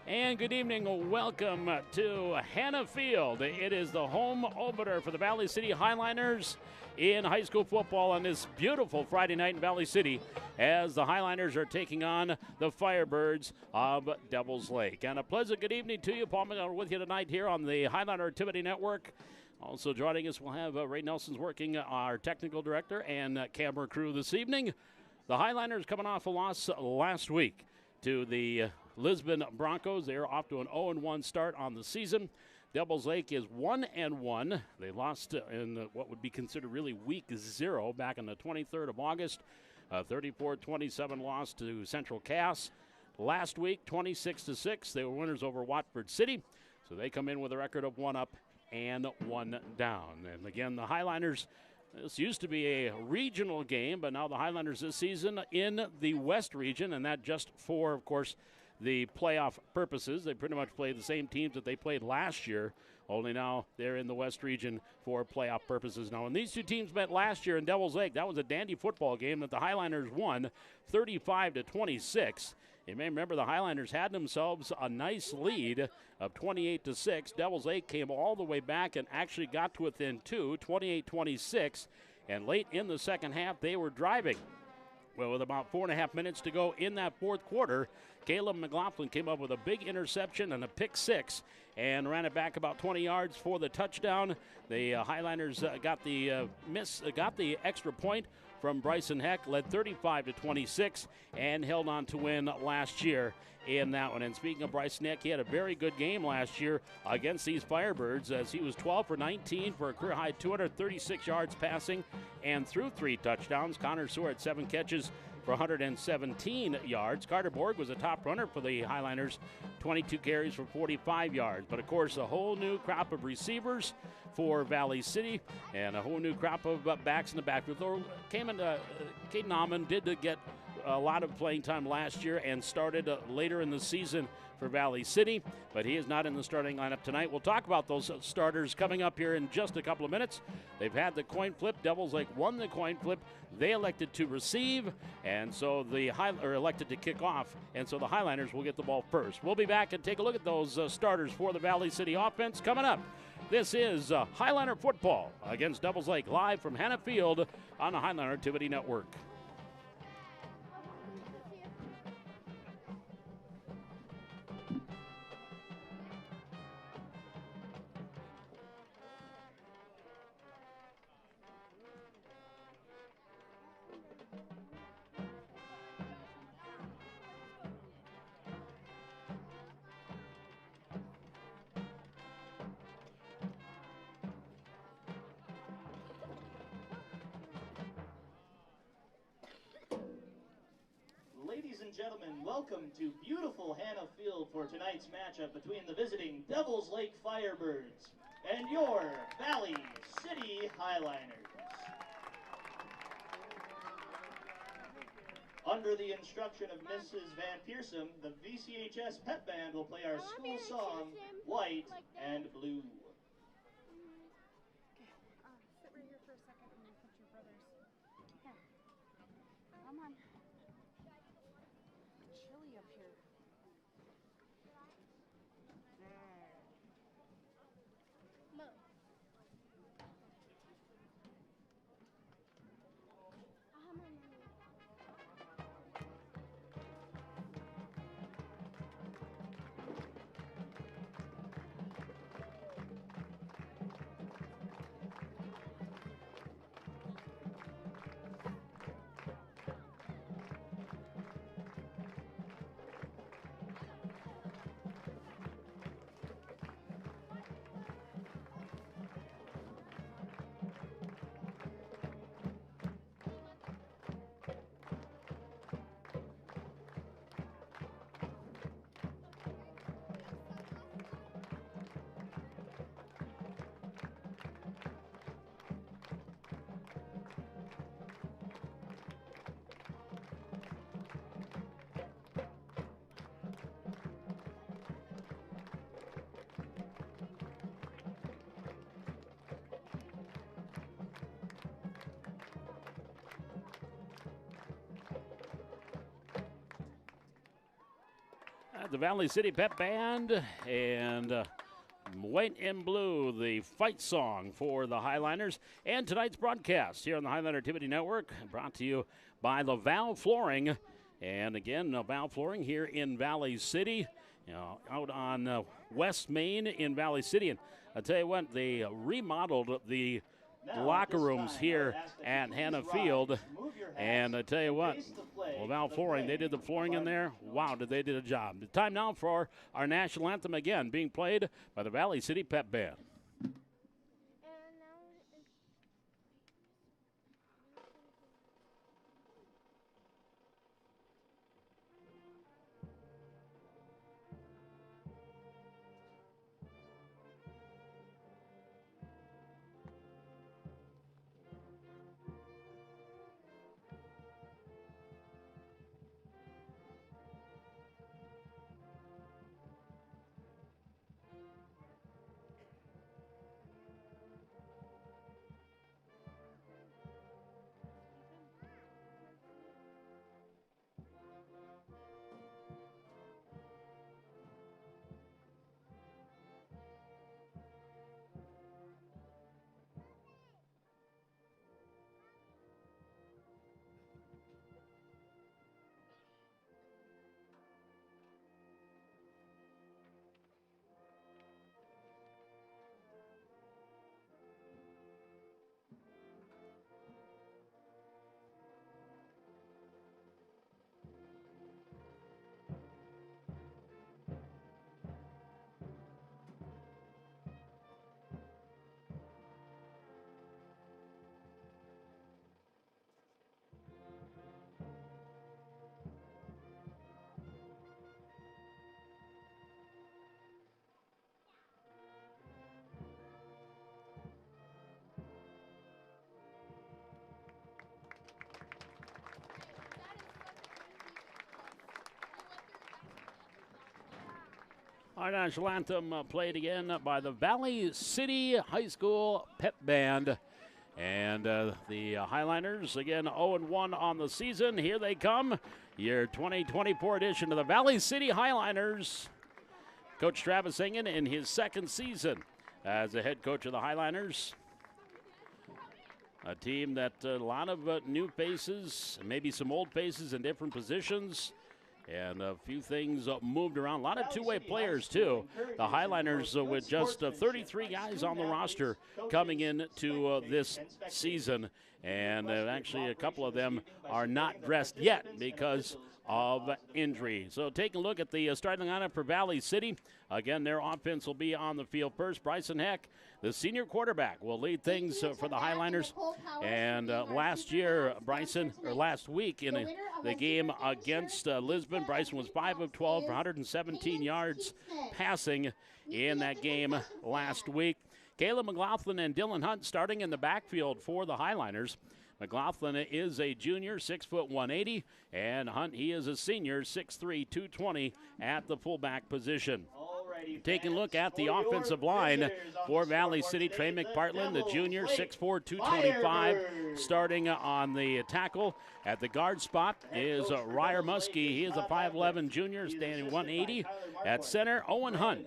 And good evening. Welcome to Hannah Field. It is the home opener for the Valley City Highliners in high school football on this beautiful Friday night in Valley City as the Highliners are taking on the Firebirds of Devils Lake. And a pleasant good evening to you. Paul McDonald with you tonight here on the Highliner Activity Network. Also joining us, we'll have Ray Nelson's working, our technical director, and camera crew this evening. The Highliners coming off a loss last week to the Lisbon Broncos. They're off to an 0-1 start on the season. Devils Lake is 1-1. They lost in what would be considered really week 0 back on the 23rd of August. 34-27 loss to Central Cass. Last week, 26-6. They were winners over Watford City. So they come in with a record of 1 up and 1 down. And again, the Highliners, this used to be a regional game, but now the Highlanders this season in the West region, and that just for, of course, the playoff purposes. They pretty much played the same teams that they played last year, only now they're in the West region for playoff purposes now. And these two teams met last year in Devils Lake. That was a dandy football game that the Highlanders won 35-26. You may remember the Highlanders had themselves a nice lead of 28-6. Devils Lake came all the way back and actually got to within 2, 28-26. And late in the second half, they were driving. Well, with about 4.5 minutes to go in that fourth quarter, Caleb McLaughlin came up with a big interception and a pick six and ran it back about 20 yards for the touchdown. The Highlanders got the extra point from Bryson Heck, led 35-26, and held on to win last year in that one. And speaking of Bryson Heck, he had a very good game last year against these Firebirds as he was 12 for 19 for a career high 236 yards passing and threw 3 touchdowns. Connor Sewer had 7 catches for 117 yards. Carter Borg was a top runner for the Highliners, 22 carries for 45 yards. But of course, a whole new crop of receivers for Valley City and a whole new crop of backs in the backfield. Caden Almond did get a lot of playing time last year and started later in the season for Valley City, but he is not in the starting lineup tonight. We'll talk about those starters coming up here in just a couple of minutes. They've had the coin flip. Devils Lake won the coin flip. They elected to receive, and so elected to kick off, and so the Highliners will get the ball first. We'll be back and take a look at those starters for the Valley City offense coming up. This is Highliner football against Devils Lake, live from Hannah Field on the Highliner Activity Network. Ladies and gentlemen, welcome to beautiful Hannah Field for tonight's matchup between the visiting Devils Lake Firebirds and your Valley City Highliners. Under the instruction of Mrs. Van Pearson, the VCHS Pep Band will play our school song, White and Blue. Sit right here for a second and we'll put your brothers. Here. Come on. Chilly up here. Mom. the Valley City Pep Band, and white and blue, the fight song for the Highliners. And tonight's broadcast here on the Highliner Activity Network, brought to you by Laval Flooring. And again, Laval Flooring here in Valley City, out on West Main in Valley City. And I'll tell you what, they remodeled the locker rooms here at Hannah Field. And I tell you what, Laval Flooring, they did the flooring in there. Wow, did they do a job. The time now for our national anthem again, being played by the Valley City Pep Band. Our national anthem played again by the Valley City High School Pep Band. And the Highliners, again, 0-1 on the season. Here they come, your 2024 edition of the Valley City Highliners. Coach Travis Engen in his second season as the head coach of the Highliners. A team that a lot of new faces, maybe some old faces in different positions. And a few things moved around. A lot of two-way players, too. The Highliners with just 33 guys on the roster coming into this season. And actually, a couple of them are not dressed yet because of injury. So taking a look at the starting lineup for Valley City. Again, their offense will be on the field first. Bryson Heck, the senior quarterback, will lead things for the Highliners. And last week in the game against Lisbon, Bryson was 5 of 12 for 117 yards passing in that game last week. Caleb McLaughlin and Dylan Hunt starting in the backfield for the Highliners. McLaughlin is a junior, 6 foot 180, and Hunt, he is a senior, 6'3", 220 at the fullback position. Taking a look at the offensive line for Valley City, Trey McPartland, the junior, 6'4", 225, starting on the tackle. At the guard spot is Ryer Muskie. He is a 5'11 junior, standing 180. At center, Owen Hunt,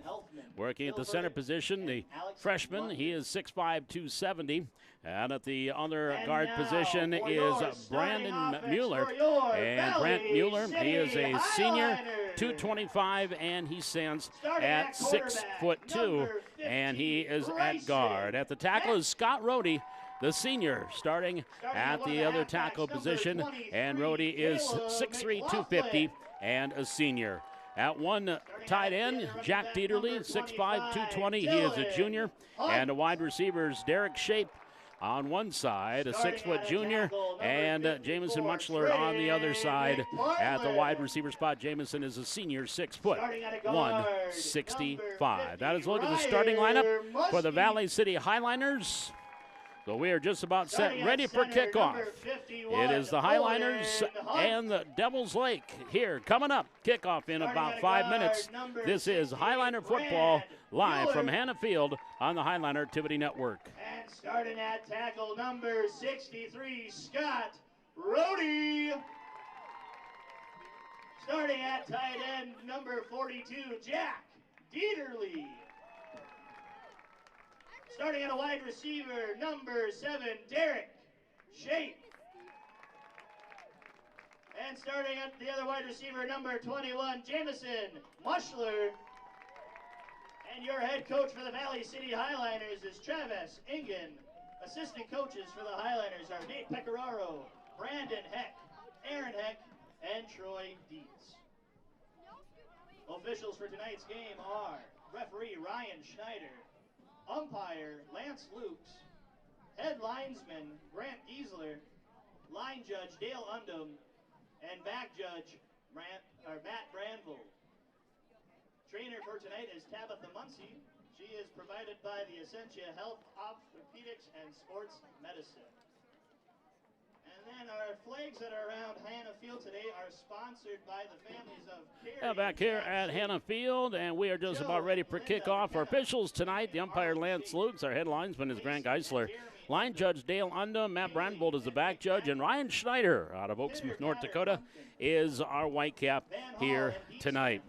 working at the center position. The freshman, he is 6'5", 270. And at the other guard position is Brandon Mueller. And Brant Mueller, he is a senior, 225, and he stands at 6'2", and he is at guard. At the tackle is Scott Rohde, the senior, starting at the other tackle position, and Rohde is 6'3", 250, and a senior. At one tight end, Jack Dieterle, 6'5", 220, he is a junior, and the wide receivers, Derek Shape on one side, a 6-foot junior, and Jamison Muchler on the other side. At the wide receiver spot, Jamison is a senior, 6 foot, 165. That is a look at the starting lineup for the Valley City Highliners. So we are just about set, ready for kickoff. It is the Highliners and the Devils Lake here coming up. Kickoff in about 5 minutes. This is Highliner football live from Hannah Field on the Highliner Activity Network. And starting at tackle number 63, Scott Rohde. Starting at tight end, number 42, Jack Dieterle. Starting at a wide receiver, number 7, Derek Shape. And starting at the other wide receiver, number 21, Jamison Mushler. And your head coach for the Valley City Highliners is Travis Ingen. Assistant coaches for the Highliners are Nate Pecoraro, Brandon Heck, Aaron Heck, and Troy Dietz. Officials for tonight's game are referee Ryan Schneider, umpire Lance Lukes, head linesman Grant Giesler, line judge Dale Undum, and back judge Matt Branville. Trainer for tonight is Tabitha Muncie. She is provided by the Essentia Health, Orthopedics, and Sports Medicine. And then our flags that are around Hannah Field today are sponsored by the families of Carey. Back here at Hannah Field, and we are just about ready for kickoff. Our officials tonight, the umpire Lance Lukes, our head linesman is Grant Geisler. Line judge Dale Undum, Matt Brandvold is the back judge, and Ryan Schneider out of Oaksmith, North Dakota is our white cap here tonight.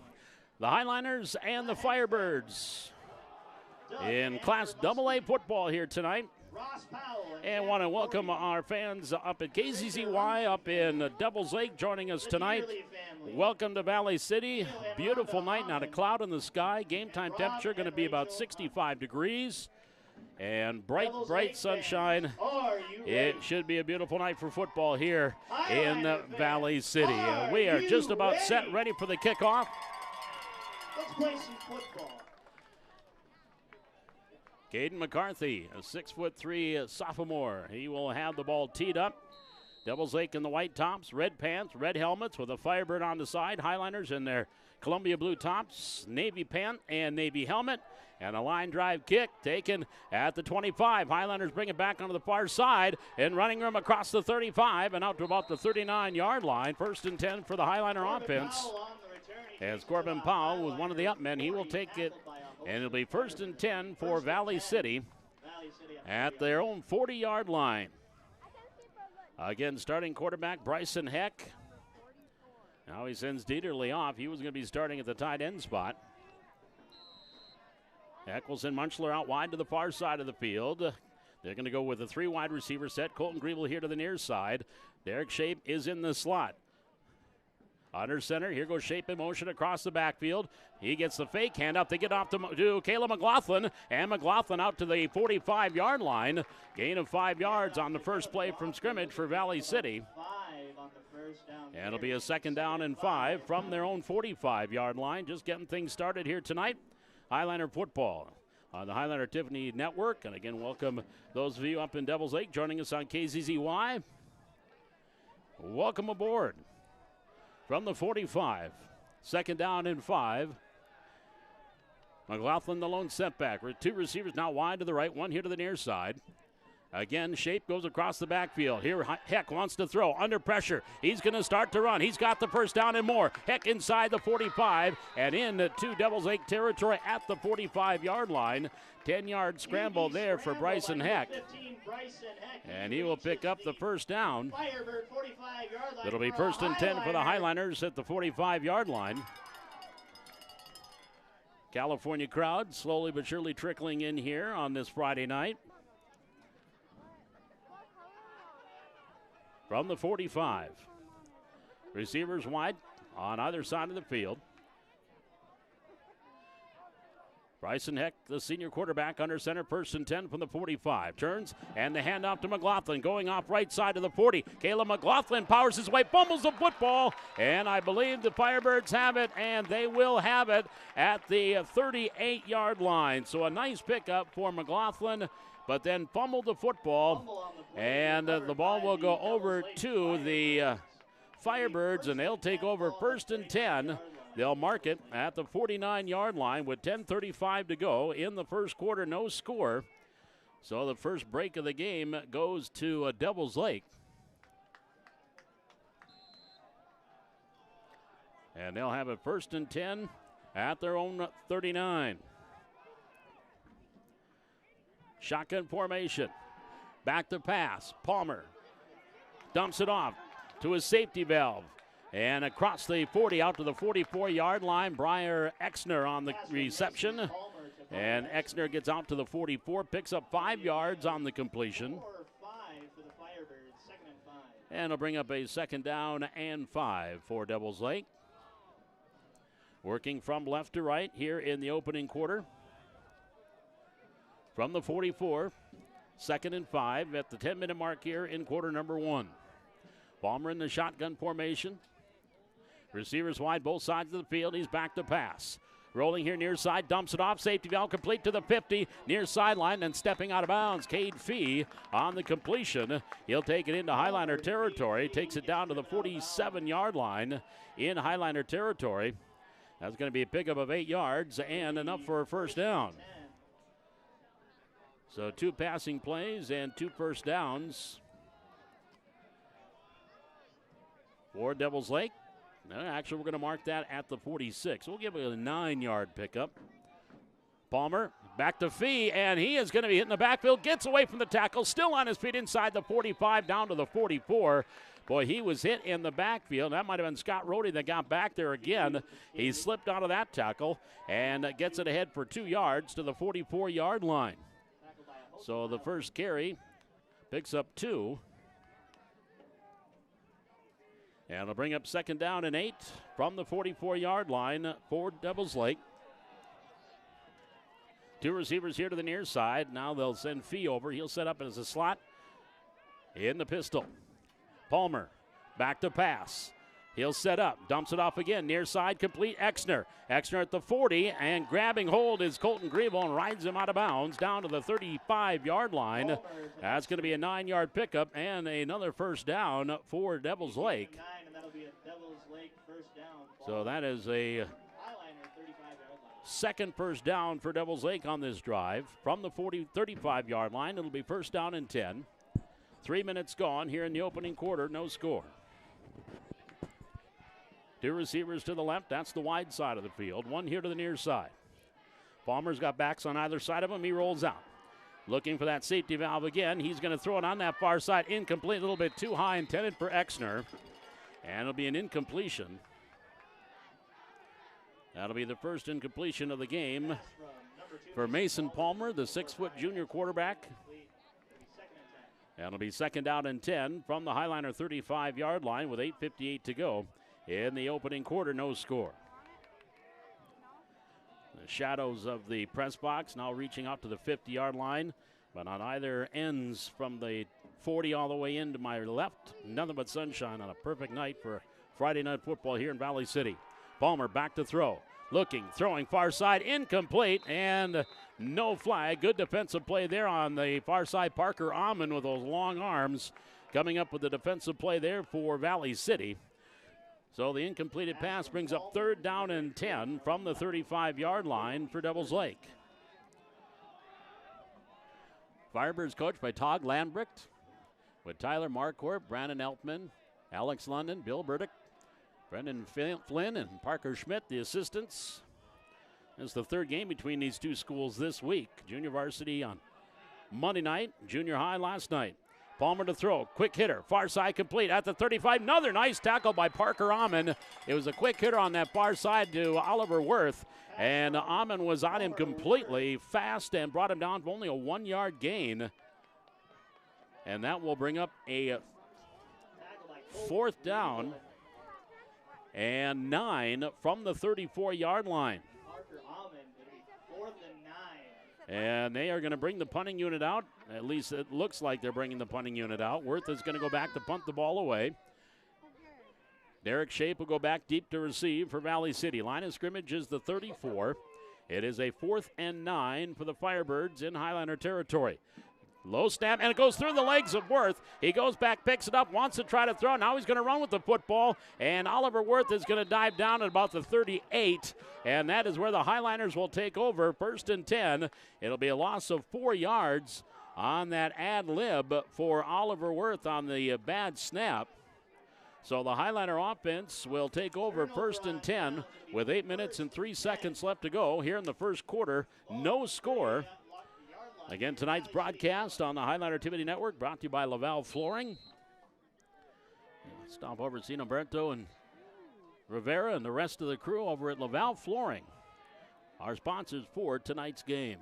The Highliners and the Firebirds in Class AA football here tonight. And want to welcome our fans up at KZZY up in Devil's Lake joining us tonight. Welcome to Valley City. Beautiful night, not a cloud in the sky. Game time temperature going to be about 65 degrees. And bright sunshine. It should be a beautiful night for football here in Valley City. We are just about set, ready for the kickoff. Let's play some football. Caden McCarthy, a 6'3" sophomore. He will have the ball teed up. Devils Lake in the white tops, red pants, red helmets with a Firebird on the side. Highliners in their Columbia blue tops, navy pant and navy helmet. And a line drive kick taken at the 25. Highlanders bring it back onto the far side and running room across the 35 and out to about the 39-yard line. 1st and 10 for the Highliner offense. As Corbin Powell was one of the up men, he will take it, and it'll be 1st and 10 for Valley City at their own 40-yard line. Again, starting quarterback Bryson Heck. Now he sends Dieterle off. He was going to be starting at the tight end spot. Heck will send Munchler out wide to the far side of the field. They're going to go with a 3 wide receiver set. Colton Griebel here to the near side. Derek Shape is in the slot. Under center, here goes Shape in motion across the backfield. He gets the fake handoff. They get off to Kayla McLaughlin, and McLaughlin out to the 45-yard line. Gain of 5 yards on the first play from scrimmage for Valley City. And it'll be a 2nd down and 5 from their own 45-yard line. Just getting things started here tonight. Highliner football on the Highliner Tiffany Network. And again, welcome those of you up in Devil's Lake joining us on KZZY. Welcome aboard. From the 45, 2nd down and 5. McLaughlin, the lone setback. 2 receivers now wide to the right, 1 here to the near side. Again, Shape goes across the backfield. Here, Heck wants to throw. Under pressure. He's going to start to run. He's got the 1st down and more. Heck inside the 45 and into Devils Lake territory at the 45-yard line. 10-yard scramble there for Bryson Heck. And he will pick up the 1st down. It'll be 1st and 10 for the Highliners at the 45-yard line. California crowd slowly but surely trickling in here on this Friday night. From the 45. Receivers wide on either side of the field. Bryson Heck, the senior quarterback, under center, 1st and 10 from the 45. Turns, and the handoff to McLaughlin, going off right side of the 40. Caleb McLaughlin powers his way, fumbles the football, and I believe the Firebirds have it, and they will have it at the 38-yard line. So a nice pickup for McLaughlin, but then fumbled the football, and the ball will go over to the Firebirds, and they'll take over 1st and 10. They'll mark it at the 49-yard line with 10:35 to go in the first quarter, no score. So the first break of the game goes to Devils Lake. And they'll have it 1st and 10 at their own 39. Shotgun formation. Back to pass. Palmer dumps it off to his safety valve. And across the 40 out to the 44-yard line, Briar Exner on the reception. And Exner gets out to the 44, picks up 5 yards on the completion. 4 or 5 for the Firebirds, 2nd and 5. And it'll bring up a 2nd down and 5 for Devils Lake. Working from left to right here in the opening quarter. From the 44, 2nd and 5 at the 10-minute mark here in quarter number 1. Palmer in the shotgun formation. Receivers wide both sides of the field. He's back to pass. Rolling here near side, dumps it off. Safety valve complete to the 50. Near sideline and stepping out of bounds. Cade Fee on the completion. He'll take it into Highliner territory. Takes it down to the 47-yard line in Highliner territory. That's going to be a pickup of 8 yards and enough for a first down. So 2 passing plays and 2 first downs for Devils Lake. No, actually, we're going to mark that at the 46. We'll give it a 9-yard pickup. Palmer back to Fee, and he is going to be hitting the backfield. Gets away from the tackle, still on his feet inside the 45, down to the 44. Boy, he was hit in the backfield. That might have been Scott Rohde that got back there again. He slipped out of that tackle and gets it ahead for 2 yards to the 44-yard line. So the first carry picks up 2. And it'll bring up 2nd down and 8 from the 44-yard line for Devils Lake. 2 receivers here to the near side. Now they'll send Fee over. He'll set up as a slot in the pistol. Palmer back to pass. He'll set up, dumps it off again, near side, complete, Exner. Exner at the 40, and grabbing hold is Colton Grebo and rides him out of bounds down to the 35-yard line. That's going to be a 9-yard pickup and another first down for Devils Lake. So that is a second first down for Devils Lake on this drive. From the 35-yard line, it'll be first down and 10. 3 minutes gone here in the opening quarter, no score. 2 receivers to the left, that's the wide side of the field. 1 here to the near side. Palmer's got backs on either side of him, he rolls out. Looking for that safety valve again. He's going to throw it on that far side, incomplete, a little bit too high, intended for Exner. And it'll be an incompletion. That'll be the first incompletion of the game for Mason Palmer, the 6-foot junior quarterback. That'll be 2nd down and 10 from the Highliner 35-yard line with 8:58 to go. In the opening quarter, no score. The shadows of the press box now reaching out to the 50-yard line, but on either ends from the 40 all the way into my left, nothing but sunshine on a perfect night for Friday night football here in Valley City. Palmer back to throw. Looking, throwing far side, incomplete, and no flag. Good defensive play there on the far side. Parker Amon with those long arms coming up with the defensive play there for Valley City. So the incompleted pass brings up 3rd down and 10 from the 35-yard line for Devils Lake. Firebirds coached by Todd Landbricht with Tyler Marquardt, Brandon Elfman, Alex London, Bill Burdick, Brendan Flynn, and Parker Schmidt, the assistants. It's the 3rd game between these 2 schools this week. Junior varsity on Monday night, junior high last night. Palmer to throw, quick hitter, far side complete at the 35. Another nice tackle by Parker Amon. It was a quick hitter on that far side to Oliver Worth, and Amon was on him completely fast and brought him down for only a 1-yard gain. And that will bring up a 4th down and 9 from the 34-yard line. And they are going to bring the punting unit out. At least it looks like they're bringing the punting unit out. Worth is going to go back to punt the ball away. Derek Shape will go back deep to receive for Valley City. Line of scrimmage is the 34. It is a 4th and 9 for the Firebirds in Highliner territory. Low snap, and it goes through the legs of Worth. He goes back, picks it up, wants to try to throw. Now he's going to run with the football, and Oliver Worth is going to dive down at about the 38, and that is where the Highliners will take over. 1st and 10. It'll be a loss of 4 yards on that ad lib for Oliver Worth on the bad snap. So the Highliner offense will take over 1st and 10 with 8 minutes and 3 seconds left to go here in the first quarter. No score. Again, tonight's broadcast on the Highliner TV Network brought to you by Laval Flooring. Stop over at San Alberto and Rivera and the rest of the crew over at Laval Flooring, our sponsors for tonight's game.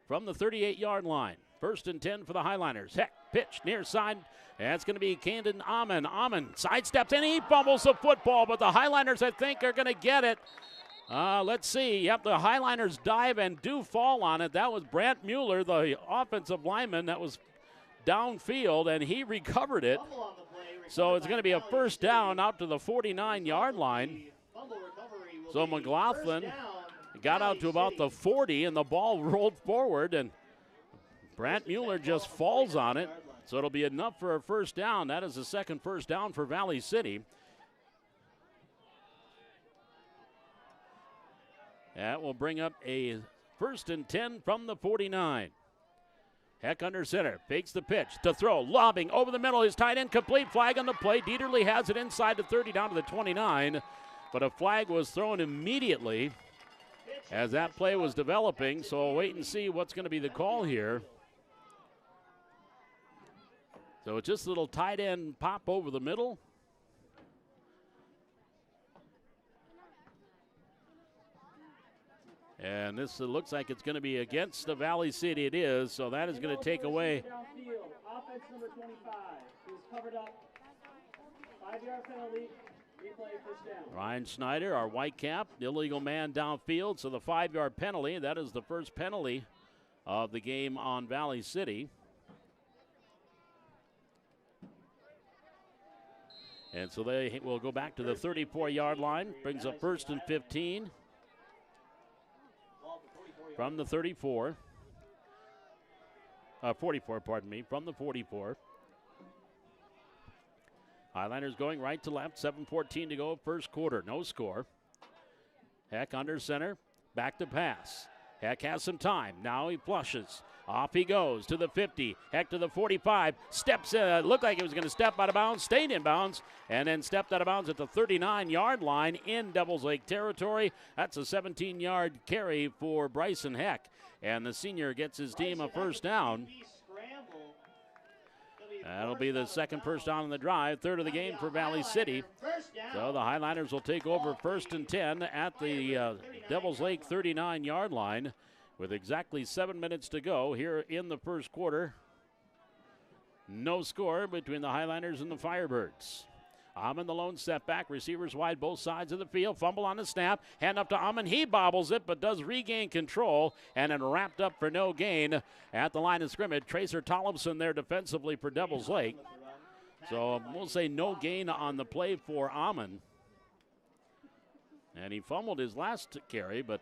From the 38-yard line, 1st and 10 for the Highliners. Heck, pitch near side. That's going to be Camden Amon. Amon sidesteps and he fumbles the football, but the Highliners, I think, are going to get it. Let's see. Yep, the Highliners dive and do fall on it. That was Brant Mueller, the offensive lineman, that was downfield, and he recovered it. So it's going to be a first down out to the 49-yard line. So McLaughlin got out to about the 40, and the ball rolled forward, and Brant Mueller just falls on it. So it'll be enough for a first down. That is the second first down for Valley City. That will bring up a 1st and 10 from the 49. Heck under center, fakes the pitch to throw, lobbing over the middle, his tight end complete, flag on the play. Dieterle has it inside the 30 down to the 29, but a flag was thrown immediately as that play was developing, so we'll wait and see what's going to be the call here. So it's just a little tight end pop over the middle. And this looks like it's going to be against the Valley City. It is, so that is going to take away. Offense number 25 is covered up. 5-yard penalty. Replay first down. Ryan Schneider, our white cap, the illegal man downfield. So the 5-yard penalty. That is the first penalty of the game on Valley City. And so they will go back to the 34-yard line. Brings up 1st and 15. From the 44. 44, pardon me, from the 44. Highliners going right to left, 7:14 to go, first quarter, no score. Heck under center, back to pass. Heck has some time, now he flushes. Off he goes to the 50, Heck to the 45, steps, looked like he was going to step out of bounds, stayed in bounds, and then stepped out of bounds at the 39-yard line in Devils Lake territory. That's a 17-yard carry for Bryson Heck, and the senior gets his team a first down. That'll be the second first down in the drive, third of the game for Valley City. So the Highliners will take over 1st and 10 at the Devils Lake 39-yard line with exactly 7 minutes to go here in the first quarter. No score between the Highliners and the Firebirds. Amon the lone setback, receivers wide both sides of the field, fumble on the snap, hand up to Amon, he bobbles it but does regain control and then wrapped up for no gain at the line of scrimmage. Tracer Tollefson there defensively for Devils Lake. So we'll say no gain on the play for Amon. And he fumbled his last carry but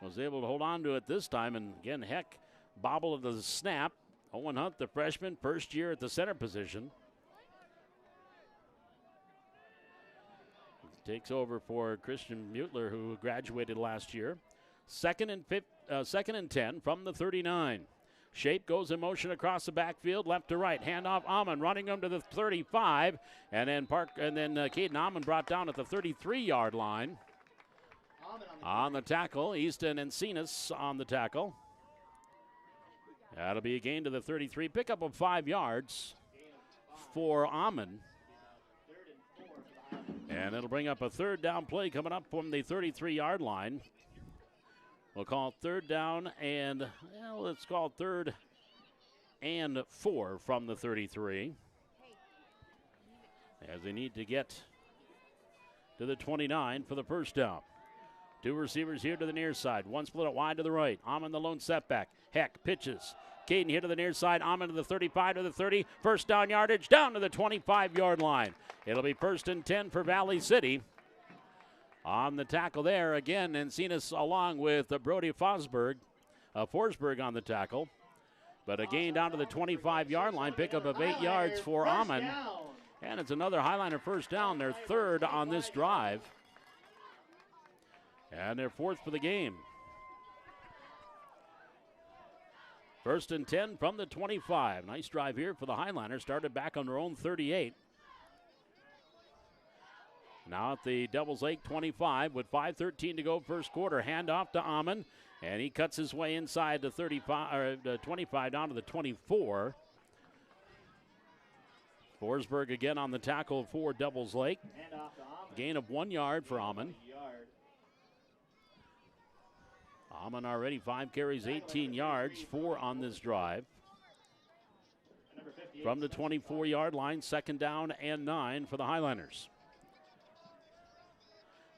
was able to hold on to it this time, and again Heck bobbled the snap. Owen Hunt, the freshman, first year at the center position. Takes over for Christian Mutler, who graduated last year. Second and 10 from the 39. Shape goes in motion across the backfield, left to right. Handoff Amon, running him to the 35, and then Caden Amon brought down at the 33-yard line. On the tackle, Easton and Encinas on the tackle. That'll be a gain to the 33. Pickup of 5 yards for Amon. And it'll bring up a third down play coming up from the 33-yard line. We'll call it third down and, well, let's call it 3rd and 4 from the 33. As they need to get to the 29 for the first down. 2 receivers here to the near side. One split out wide to the right. Amon the lone setback. Heck pitches. Caden here to the near side. Amon to the 35 to the 30. First down yardage down to the 25-yard line. It'll be 1st and 10 for Valley City. On the tackle there again, Encinas along with Brody Forsberg on the tackle. But a gain down to the 25-yard line. Pickup of 8 yards for Amon. And it's another Highliner first down. Their 3rd on this drive. And their 4th for the game. 1st and 10 from the 25. Nice drive here for the Highliners. Started back on their own 38. Now at the Devils Lake 25 with 5:13 to go first quarter. Handoff to Amon, and he cuts his way inside the 35 or the 25 down to the 24. Forsberg again on the tackle for Devils Lake. Hand off to Amon. Gain of 1 yard for Amon. Yard. Amon already 5 carries, 18 yards, 4 on this drive. Number 58, From the 24-yard line, 2nd down and 9 for the Highlanders.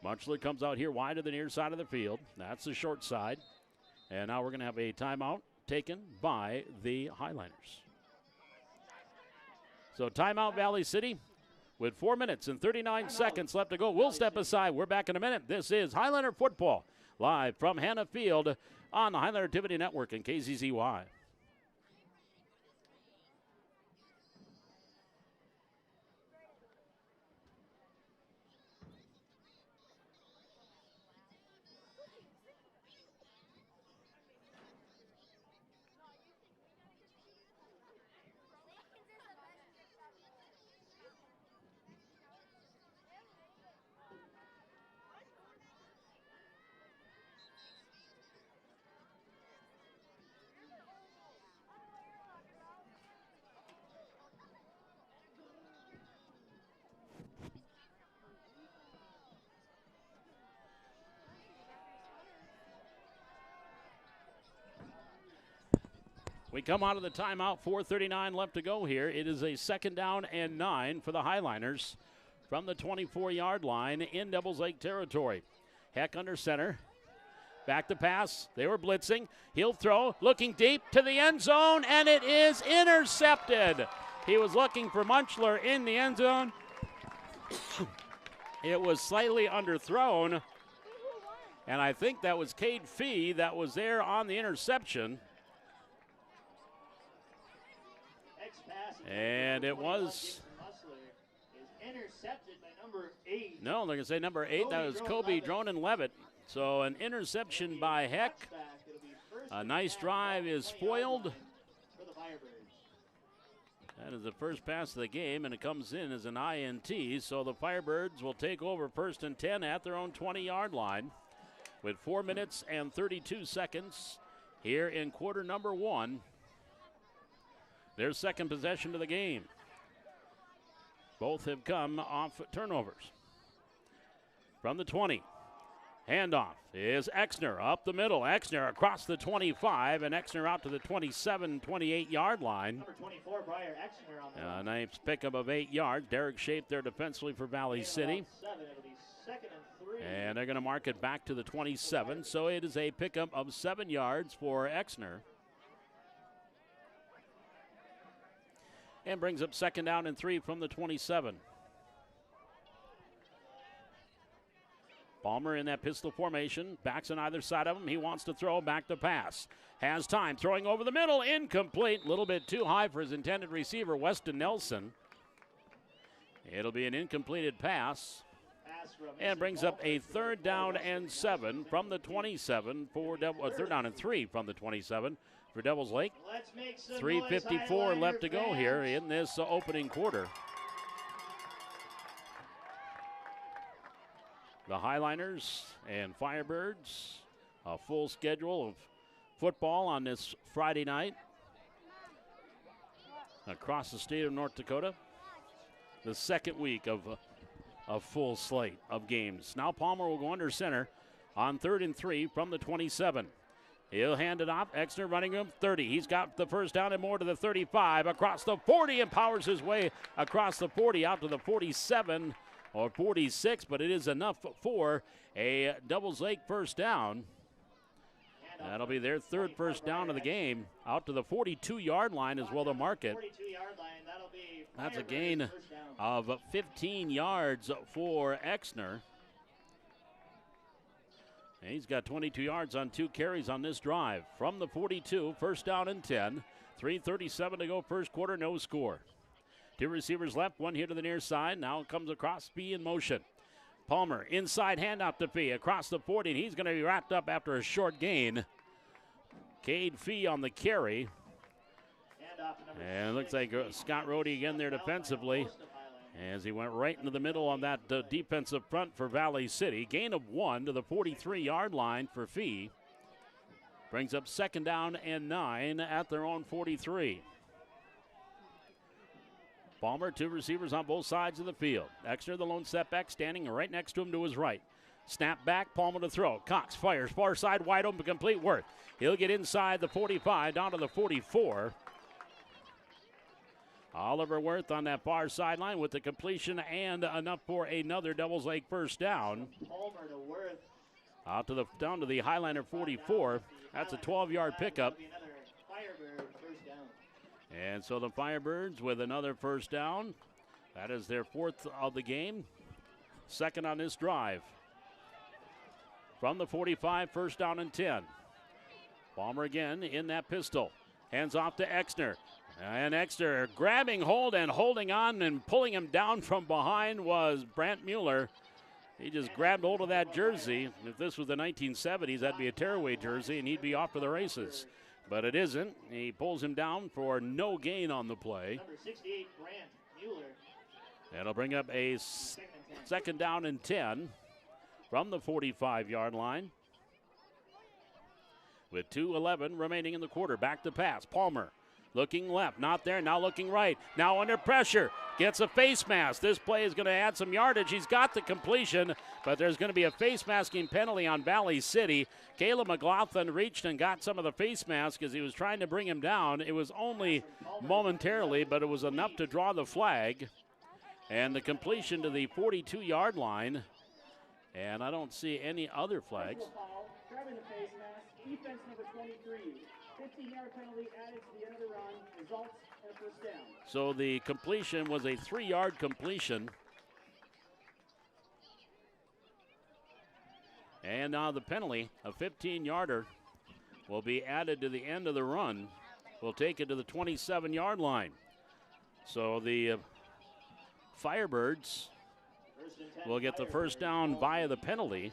Munchler comes out here wide to the near side of the field. That's the short side. And now we're going to have a timeout taken by the Highlanders. So timeout Valley City with 4 minutes and 39 seconds left to go. We'll step aside. We're back in a minute. This is Highlander football live from Hannah Field on the Highlander Activity Network and KZZY. We come out of the timeout, 4:39 left to go here. It is a 2nd down and 9 for the Highliners from the 24-yard line in Devils Lake territory. Heck under center. Back to pass. They were blitzing. He'll throw, looking deep to the end zone, and it is intercepted. He was looking for Munchler in the end zone. It was slightly underthrown, and I think that was Cade Fee that was there on the interception. And it was intercepted by number 8. No, they're going to say number 8. That was Kobe Dronen-Levitt. So an interception by Heck. A nice drive is foiled. That is the first pass of the game, and it comes in as an INT. So the Firebirds will take over 1st and 10 at their own 20-yard line with 4 minutes and 32 seconds here in quarter number 1. Their second possession of the game. Both have come off turnovers. From the 20, handoff is Exner up the middle. Exner across the 25, and Exner out to the 27, 28-yard line. Number 24, Briar Exner on the nice pickup of 8 yards. Derek Shape there defensively for Valley City. 7, it'll be 2nd and 3. And they're going to mark it back to the 27, so it is a pickup of 7 yards for Exner. And brings up 2nd down and 3 from the 27. Palmer in that pistol formation. Backs on either side of him. He wants to throw, back to pass. Has time. Throwing over the middle. Incomplete. A little bit too high for his intended receiver, Weston Nelson. It'll be an incompleted pass. And brings up a 3rd down and 7 from the 27 for 3rd down and 3 from the 27. For Devils Lake. 3:54 left to go here in this opening quarter. The Highliners and Firebirds, a full schedule of football on this Friday night across the state of North Dakota. The second week of a full slate of games. Now Palmer will go under center on 3rd and 3 from the 27. He'll hand it off. Exner running him 30. He's got the first down and more to the 35. Across the 40 and powers his way across the 40 out to the 47 or 46, but it is enough for a Devils Lake first down. That'll be their 3rd first down of the game. Out to the 42-yard line as well to mark it. That's a gain of 15 yards for Exner. And he's got 22 yards on 2 carries on this drive. From the 42, 1st down and 10. 3:37 to go first quarter, no score. 2 receivers left, 1 here to the near side. Now comes across, Fee in motion. Palmer, inside handoff to Fee, across the 40, and he's going to be wrapped up after a short gain. Cade Fee on the carry. And it looks like Scott Rohde again there defensively, as he went right into the middle on that defensive front for Valley City. Gain of 1 to the 43-yard line for Fee. Brings up 2nd down and 9 at their own 43. Palmer, two receivers on both sides of the field. Exner, the lone setback, standing right next to him to his right. Snap back, Palmer to throw. Cox fires, far side, wide open, complete. Worth. He'll get inside the 45, down to the 44. Oliver Worth on that far sideline with the completion and enough for another Devils Lake first down. Palmer to Worth. Down to the Highlander 44. That's a 12-yard pickup. Another Firebird first down. And so the Firebirds with another first down. That is their fourth of the game. Second on this drive. From the 45, first down and 10. Palmer again in that pistol. Hands off to Exner. And Exner grabbing hold and holding on and pulling him down from behind was Brant Mueller. He just grabbed hold of that jersey. If this was the 1970s, that'd be a tearaway jersey, and he'd be off for the races. But it isn't. He pulls him down for no gain on the play. Number 68, Brant Mueller. That'll bring up a second down and 10 from the 45-yard line. With 2:11 remaining in the quarter. Back to pass. Palmer looking left, not there, now looking right. Now under pressure, gets a face mask. This play is going to add some yardage. He's got the completion, but there's going to be a face masking penalty on Valley City. Caleb McLaughlin reached and got some of the face mask as he was trying to bring him down. It was only momentarily, but it was enough to draw the flag. And the completion to the 42-yard line. And I don't see any other flags. Grabbing the face mask, defense number 23. 15-yard penalty added to the end of the run, results in a first down. So the completion was a 3-yard completion. And now the penalty, a 15-yarder, will be added to the end of the run. We'll take it to the 27-yard line. So the Firebirds will get the first down via the penalty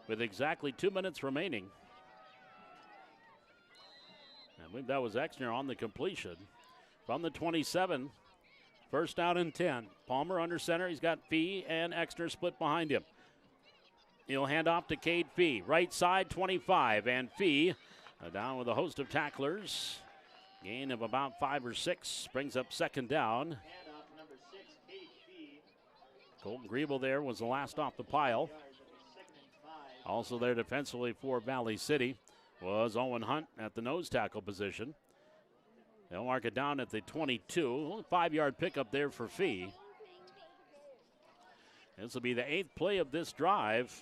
with exactly 2 minutes remaining. I believe that was Exner on the completion. From the 27, first down and 10. Palmer under center. He's got Fee and Exner split behind him. He'll hand off to Cade Fee. Right side, 25. And Fee down with a host of tacklers. Gain of about 5 or 6. Brings up second down. Handoff to number 6, Cade Fee. Colton Griebel there was the last off the pile. Second and 5. Also there defensively for Valley City was Owen Hunt at the nose tackle position. They'll mark it down at the 22. 5-yard pickup there for Fee. This will be the 8th play of this drive.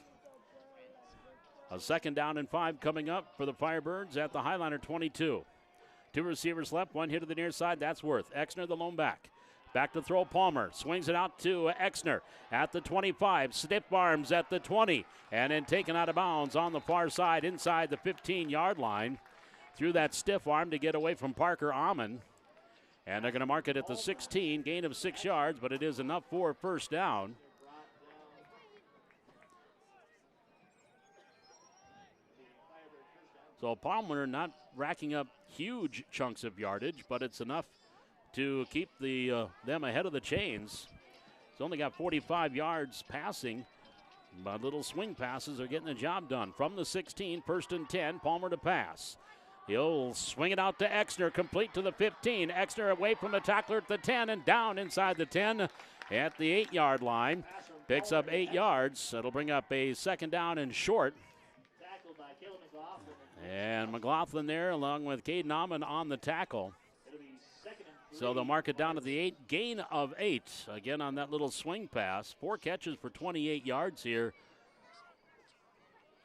A second down and 5 coming up for the Firebirds at the Highliner 22. 2 receivers left, 1 hit to the near side. That's Worth. Exner, the lone back. Back to throw, Palmer. Swings it out to Exner at the 25. Stiff arms at the 20. And then taken out of bounds on the far side inside the 15-yard line. Through that stiff arm to get away from Parker Amon. And they're going to mark it at the 16. Gain of 6 yards, but it is enough for a first down. So Palmer not racking up huge chunks of yardage, but it's enough to keep them ahead of the chains. He's only got 45 yards passing, but little swing passes are getting the job done. From the 16, first and 10, Palmer to pass. He'll swing it out to Exner, complete to the 15. Exner away from the tackler at the 10 and down inside the 10 at the 8-yard line. Picks up 8 yards. That'll bring up a second down and short. Tackled by Caleb McLaughlin. And McLaughlin there along with Caden Amon on the tackle. It'll be second and 3. So they'll mark it down to the 8, gain of 8. Again on that little swing pass. 4 catches for 28 yards here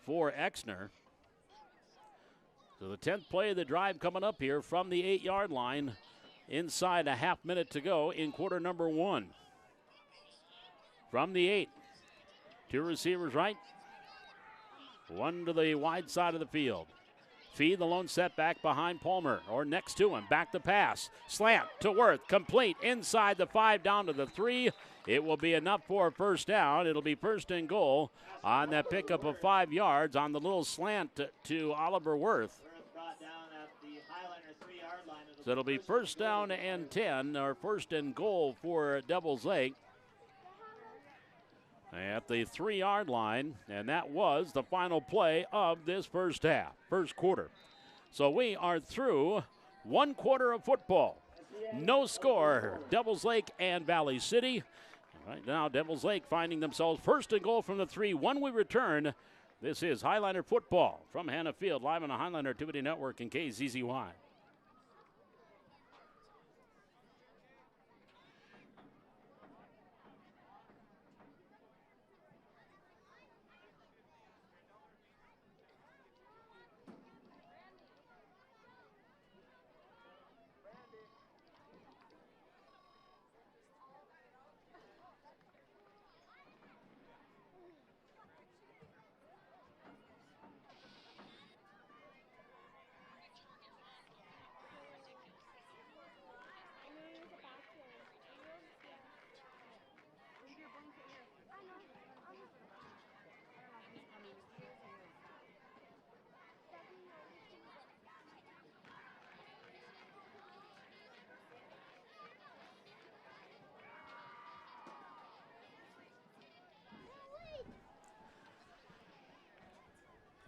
for Exner. So the 10th play of the drive coming up here from the 8-yard line. Inside a half minute to go in quarter number 1. From the 8, 2 receivers right, 1 to the wide side of the field. Fee, the lone setback behind Palmer, or next to him. Back to pass. Slant to Worth. Complete inside the 5 down to the 3. It will be enough for a first down. It'll be first and goal on that pickup of 5 yards on the little slant to Oliver Worth. Brought down at the Highlander 3-yard line. So it'll be first down and 10, or first and goal for Devils Lake at the 3-yard line, and that was the final play of this first quarter. So we are through 1 quarter of football. No score, Devils Lake and Valley City. Right now, Devils Lake finding themselves first and goal from the 3. When we return, this is Highliner football from Hannah Field, live on the Highliner Activity Network and KZZY.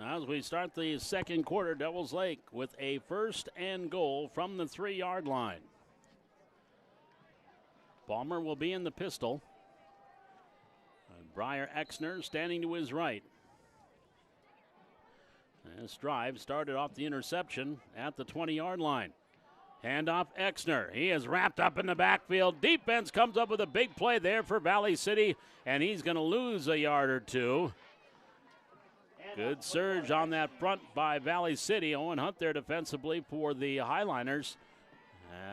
As we start the second quarter, Devils Lake with a first and goal from the 3-yard line. Palmer will be in the pistol. And Briar Exner standing to his right. This drive started off the interception at the 20-yard line. Handoff Exner. He is wrapped up in the backfield. Defense comes up with a big play there for Valley City, and he's going to lose a yard or two. Good surge on that front by Valley City. Owen Hunt there defensively for the Highliners.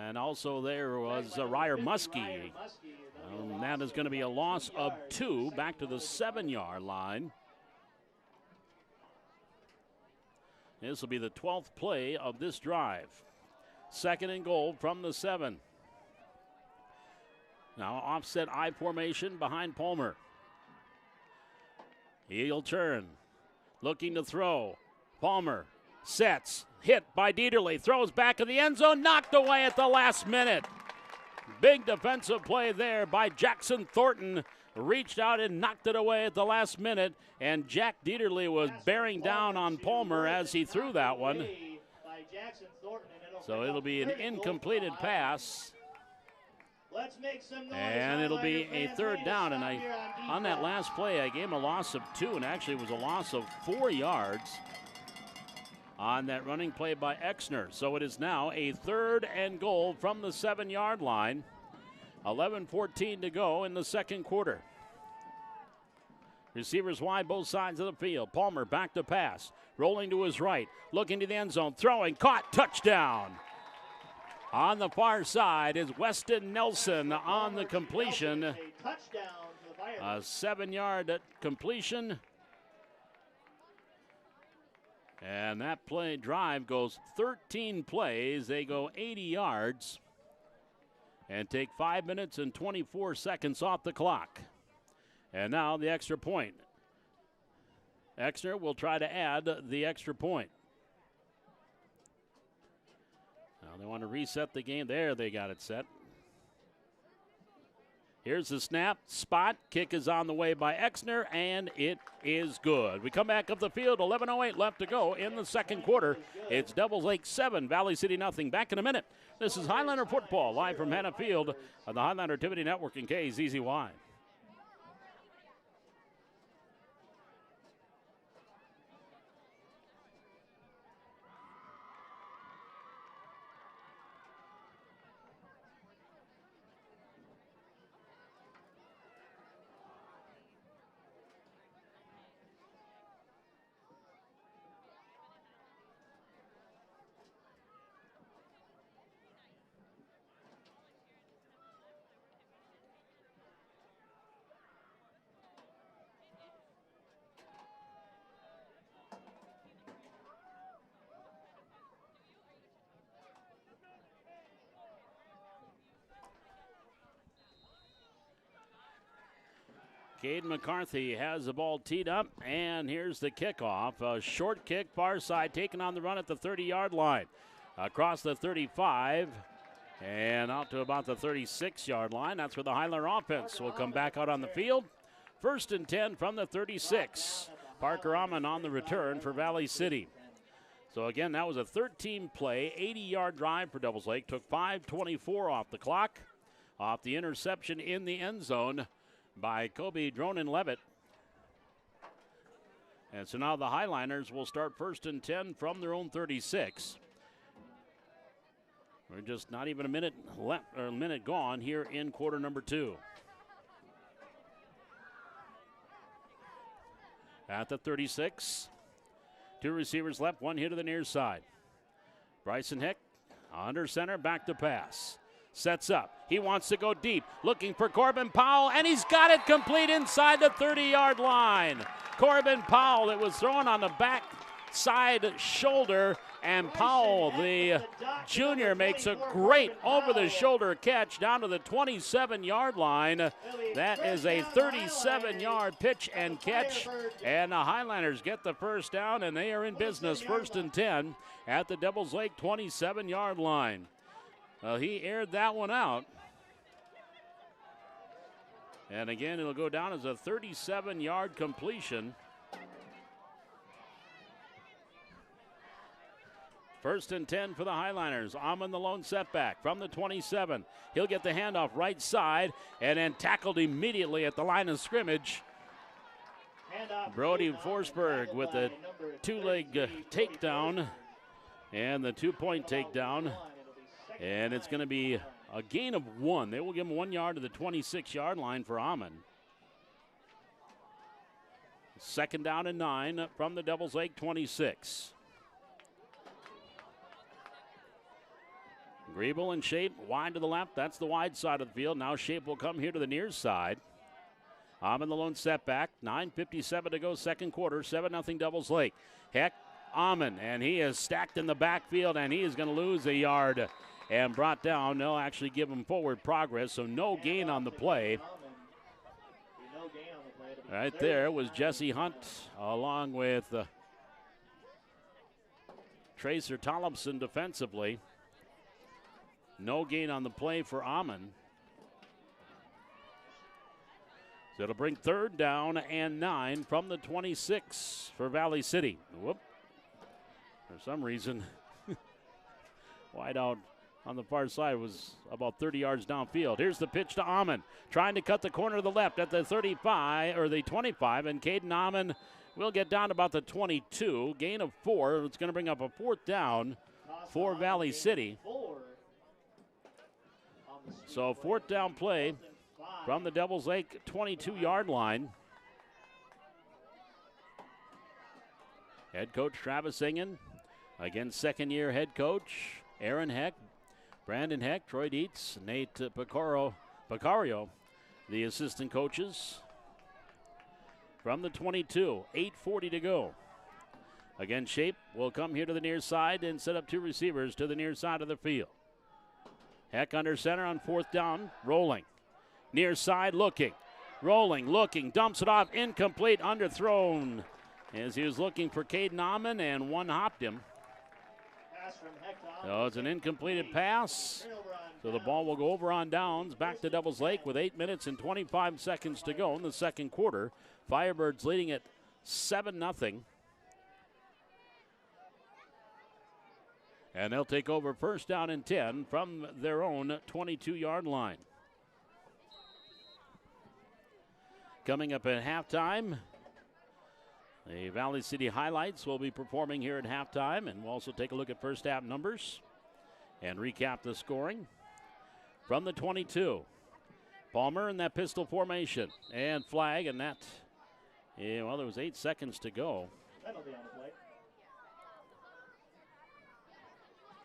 And also there was Ryer Muskie. That is going to be a loss of 2 back to the 7-yard line. This will be the 12th play of this drive. Second and goal from the 7. Now offset I formation behind Palmer. He'll turn. Looking to throw. Palmer sets. Hit by Dieterle. Throws back in the end zone. Knocked away at the last minute. Big defensive play there by Jackson Thornton. Reached out and knocked it away at the last minute. And Jack Dieterle was bearing down on Palmer as he threw that one. So it'll be an incompleted pass. And it'll be a third down. And on that last play, I gave him a loss of 2, and actually it was a loss of 4 yards on that running play by Exner. So it is now a third and goal from the 7-yard line. 11:14 to go in the second quarter. Receivers wide both sides of the field. Palmer back to pass. Rolling to his right. Looking to the end zone. Throwing. Caught. Touchdown. On the far side is Weston Nelson on the completion. A 7-yard completion. And that play drive goes 13 plays. They go 80 yards and take 5 minutes and 24 seconds off the clock. And now the extra point. Exner will try to add the extra point. Now they want to reset the game. There, they got it set. Here's the snap. Spot. Kick is on the way by Exner, and it is good. We come back up the field. 11:08 left to go in the second quarter. It's Devils Lake 7, Valley City nothing. Back in a minute. This is Highliner football live from Hannah Field on the Highliner Activity Network and KZZY. Cade McCarthy has the ball teed up, and here's the kickoff. A short kick, far side, taken on the run at the 30-yard line. Across the 35 and out to about the 36-yard line. That's where the Highliner offense will come back out on the field. First and 10 from the 36. Parker Amon on the return for Valley City. So again, that was a 13-play, 80-yard drive for Devils Lake. Took 5:24 off the clock, off the interception in the end zone by Kobe Dronen-Levitt. And so now the Highliners will start 1st and 10 from their own 36. We're just not even a minute left, or a minute gone here in quarter number 2. At the 36, 2 receivers left, 1 here to the near side. Bryson Heck under center, back to pass. Sets up. He wants to go deep, looking for Corbin Powell, and he's got it complete inside the 30-yard line. Corbin Powell, it was thrown on the back side shoulder, and Powell, the junior, makes a great over-the-shoulder catch down to the 27-yard line. That is a 37-yard pitch and catch, and the Highlanders get the first down, and they are in business 1st and 10 at the Devils Lake 27-yard line. He aired that one out. And again, it'll go down as a 37-yard completion. 1st and 10 for the Highliners. Amon the lone setback from the 27. He'll get the handoff right side and then tackled immediately at the line of scrimmage. Brody Forsberg with the 2-leg takedown and the 2-point takedown. And it's going to be a gain of 1. They will give him 1 yard to the 26-yard line for Amon. 2nd down and 9 from the Devils Lake 26. Griebel and Shape wide to the left. That's the wide side of the field. Now Shape will come here to the near side. Amon the lone setback. 9:57 to go, second quarter. 7-0 Devils Lake. Heck, Amon, and he is stacked in the backfield, and he is going to lose a yard and brought down. They'll actually give him forward progress, so no gain on the play. Right there was Jesse Hunt along with Tracer Tollefson defensively. No gain on the play for Amon. So it'll bring 3rd down and 9 from the 26 for Valley City. Whoop. For some reason, wide out on the far side was about 30 yards downfield. Here's the pitch to Amon, trying to cut the corner to the left at the 35 or the 25, and Caden Amon will get down to about the 22. Gain of 4. It's going to bring up a 4th down for Valley City. So 4th down play from the Devils Lake 22-yard line. Head coach Travis Ingen against 2nd-year head coach Aaron Heck, Brandon Heck, Troy Dietz, Nate Picario, the assistant coaches. From the 22, 8:40 to go. Again, Shape will come here to the near side and set up 2 receivers to the near side of the field. Heck under center on 4th down, rolling. Near side looking, rolling, looking, dumps it off, incomplete, underthrown as he was looking for Caden Amon, and one hopped him. So it's an incompleted pass. So the ball will go over on downs. Back to Devils Lake with 8 minutes and 25 seconds to go in the second quarter. Firebirds leading at 7-0. And they'll take over 1st down and 10 from their own 22-yard line. Coming up at halftime, the Valley City Highlights will be performing here at halftime, and we'll also take a look at first half numbers and recap the scoring. From the 22, Palmer in that pistol formation, and flag, and that, well, there was 8 seconds to go. Penalty on the play.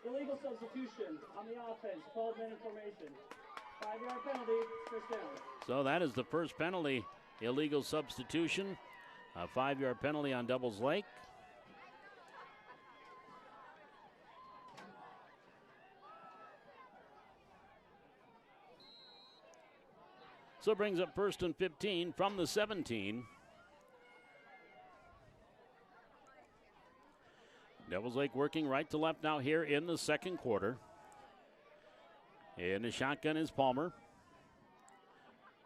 Illegal substitution on the offense, 12-man formation. 5-yard penalty, first down. So that is the first penalty, illegal substitution. A 5-yard penalty on Devils Lake. So brings up 1st and 15 from the 17. Devils Lake working right to left now here in the second quarter. In the shotgun is Palmer.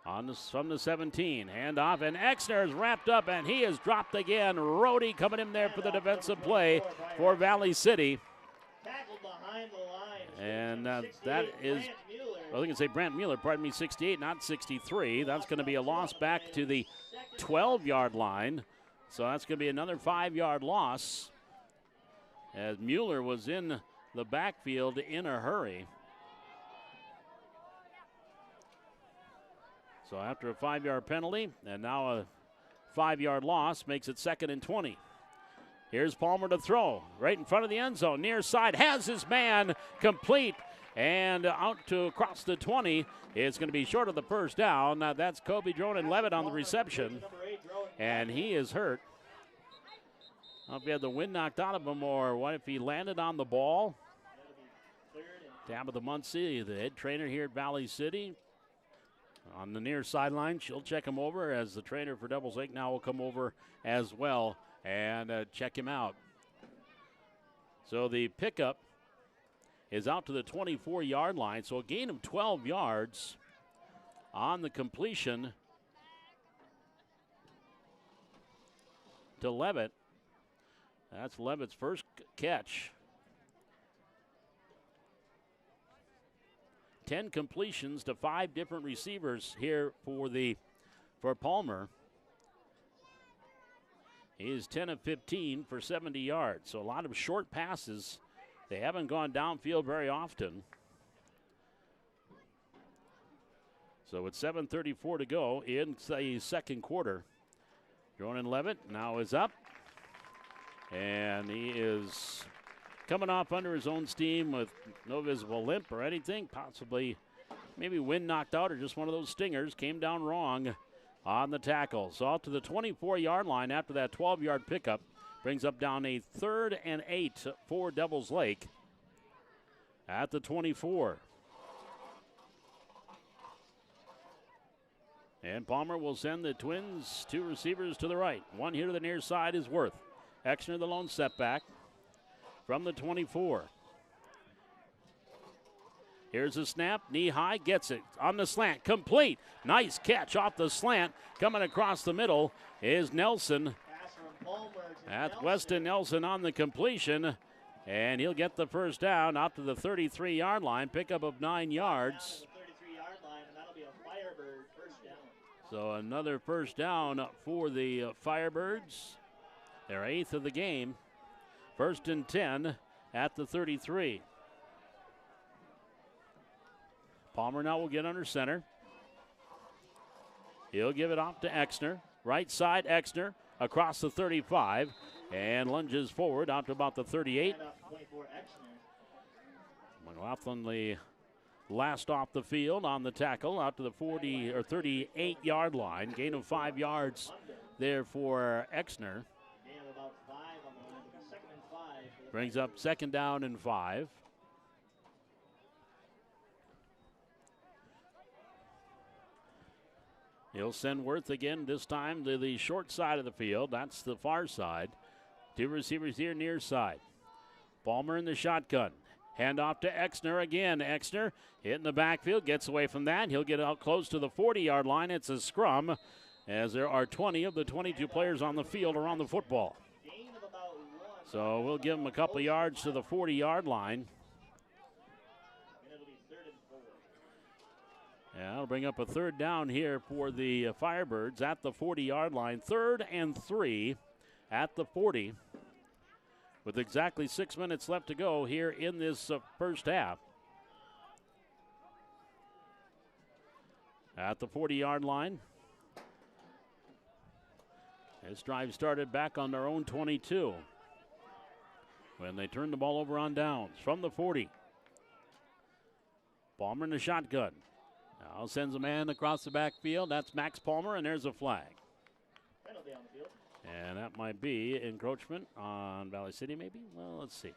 From the 17. Hand off, and Exner is wrapped up, and he is dropped again. Rhodey coming in there for the defensive play for Valley City. Tackled behind the line. And that is, I think it's a Brant Mueller, 68, not 63. That's going to be a loss back to the 12-yard line. So that's going to be another 5-yard loss, as Mueller was in the backfield in a hurry. So after a 5-yard penalty and now a 5-yard loss, makes it 2nd and 20. Here's Palmer to throw right in front of the end zone. Near side has his man complete and out to across the 20. It's going to be short of the first down. Now that's Kobe Dronin Levitt on the reception, and he is hurt. I don't know if he had the wind knocked out of him or what, if he landed on the ball. Tabitha Muncie, the head trainer here at Valley City, on the near sideline. She'll check him over, as the trainer for Devils Lake now will come over as well and check him out. So the pickup is out to the 24-yard line, so a gain of 12 yards on the completion to Levitt. That's Levitt's first catch. 10 completions to 5 different receivers here for Palmer. He is 10 of 15 for 70 yards. So a lot of short passes. They haven't gone downfield very often. So with 7:34 to go in the second quarter, Jordan Levitt now is up. And he is coming off under his own steam with no visible limp or anything. Possibly maybe wind knocked out or just one of those stingers. Came down wrong on the tackle. So out to the 24-yard line after that 12-yard pickup. Brings up down a 3rd and 8 for Devils Lake at the 24. And Palmer will send the Twins 2 receivers to the right. One here to the near side is Worth. Exner the lone setback from the 24. Here's a snap, knee high, gets it on the slant, complete. Nice catch off the slant. Coming across the middle is Nelson. That's Weston Nelson on the completion, and he'll get the first down out to the 33-yard line, pickup of 9 yards. So another first down for the Firebirds. Their 8th of the game. 1st and 10 at the 33. Palmer now will get under center. He'll give it off to Exner. Right side, Exner across the 35 and lunges forward out to about the 38. McLaughlin, the last off the field on the tackle, out to the 40 or 38-yard line. Gain of 5 yards there for Exner. Brings up 2nd down and 5. He'll send Worth again, this time to the short side of the field. That's the far side. 2 receivers here near side. Palmer in the shotgun. Hand off to Exner again. Exner hitting the backfield, gets away from that. He'll get out close to the 40-yard line. It's a scrum, as there are 20 of the 22 players on the field around the football. So we'll give him a couple yards to the 40-yard line. Yeah, that'll bring up a 3rd down here for the Firebirds at the 40-yard line. 3rd and 3 at the 40. With exactly 6 minutes left to go here in this first half. At the 40-yard line. This drive started back on their own 22 when they turned the ball over on downs from the 40. Palmer in the shotgun. Now sends a man across the backfield. That's Max Palmer, and there's a flag. And that might be encroachment on Valley City, maybe? Well, let's see.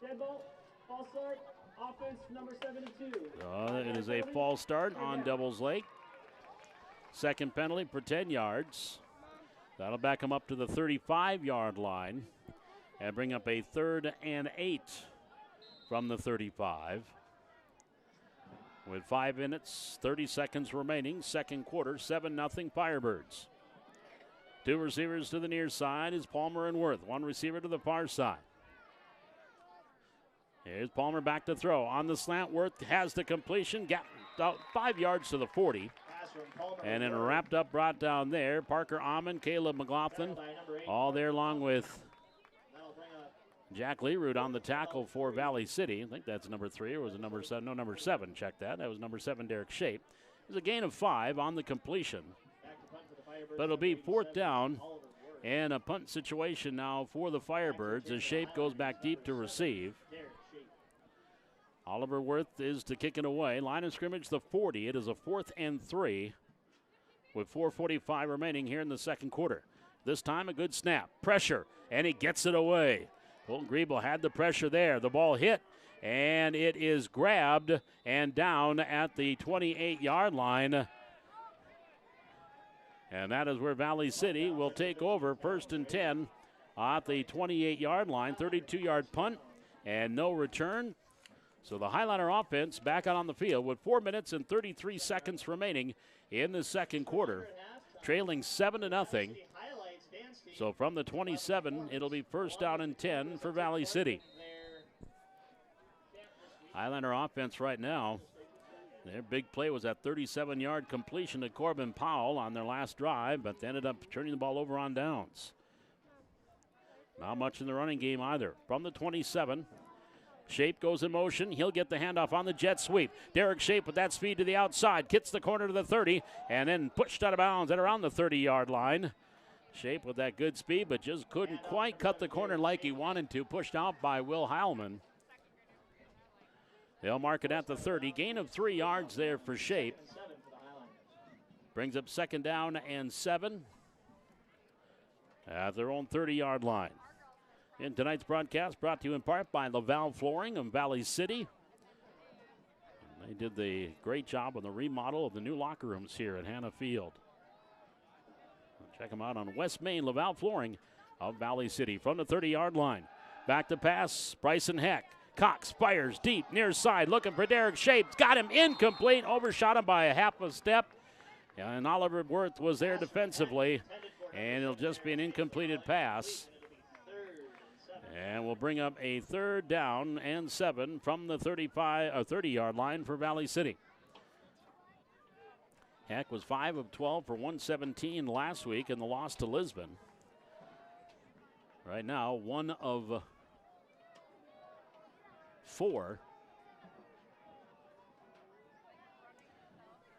Dead ball, false start, offense number 72. It is a false start on Devils Lake. 2nd penalty for 10 yards. That'll back him up to the 35-yard line and bring up a 3rd and 8 from the 35. with 5 minutes, 30 seconds remaining. Second quarter, 7-0 Firebirds. 2 receivers to the near side is Palmer and Worth. 1 receiver to the far side. Here's Palmer back to throw. On the slant, Worth has the completion. Got about 5 yards to the 40. And then wrapped up, brought down there. Parker Amon, Caleb McLaughlin, all there along with Jack Leroot on the tackle for Valley City. I think that's number 3, or was it number 7? No, number 7. Check that. That was number 7, Derek Shape. It was a gain of 5 on the completion. But it'll be 4th down and a punt situation now for the Firebirds as Shape goes back deep to receive. Oliver Worth is to kick it away. Line of scrimmage, the 40. It is a 4th and 3 with 4:45 remaining here in the second quarter. This time a good snap. Pressure, and he gets it away. Colton Griebel had the pressure there. The ball hit, and it is grabbed and down at the 28-yard line. And that is where Valley City will take over. 1st and 10 at the 28-yard line. 32-yard punt and no return. So the Highliner offense back out on the field with 4 minutes and 33 seconds remaining in the second quarter, trailing 7-0. So from the 27, it'll be 1st down and 10 for Valley City. Highliner offense right now, their big play was that 37-yard completion to Corbin Powell on their last drive, but they ended up turning the ball over on downs. Not much in the running game either. From the 27, Shape goes in motion. He'll get the handoff on the jet sweep. Derek Shape with that speed to the outside. Gets the corner to the 30 and then pushed out of bounds at around the 30-yard line. Shape with that good speed, but just couldn't quite cut the corner like he wanted to. Pushed out by Will Heilman. They'll mark it at the 30. Gain of 3 yards there for Shape. Brings up 2nd down and 7 at their own 30-yard line. In tonight's broadcast, brought to you in part by Laval Flooring of Valley City. They did the great job on the remodel of the new locker rooms here at Hannah Field. Check them out on West Main, Laval Flooring of Valley City. From the 30-yard line, back to pass, Bryson Heck. Cox fires deep, near side, looking for Derek Shape. Got him incomplete, overshot him by a half a step. And Oliver Worth was there defensively, and it'll just be an incompleted pass. And we'll bring up a 3rd down and 7 from the 30-yard line for Valley City. Heck was 5 of 12 for 117 last week in the loss to Lisbon. Right now, 1 of 4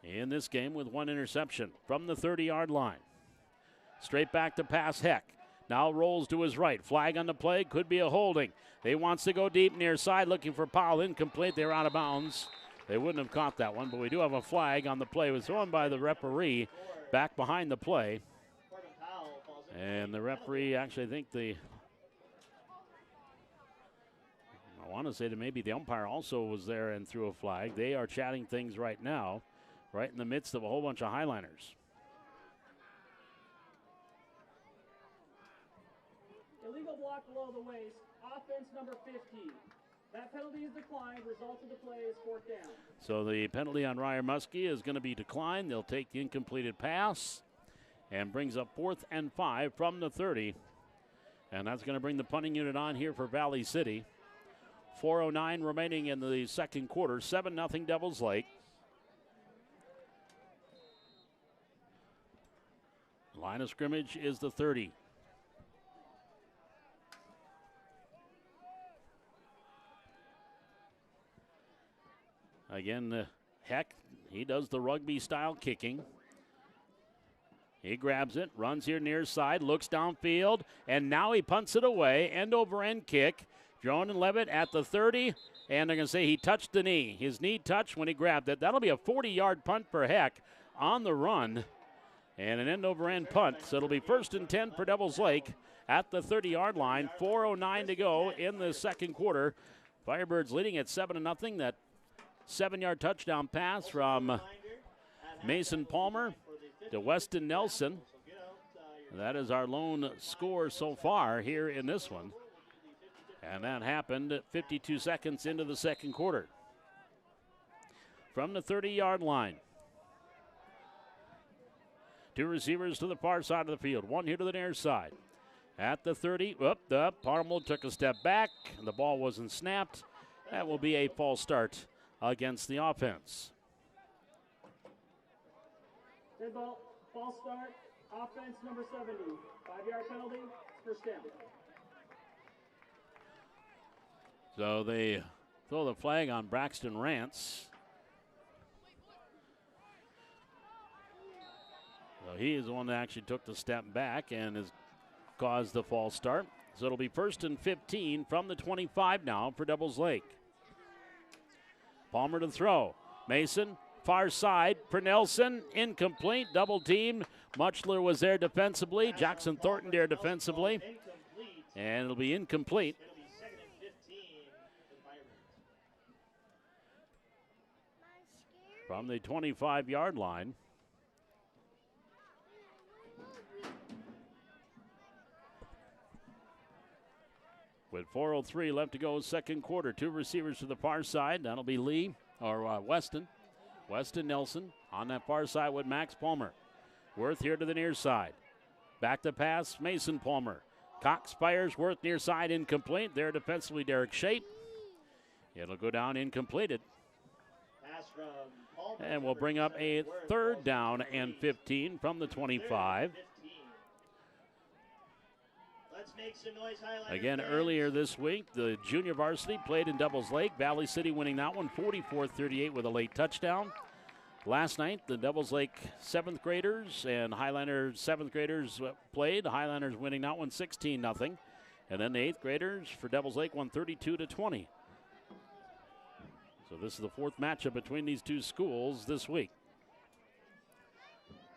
in this game with 1 interception from the 30-yard line. Straight back to pass Heck. Now rolls to his right. Flag on the play. Could be a holding. They wants to go deep near side looking for Powell. Incomplete. They're out of bounds. They wouldn't have caught that one, but we do have a flag on the play. It was thrown by the referee back behind the play. And the referee, actually, I think I want to say that maybe the umpire also was there and threw a flag. They are chatting things right now, right in the midst of a whole bunch of Highliners. Illegal block below the waist, offense number 50. That penalty is declined. Result of the play is 4th down. So the penalty on Ryer Muskie is going to be declined. They'll take the incompleted pass and brings up 4th and 5 from the 30. And that's going to bring the punting unit on here for Valley City. 4:09 remaining in the second quarter. 7-0 Devils Lake. Line of scrimmage is the 30. Again, Heck, he does the rugby-style kicking. He grabs it, runs here near side, looks downfield, and now he punts it away. End-over-end kick. Jordan Levitt at the 30, and they're going to say he touched the knee. His knee touched when he grabbed it. That'll be a 40-yard punt for Heck on the run, and an end-over-end punt. So it'll be 1st and 10 for Devils Lake at the 30-yard line. 4:09 to go in the second quarter. Firebirds leading at 7-0. That 7-yard touchdown pass from Mason Palmer to Weston Nelson. That is our lone score so far here in this one. And that happened 52 seconds into the second quarter. from the 30-yard line. Two receivers to the far side of the field. One here to the near side. At the 30, Parmel took a step back. The ball wasn't snapped. That will be a false start against the offense. Red ball, false start, offense number 70. 5-yard penalty, first down. So they throw the flag on Braxton Rance. So he is the one that actually took the step back and has caused the false start. So it'll be 1st and 15 from the 25 now for Devils Lake. Palmer to throw. Mason, far side for Nelson, incomplete, double teamed. Muchler was there defensively. Jackson Thornton there defensively. And it'll be incomplete. It'll be 2nd and 15 for the Pirates. From the 25-yard line. With 4:03 left to go, second quarter. Two receivers to the far side. That'll be Lee, or Weston. Weston Nelson on that far side with Max Palmer. Worth here to the near side. Back to pass, Mason Palmer. Cox fires, Worth near side, incomplete. There defensively, Derek Shape. It'll go down incompleted. Pass from Palmer. And we'll bring up a third down and 15 from the 25. Let's make some noise, Highlanders Again, fans. earlier this week, the junior varsity played in Devils Lake. Valley City winning that one 44-38 with a late touchdown. Last night, the Devils Lake 7th graders and Highlanders 7th graders played. The Highlanders winning that one 16-0. And then the 8th graders for Devils Lake won 32-20. So this is the 4th matchup between these two schools this week.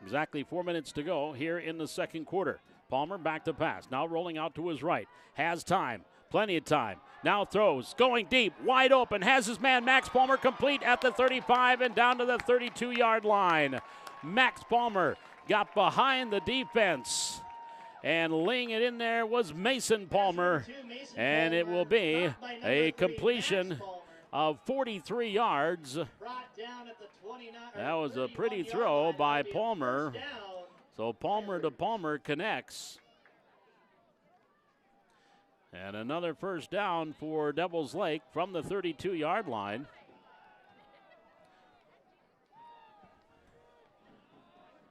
Exactly 4 minutes to go here in the second quarter. Palmer back to pass. Now rolling out to his right. Has time. Plenty of time. Now throws. Going deep. Wide open. Has his man Max Palmer complete at the 35 and down to the 32-yard line. Max Palmer got behind the defense. And laying it in there was Mason Palmer. And it will be a completion of 43 yards. That was a pretty throw by Palmer. So Palmer to Palmer connects. And another first down for Devils Lake from the 32-yard line.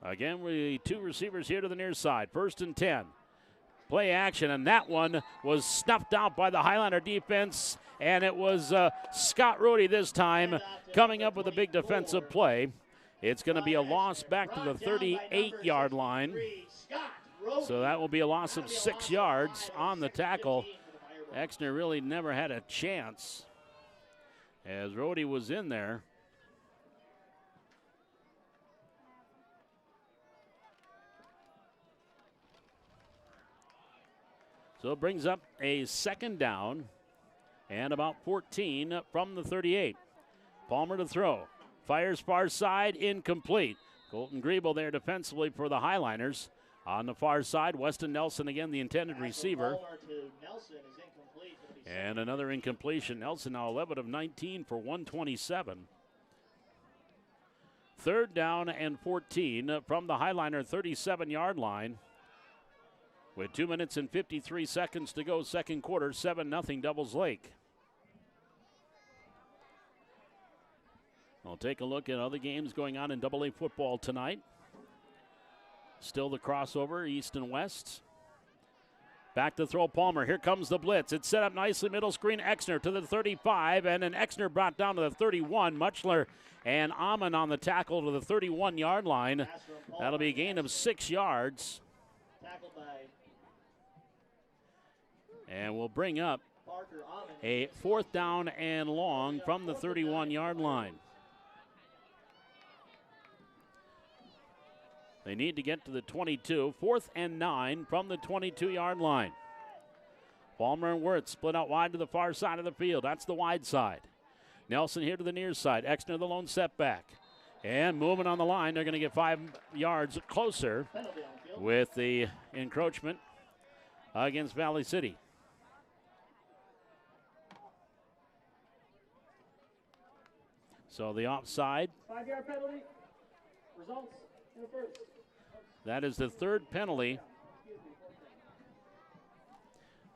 Again, two receivers here to the near side. 1st and 10. Play action, and that one was snuffed out by the Highlander defense. And it was Scott Rohde this time coming up with a big defensive play. It's going to be a loss back to the 38-yard line. So that will be a loss of 6 yards on the tackle. Exner really never had a chance as Rohde was in there. So it brings up a second down and about 14 from the 38. Palmer to throw. Fires far side, incomplete. Colton Griebel there defensively for the Highliners. On the far side, Weston Nelson again, the intended receiver. And another incompletion. Nelson now 11 of 19 for 127. Third down and 14 from the Highliner 37-yard line. With 2 minutes and 53 seconds to go, second quarter, 7-0 Devils Lake. We'll take a look at other games going on in AA football tonight. Still the crossover, east and west. Back to throw Palmer. Here comes the blitz. It's set up nicely, middle screen. Exner to the 35, and then Exner brought down to the 31. Muchler and Amon on the tackle to the 31-yard line. That'll be a gain of 6 yards. And we'll bring up a 4th down and long from the 31-yard line. They need to get to the 22. 4th and 9 from the 22-yard line. Palmer and Wirtz split out wide to the far side of the field. That's the wide side. Nelson here to the near side. Exner the lone setback. And moving on the line, they're going to get 5 yards closer with the encroachment against Valley City. So the offside. 5-yard penalty. Results in the first. That is the third penalty.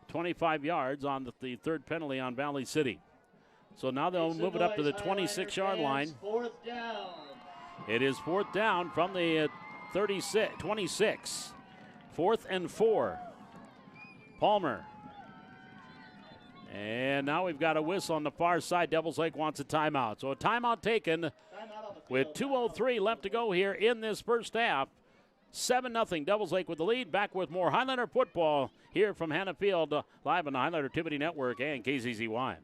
25 yards on the third penalty on Valley City. So now they'll move it up to the 26-yard line. Fourth down. It is fourth down from the 26. 4th and 4. Palmer. And now we've got a whistle on the far side. Devils Lake wants a timeout. So a timeout taken with 2:03 left to go here in this first half. 7-0 Devils Lake with the lead. Back with more Highlander football here from Hannah Field, live on the Highlander Activity Network and KZZY.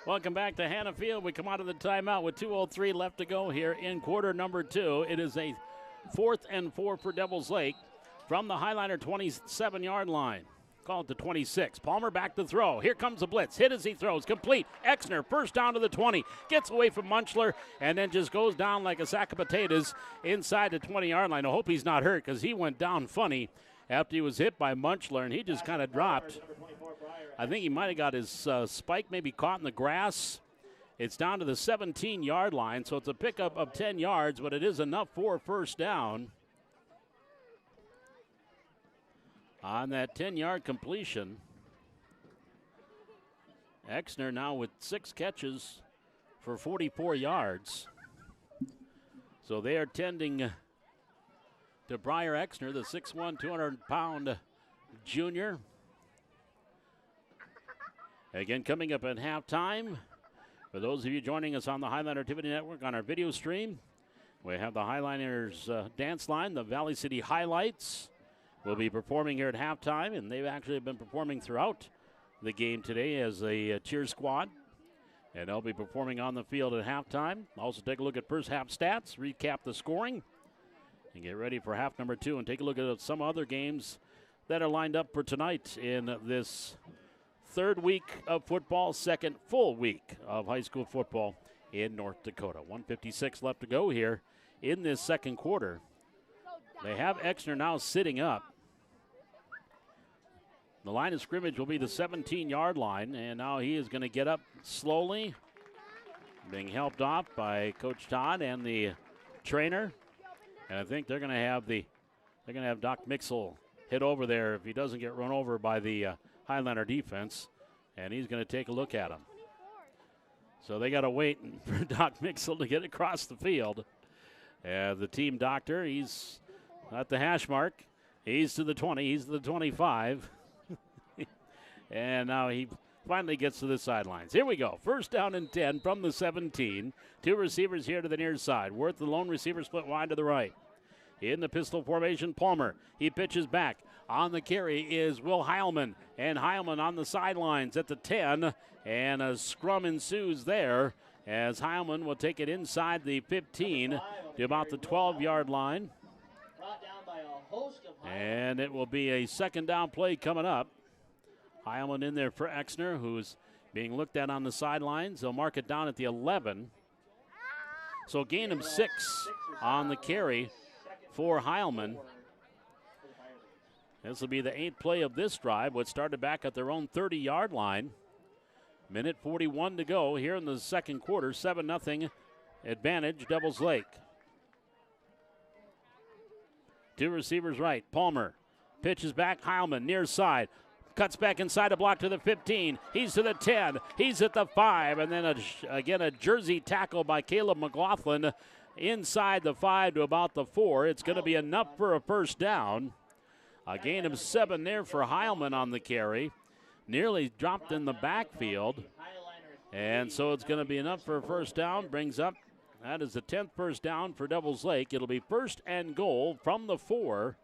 Welcome back to Hannah Field. We come out of the timeout with 2:03 left to go here in quarter number 2. It is a 4th and 4 for Devils Lake from the Highlander 27-yard line. Call it to 26. Palmer back to throw. Here comes the blitz. Hit as he throws. Complete. Exner first down to the 20. Gets away from Munchler and then just goes down like a sack of potatoes inside the 20-yard line. I hope he's not hurt because he went down funny after he was hit by Munchler and he just kind of dropped. I think he might have got his spike maybe caught in the grass. It's down to the 17-yard line, so it's a pickup of 10 yards, but it is enough for a first down. On that 10-yard completion, Exner now with 6 catches for 44 yards. So they are tending to Briar Exner, the 6'1", 200-pound junior. Again, coming up at halftime, for those of you joining us on the Highlander Activity Network on our video stream, we have the Highlanders dance line, the Valley City Highlights, will be performing here at halftime, and they've actually been performing throughout the game today as a cheer squad, and they'll be performing on the field at halftime. Also take a look at first half stats, recap the scoring, and get ready for half number 2, and take a look at some other games that are lined up for tonight in this third week of football, second full week of high school football in North Dakota. 1:56 left to go here in this second quarter. They have Exner now sitting up. The line of scrimmage will be the 17-yard line, and now he is going to get up slowly, being helped off by Coach Todd and the trainer. And I think they're going to have Doc Mixel hit over there if he doesn't get run over by the Highlander defense, and he's going to take a look at him. So they got to wait for Doc Mixel to get across the field. The team doctor, he's at the hash mark. He's to the 20, he's to the 25. And now he finally gets to the sidelines. Here we go. First down and 10 from the 17. 2 receivers here to the near side. Worth, the lone receiver, split wide to the right. In the pistol formation, Palmer. He pitches back. On the carry is Will Heilman, and Heilman on the sidelines at the 10, and a scrum ensues there as Heilman will take it inside the 15 to about the 12-yard line. And it will be a second down play coming up. Heilman in there for Exner, who's being looked at on the sidelines. They'll mark it down at the 11. So gain him 6 on the carry for Heilman. This will be the 8th play of this drive, which started back at their own 30-yard line. Minute 41 to go here in the second quarter. 7-0 advantage, Devils Lake. 2 receivers right. Palmer pitches back. Heilman near side. Cuts back inside a block to the 15. He's to the 10. He's at the 5. And then again a jersey tackle by Caleb McLaughlin inside the 5 to about the 4. It's going to be enough for a first down A gain of 7 there for Heilman on the carry. Nearly dropped in the backfield. And so it's going to be enough for a first down. Brings up, that is the 10th first down for Devils Lake. It'll be first and goal from the 4.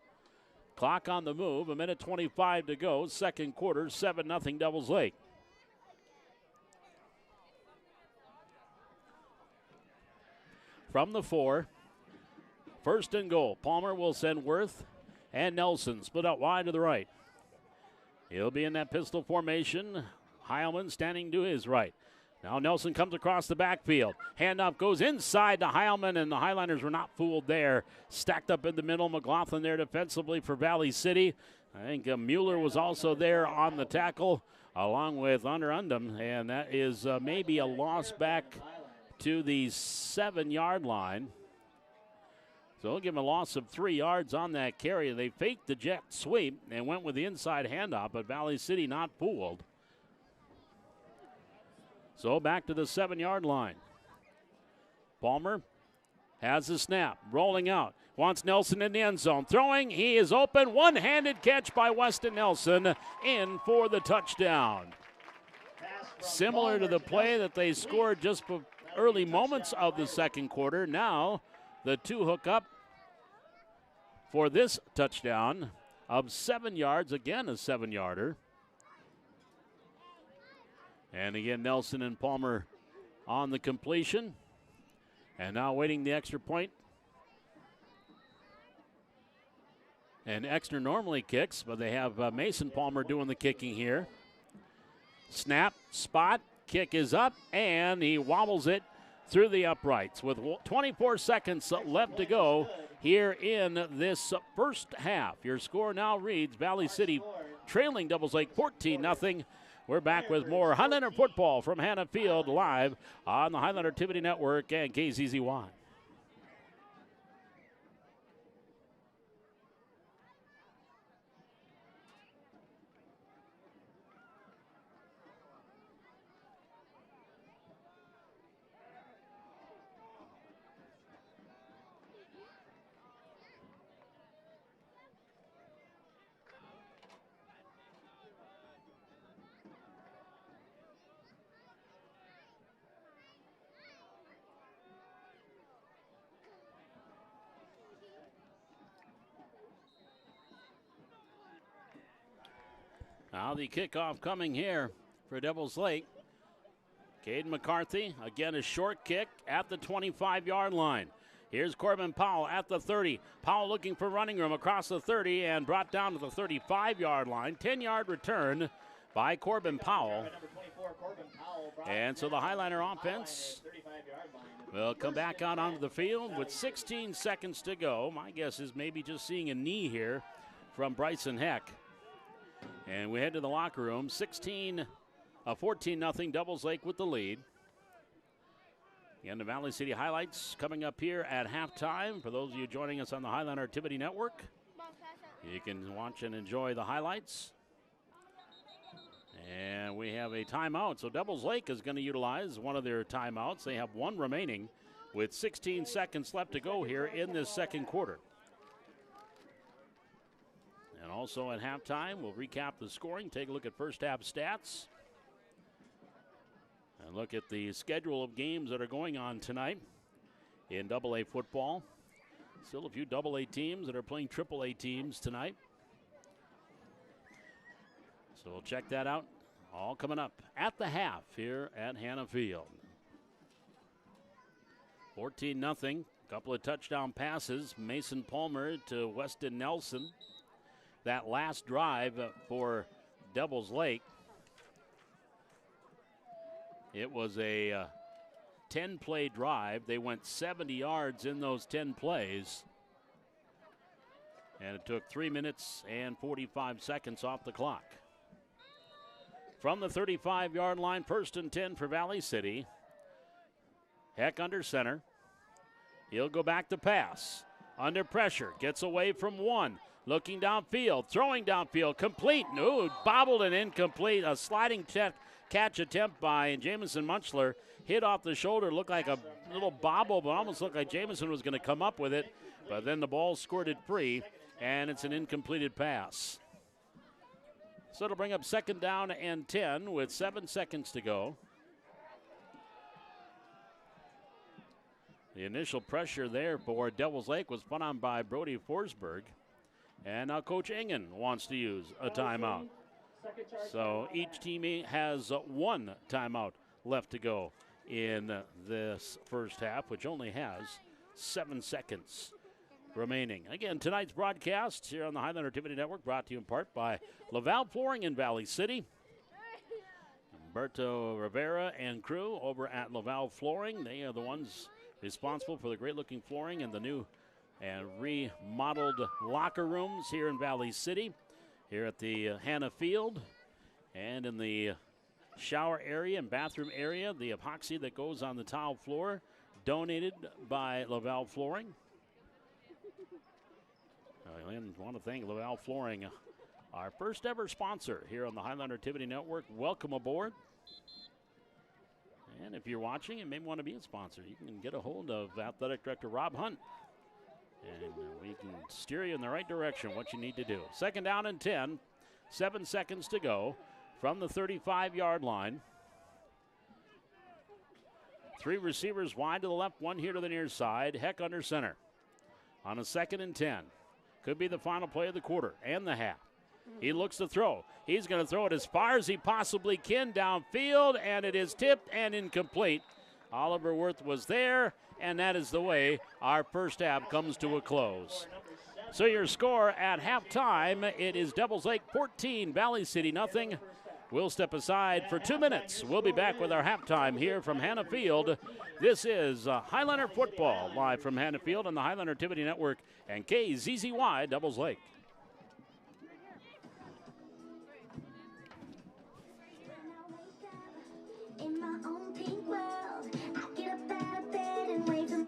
Clock on the move, 1:25 to go. Second quarter, 7-0 Devils Lake. From the 4, first and goal. Palmer will send Worth and Nelson split out wide to the right. He'll be in that pistol formation. Heilman standing to his right. Now Nelson comes across the backfield. Handoff goes inside to Heilman, and the Highlanders were not fooled there. Stacked up in the middle. McLaughlin there defensively for Valley City. I think Mueller was also there on the tackle, along with Underundum, and that is maybe a loss back to the 7-yard line. So they'll give him a loss of 3 yards on that carry. They faked the jet sweep and went with the inside handoff, but Valley City not fooled. So back to the 7-yard line. Palmer has the snap, rolling out. Wants Nelson in the end zone. Throwing, he is open. One-handed catch by Weston Nelson, in for the touchdown. Similar to the play that they scored just for early moments of the second quarter. Now the 2 hook up for this touchdown of 7 yards. Again, a 7-yarder. And again, Nelson and Palmer on the completion. And now waiting the extra point. And Exeter normally kicks, but they have Mason Palmer doing the kicking here. Snap, spot, kick is up, and he wobbles it through the uprights with 24 seconds left to go here in this first half. Your score now reads Valley City trailing Devils Lake 14-0. We're back with more Highlander football from Hannah Field live on the Highlander Activity Network and KZZY. Now the kickoff coming here for Devils Lake. Caden McCarthy, again a short kick at the 25-yard line. Here's Corbin Powell at the 30. Powell looking for running room across the 30 and brought down to the 35-yard line. 10-yard return by Corbin Powell. And so the Highlander offense will come back out onto the field with 16 seconds to go. My guess is maybe just seeing a knee here from Bryson Heck. And we head to the locker room. 14-0 Devils Lake with the lead. Again, the Valley City highlights coming up here at halftime. For those of you joining us on the Highlander Activity Network, you can watch and enjoy the highlights. And we have a timeout. So Devils Lake is going to utilize one of their timeouts. They have one remaining with 16 seconds left to go here in this second quarter. And also at halftime, we'll recap the scoring, take a look at first half stats, and look at the schedule of games that are going on tonight in AA football. Still a few AA teams that are playing AAA teams tonight. So we'll check that out. All coming up at the half here at Hannah Field. 14-0. Couple of touchdown passes. Mason Palmer to Weston Nelson. That last drive for Devils Lake, it was a 10-play drive. They went 70 yards in those 10 plays. And it took 3 minutes and 45 seconds off the clock. From the 35-yard line, first and 10 for Valley City. Heck under center. He'll go back to pass. Under pressure, gets away from one. Looking downfield, throwing downfield, complete. No, bobbled and incomplete. A sliding catch attempt by Jamison Munchler. Hit off the shoulder, looked like a little bobble, but almost looked like Jamison was going to come up with it. But then the ball squirted free, and it's an incompleted pass. So it'll bring up 2nd down and 10 with 7 seconds to go. The initial pressure there for Devils Lake was put on by Brody Forsberg. And now Coach Engen wants to use a timeout. So each team has 1 timeout left to go in this first half, which only has 7 seconds remaining. Again, tonight's broadcast here on the Highlander TV Network brought to you in part by Laval Flooring in Valley City. Humberto Rivera and crew over at Laval Flooring. They are the ones responsible for the great-looking flooring and the new and remodeled locker rooms here in Valley City, here at the Hannah Field, and in the shower area and bathroom area, the epoxy that goes on the tile floor, donated by Laval Flooring. I want to thank Laval Flooring, our first ever sponsor here on the Highlander Activity Network. Welcome aboard. And if you're watching and may want to be a sponsor, you can get a hold of Athletic Director Rob Hunt. And we can steer you in the right direction, what you need to do. 2nd down and 10, 7 seconds to go from the 35-yard line. 3 receivers wide to the left, 1 here to the near side. Heck under center on a 2nd and 10. Could be the final play of the quarter and the half. He looks to throw. He's going to throw it as far as he possibly can downfield, and it is tipped and incomplete. Oliver Worth was there, and that is the way our first half comes to a close. So your score at halftime, it is Devils Lake 14, Valley City nothing. We'll step aside for 2 minutes. We'll be back with our halftime here from Hannah Field. This is Highlander football live from Hannah Field on the Highlander Activity Network and KZZY Devils Lake. In my own pink world, I get up out of bed and wave them.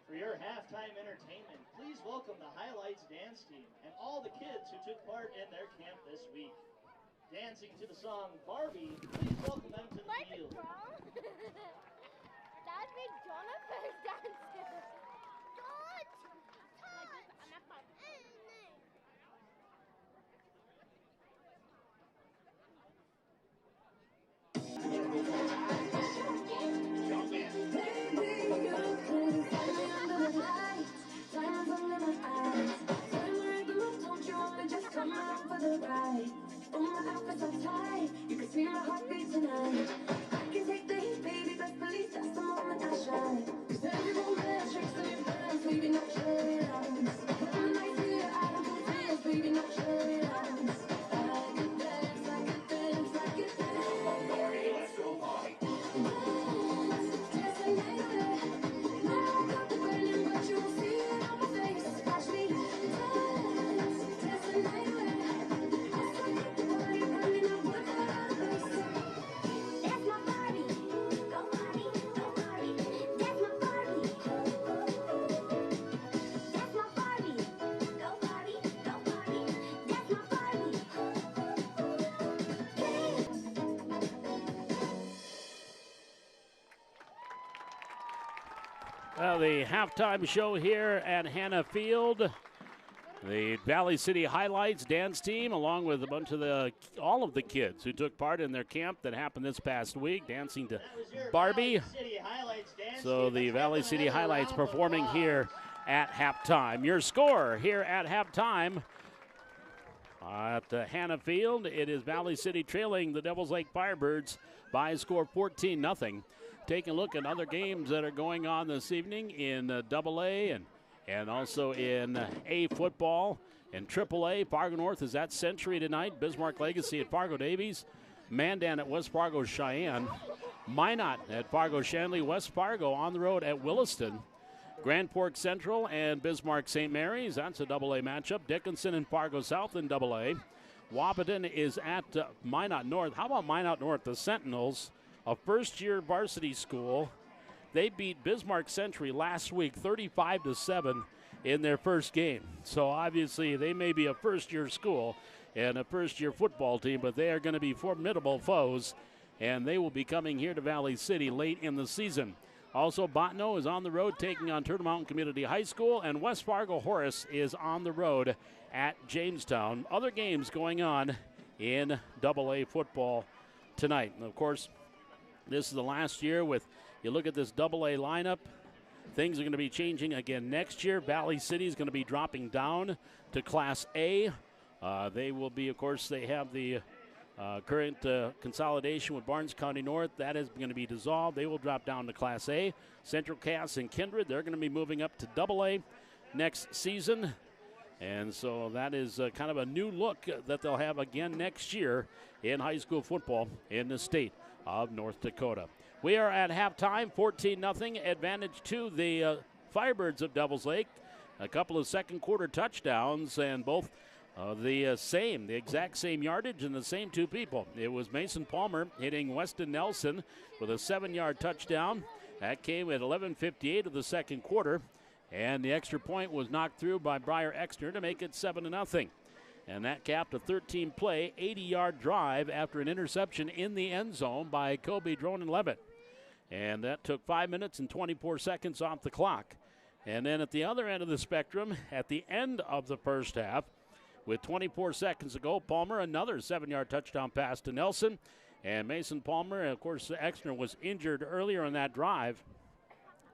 For your halftime entertainment, please welcome the Highlights dance team and all the kids who took part in their camp this week. Dancing to the song Barbie, please welcome them to the field. That'd be Jonathan's dancing. You can see my heartbeat tonight. I can take the heat, baby, best believe that's the moment I shine. 'Cause everyone there tricks on your friends, baby, no trade-offs. When I see your eyes, no tears, baby, no trade-offs. I could dance, I could dance, I could dance. Let's go party. Dance the night away. Now I got the burning, but you won't see it on my face. Watch me dance the night away. That's my Barbie, go Barbie, go Barbie. That's my The halftime show here at Hannah Field. The Valley City Highlights dance team, along with a bunch of all of the kids who took part in their camp that happened this past week, dancing to Barbie. So the Valley City Highlights performing here at halftime. Your score here at halftime at Hannah Field, it is Valley City trailing the Devils Lake Firebirds by a score of 14-0. Taking a look at other games that are going on this evening in AA and also in A football and AAA. Fargo North is at Century tonight. Bismarck Legacy at Fargo Davies. Mandan at West Fargo Cheyenne. Minot at Fargo Shanley. West Fargo on the road at Williston. Grand Forks Central and Bismarck St. Mary's. That's a AA matchup. Dickinson and Fargo South in AA. Wapaton is at Minot North. How about Minot North? The Sentinels, a first-year varsity school. They beat Bismarck Century last week 35-7 in their first game. So obviously they may be a first-year school and a first-year football team, but they are going to be formidable foes, and they will be coming here to Valley City late in the season. Also, Bottineau is on the road taking on Turtle Mountain Community High School, and West Fargo Horace is on the road at Jamestown. Other games going on in AA football tonight. And of course, this is the last year with, you look at this AA lineup, things are going to be changing again next year. Valley City is going to be dropping down to Class A. They will be, of course, they have the current consolidation with Barnes County North. That is going to be dissolved. They will drop down to Class A. Central Cass and Kindred, they're going to be moving up to AA next season. And so that is kind of a new look that they'll have again next year in high school football in the state of North Dakota. We are at halftime, 14-0 advantage to the Firebirds of Devils Lake. A couple of second quarter touchdowns, and both the exact same yardage and the same two people. It was Mason Palmer hitting Weston Nelson with a 7-yard touchdown. That came at 11:58 of the second quarter, and the extra point was knocked through by Briar Exner to make it 7-0. And that capped a 13-play, 80-yard drive after an interception in the end zone by Kobe Dronen-Levitt. And that took 5 minutes and 24 seconds off the clock. And then at the other end of the spectrum, at the end of the first half, with 24 seconds to go, Palmer, another 7-yard touchdown pass to Nelson. And Mason Palmer, of course, Exner was injured earlier in that drive.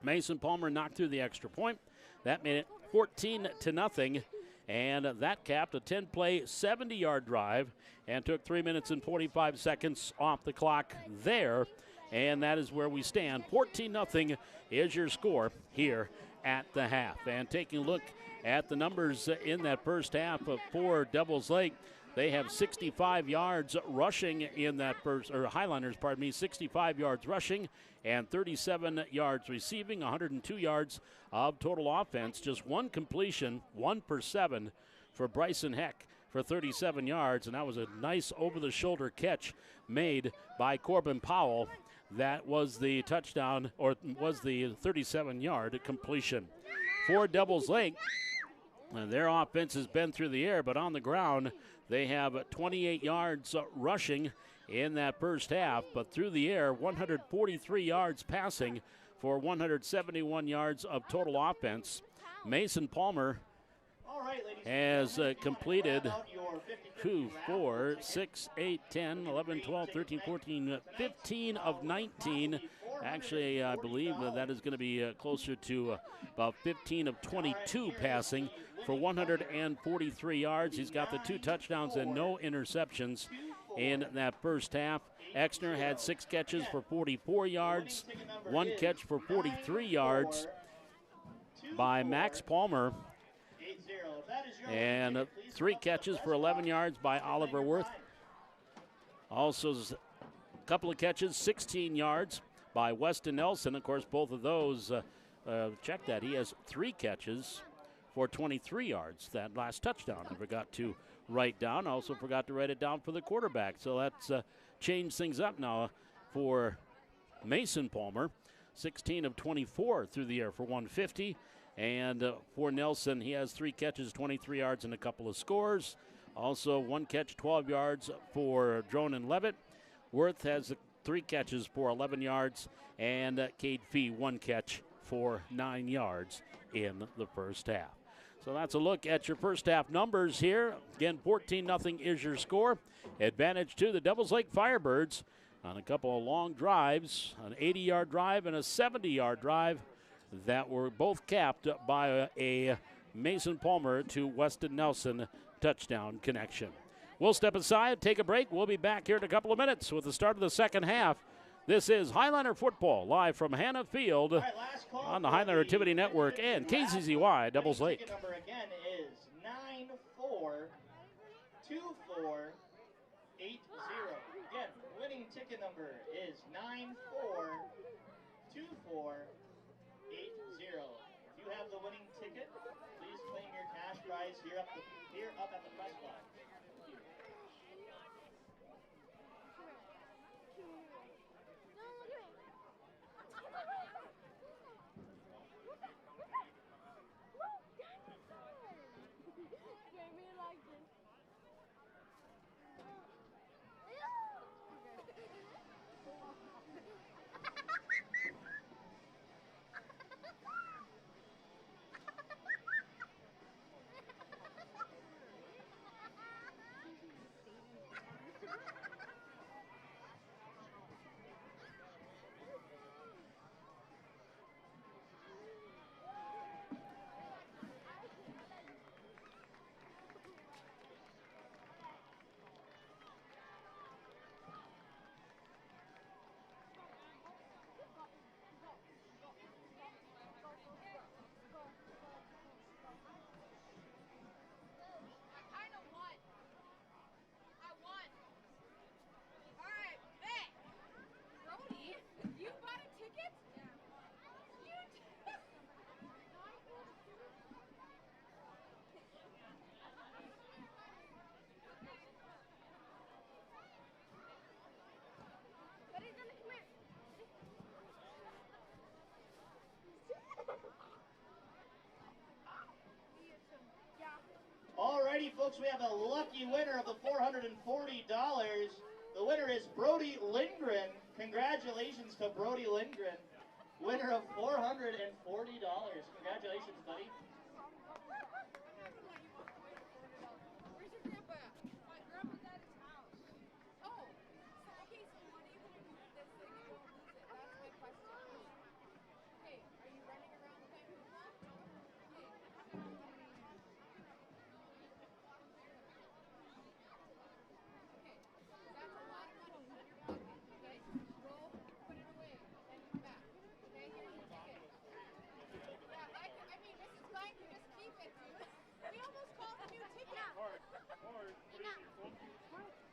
Mason Palmer knocked through the extra point. That made it 14-0. And that capped a 10-play, 70-yard drive and took 3 minutes and 45 seconds off the clock there. And that is where we stand. 14-0 is your score here at the half. And taking a look at the numbers in that first half for Devils Lake, they have 65 yards rushing in that first, or Highlanders, 65 yards rushing and 37 yards receiving, 102 yards of total offense. Just one completion, 1 for 7 for Bryson Heck for 37 yards, and that was a nice over-the-shoulder catch made by Corbin Powell. That was the touchdown, or was the 37-yard completion. For Devils Lake, their offense has been through the air, but on the ground, they have 28 yards rushing in that first half, but through the air, 143 yards passing for 171 yards of total offense. Mason Palmer has completed 2, 4, 6, 8, 10, 11, 12, 13, 14, 15 of 19. Actually, I believe that is going to be closer to about 15 of 22 passing for 143 yards. He's got the 2 touchdowns and no interceptions in that first half. Exner had 6 catches for 44 yards, 1 catch for 43 yards by Max Palmer, and 3 catches for 11 yards by Oliver Worth. Also, a couple of catches, 16 yards by Weston Nelson. Of course, both of those, check that, he has 3 catches for 23 yards. That last touchdown I forgot to write down. I also forgot to write it down for the quarterback. So that's changed things up now for Mason Palmer. 16 of 24 through the air for 150. And for Nelson, he has 3 catches, 23 yards, and a couple of scores. Also, 1 catch, 12 yards for Dronen-Levitt. Worth has 3 catches for 11 yards. And Cade Fee, 1 catch for 9 yards in the first half. So that's a look at your first half numbers here. Again, 14-0 is your score. Advantage to the Devils Lake Firebirds on a couple of long drives, an 80-yard drive and a 70-yard drive that were both capped by a Mason Palmer to Weston Nelson touchdown connection. We'll step aside, take a break. We'll be back here in a couple of minutes with the start of the second half. This is Highlander Football live from Hannah Field on the Highlander Activity Network and KZZY Devils Lake. Ticket number again is 942480. Again, winning ticket number is 942480. If you have the winning ticket, please claim your cash prize here up at the press box. Alrighty, folks, we have a lucky winner of the $440. The winner is Brody Lindgren. Congratulations to Brody Lindgren, winner of $440. Congratulations, buddy. Where's your grandpa? My grandpa's at his house. Oh, okay, so what even if you do this thing, you won't lose it? That's my question. Okay, are you running around playing football? That's a lot of money in your pocket. Okay, roll, put it away, then come back. Okay, here's your ticket. Yeah, I mean, Mrs. Klein can just keep it, dude. We almost called a new ticket. Can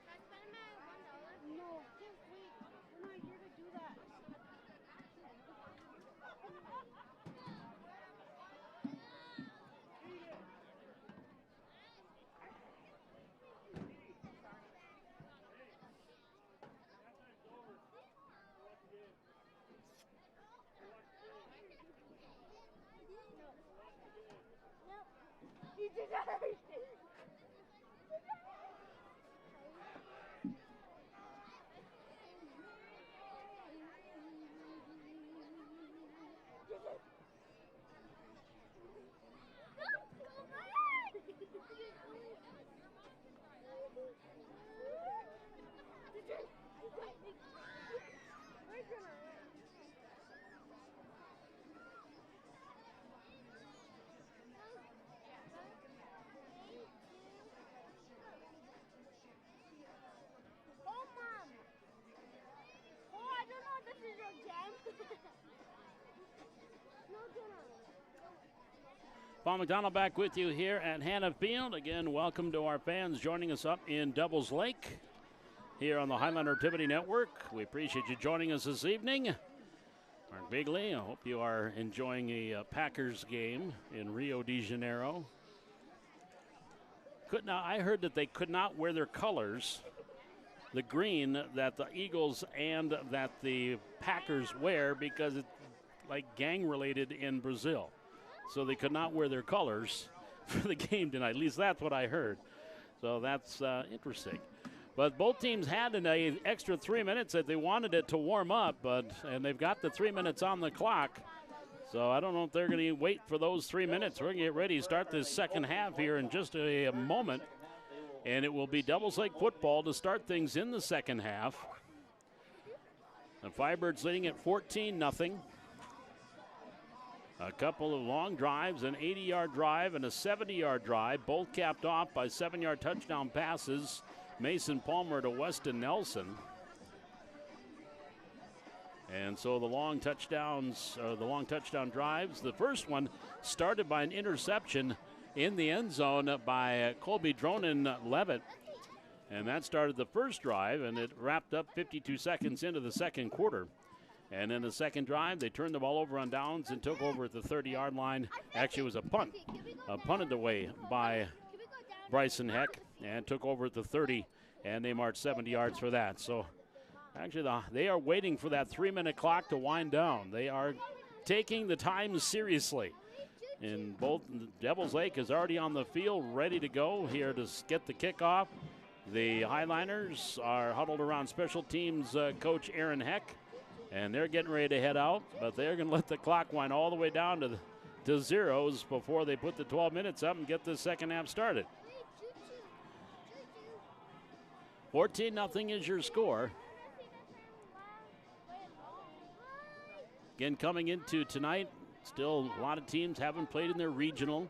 I spend my $1? No, just wait. We're not here to do that. You did that. Oh, Mom. Oh, I don't know if this is your jam. No, dinner. Paul McDonald back with you here at Hannah Field. Again, welcome to our fans joining us up in Devils Lake here on the Highlander Activity Network. We appreciate you joining us this evening. Mark Bigley, I hope you are enjoying a Packers game in Rio de Janeiro. I heard that they could not wear their colors, the green that the Eagles and that the Packers wear, because it's like gang related in Brazil. So they could not wear their colors for the game tonight. At least that's what I heard. So that's interesting. But both teams had an extra 3 minutes that they wanted it to warm up, and they've got the 3 minutes on the clock. So I don't know if they're going to wait for those 3 minutes. We're going to get ready to start this second half here in just a moment. And it will be Devils Lake football to start things in the second half. The Firebirds leading at 14-0. A couple of long drives, an 80-yard drive and a 70-yard drive, both capped off by 7-yard touchdown passes. Mason Palmer to Weston Nelson. And so the long touchdown drives. The first one started by an interception in the end zone by Colby Dronin-Levitt. And that started the first drive, and it wrapped up 52 seconds into the second quarter. And in the second drive, they turned the ball over on downs and took over at the 30-yard line. Actually, it was a punt, punted away by Bryson Heck, and took over at the 30, and they marched 70 yards for that. So actually, they are waiting for that 3-minute clock to wind down. They are taking the time seriously. And both Devils Lake is already on the field, ready to go here to get the kickoff. The Highliners are huddled around special teams coach Aaron Heck, and they're getting ready to head out, but they're going to let the clock wind all the way down to zeros before they put the 12 minutes up and get the second half started. 14-0 is your score. Again, coming into tonight, still a lot of teams haven't played in their regional.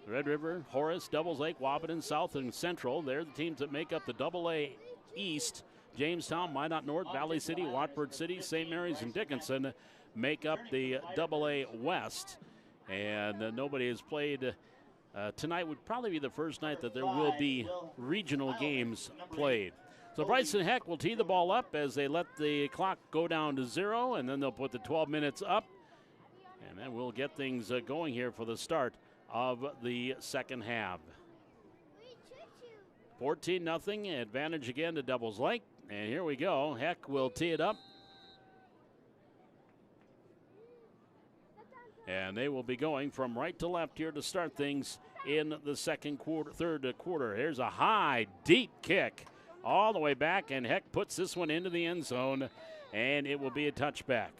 Red River, Horace, Devils Lake, Wapaton South, and Central. They're the teams that make up the AA East. Jamestown, Minot North, Valley City, Watford City, St. Mary's, and Dickinson make up the AA West. And nobody has played. Tonight would probably be the first night that there will be regional games played. So Bryson Heck will tee the ball up as they let the clock go down to zero, and then they'll put the 12 minutes up. And then we'll get things going here for the start of the second half. 14-0, advantage again to Devils Lake. And here we go. Heck will tee it up. And they will be going from right to left here to start things in the third quarter. Here's a high, deep kick all the way back, and Heck puts this one into the end zone, and it will be a touchback.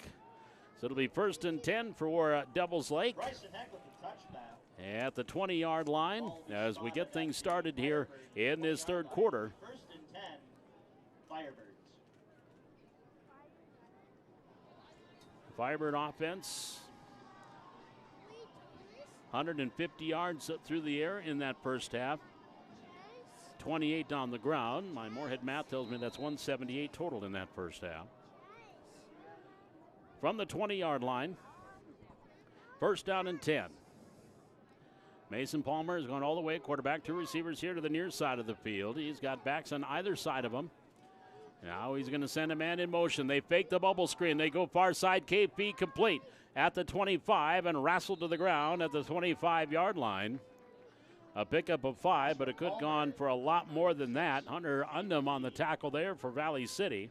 So it'll be 1st and 10 for Devils Lake at the 20-yard line as we get things started here in this third quarter. 1st and 10, Firebirds. Firebird offense, 150 yards through the air in that first half. 28 on the ground. My Moorhead math tells me that's 178 total in that first half. From the 20-yard line, 1st down and 10. Mason Palmer is going all the way, quarterback, 2 receivers here to the near side of the field. He's got backs on either side of him. Now he's going to send a man in motion. They fake the bubble screen. They go far side, KP complete at the 25 and wrestled to the ground at the 25-yard line. A pickup of 5, but it could have gone for a lot more than that. Hunter Undum on the tackle there for Valley City.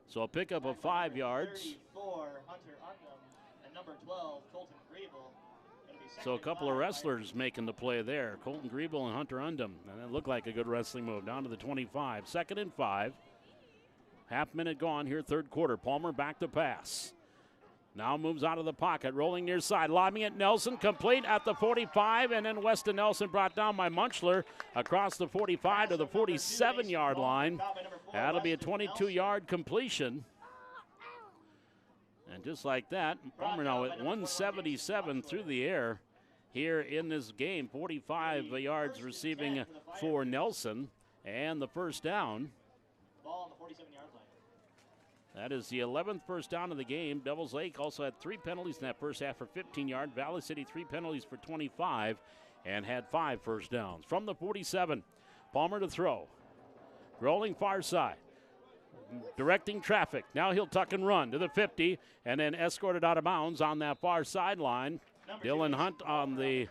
So a pickup of 5 yards. 34, Hunter Undum, and number 12, Colton Griebel. So a couple of wrestlers making the play there. Colton Griebel and Hunter Undum. And it looked like a good wrestling move. Down to the 25. 2nd and 5. Half minute gone here, third quarter. Palmer back to pass. Now moves out of the pocket, rolling near side, lobbing it. Nelson complete at the 45, and then Weston Nelson brought down by Munchler across the 45 to the 47-yard line. That'll be a 22-yard completion. And just like that, Palmer now at 177 through the air here in this game. 45 yards receiving for Nelson, and the first down. Ball on the 47-yard line. That is the 11th first down of the game. Devils Lake also had 3 penalties in that first half for 15 yards. Valley City 3 penalties for 25 and had 5 first downs. From the 47, Palmer to throw. Rolling far side. Directing traffic. Now he'll tuck and run to the 50 and then escorted out of bounds on that far sideline. Dylan Hunt on the,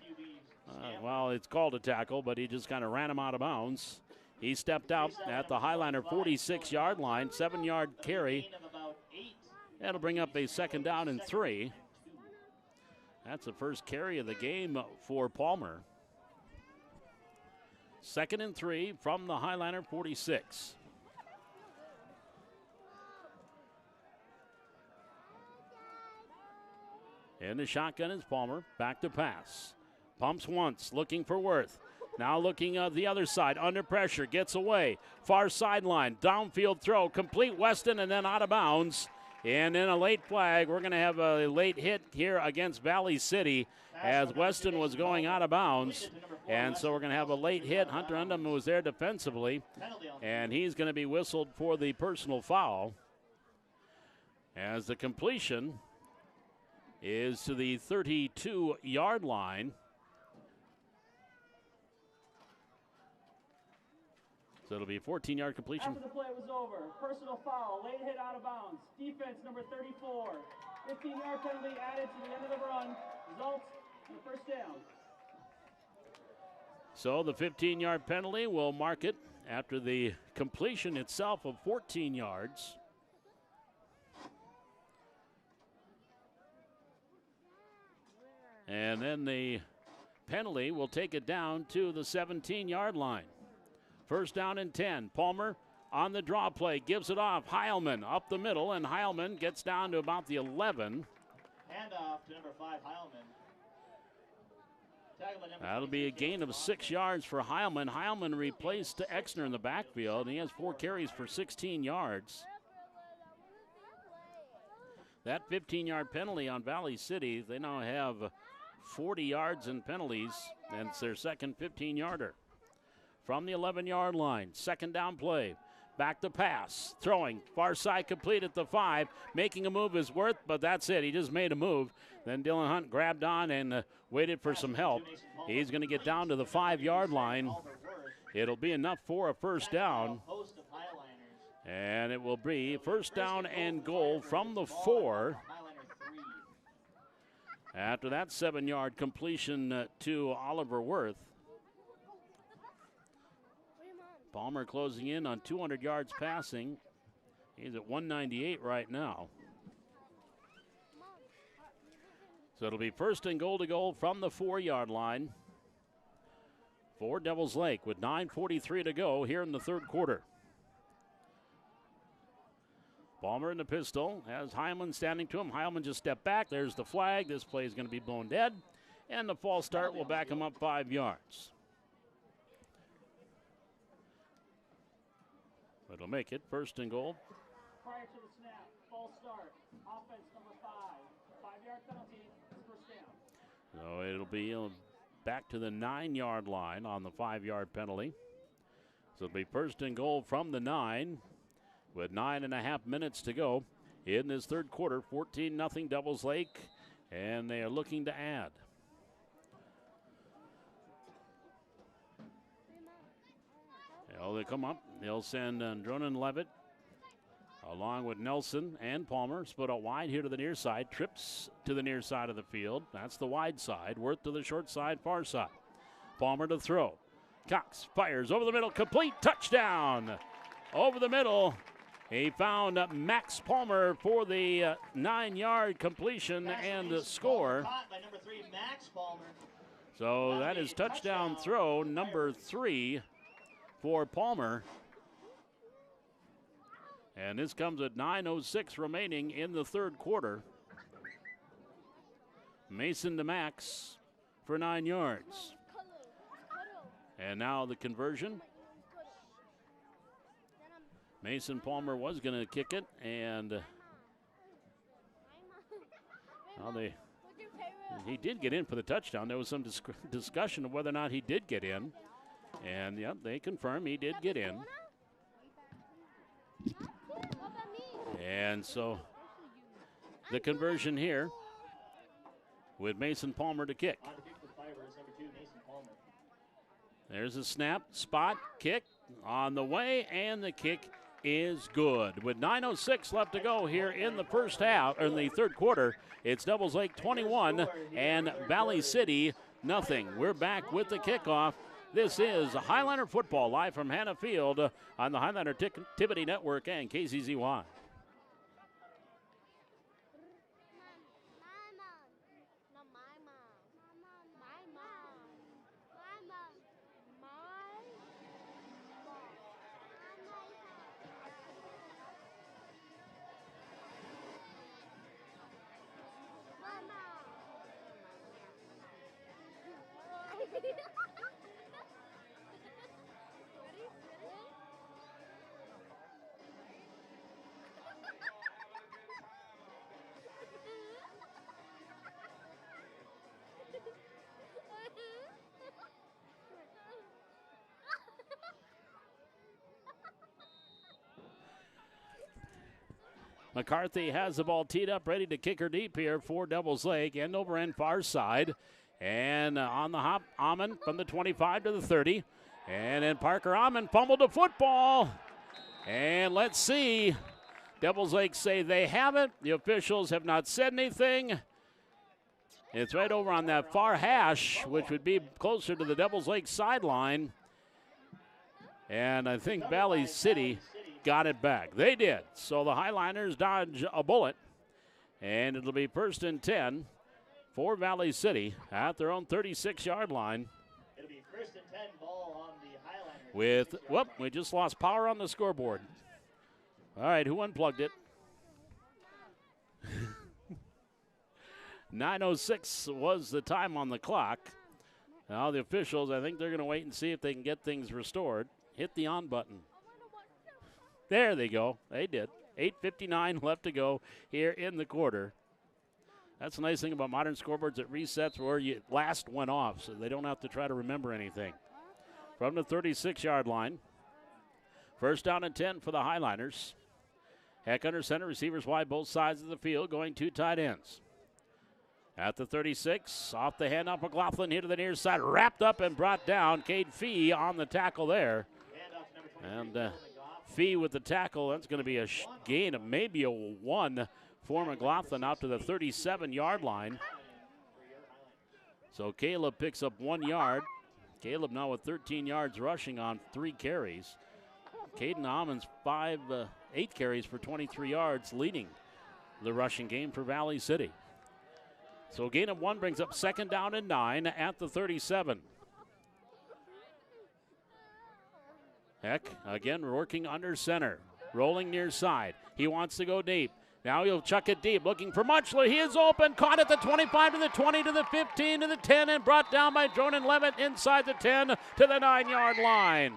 well, it's called a tackle, but he just kind of ran him out of bounds. He stepped out at the Highliner 46-yard line, 7-yard carry. That'll bring up a 2nd down and 3. That's the first carry of the game for Palmer. 2nd and 3 from the Highliner 46. In the shotgun is Palmer. Back to pass. Pumps once, looking for Worth. Now looking the other side, under pressure, gets away. Far sideline, downfield throw, complete Weston, and then out of bounds. And then a late flag. We're going to have a late hit here against Valley City as Weston was going out of bounds. And so we're going to have a late hit. Hunter Undum was there defensively, and he's going to be whistled for the personal foul as the completion is to the 32-yard line. So it'll be a 14-yard completion. After the play was over, personal foul, late hit out of bounds. Defense number 34. 15-yard penalty added to the end of the run. Results in a first down. So the 15-yard penalty will mark it after the completion itself of 14 yards. And then the penalty will take it down to the 17-yard line. First down and 10. Palmer on the draw play, gives it off. Heilman up the middle, and Heilman gets down to about the 11. Hand off to number 5, Heilman. That'll be a gain of 6 yards for Heilman. Heilman replaced Exner in the backfield, and he has 4 carries for 16 yards. That 15-yard penalty on Valley City, they now have 40 yards in penalties, and it's their second 15-yarder. From the 11-yard line, second down play. Back to pass, throwing, far side complete at the 5. Making a move is Worth, but that's it. He just made a move. Then Dylan Hunt grabbed on and waited for some help. He's going to get down to the 5-yard line. It'll be enough for a first down. And it will be first down and goal from the 4. After that 7-yard completion to Oliver Worth. Palmer closing in on 200 yards passing. He's at 198 right now. So it'll be first and goal to go from the 4-yard line for Devils Lake with 9:43 to go here in the third quarter. Palmer in the pistol has Heilman standing to him. Heilman just stepped back. There's the flag. This play is going to be blown dead. And the false start will back him up 5 yards. It'll make it first and goal. Prior to the snap, false start, offense number 5. 5-yard penalty, first down. So it'll be back to the 9-yard line on the 5-yard penalty. So it'll be first and goal from the 9 with 9.5 minutes to go in this third quarter. 14-0 Devils Lake, and they are looking to add. They'll come up. They'll send Dronan Levitt along with Nelson and Palmer. Split out wide here to the near side. Trips to the near side of the field. That's the wide side. Worth to the short side, far side. Palmer to throw. Cox fires over the middle. Complete touchdown. Over the middle. He found Max Palmer for the 9-yard completion and the score. Caught by number 3, Max Palmer. So that is touchdown throw number 3 for Palmer. And this comes at 9:06 remaining in the third quarter. Mason to Max for 9 yards. And now the conversion. Mason Palmer was going to kick it, and he did get in for the touchdown. There was some discussion of whether or not he did get in. And, yep, they confirm he did get in. And so the conversion here with Mason Palmer to kick. There's a snap, spot, kick on the way, and the kick is good. With 9:06 left to go here in the first half, or in the third quarter, it's Devils Lake 21 and Valley City nothing. We're back with the kickoff. This is Highlander football live from Hannah Field on the Highlander Activity Network and KZZY. McCarthy has the ball teed up, ready to kick her deep here for Devils Lake. End over end far side. And on the hop, Amon from the 25 to the 30. And then Parker Amon fumbled the football. And let's see. Devils Lake say they haven't. The officials have not said anything. It's right over on that far hash, which would be closer to the Devils Lake sideline. And I think Valley City got it back. They did. So the Highliners dodge a bullet. And it'll be 1st and 10 for Valley City at their own 36-yard line. It'll be 1st and 10 ball on the Highlanders. With, whoop, we just lost power on the scoreboard. All right, who unplugged it? 9:06 was the time on the clock. Now the officials, I think they're going to wait and see if they can get things restored. Hit the on button. There they go. They did. 8:59 left to go here in the quarter. That's the nice thing about modern scoreboards. It resets where you last went off, so they don't have to try to remember anything. From the 36-yard line, 1st down and 10 for the Highliners. Heck under center, receivers wide both sides of the field, going 2 tight ends. At the 36, off the handoff, McLaughlin here to the near side, wrapped up and brought down. Cade Fee on the tackle there. And Fee with the tackle. That's going to be a gain of maybe a 1 for McLaughlin out to the 37-yard line. So Caleb picks up 1 yard. Caleb now with 13 yards rushing on 3 carries. Caden Amon's 8 carries for 23 yards, leading the rushing game for Valley City. So gain of 1 brings up 2nd down and 9 at the 37. Heck, again, working under center, rolling near side. He wants to go deep. Now he'll chuck it deep, looking for Muchler. He is open, caught at the 25 to the 20 to the 15 to the 10, and brought down by Jordan Levitt inside the 10 to the 9-yard line.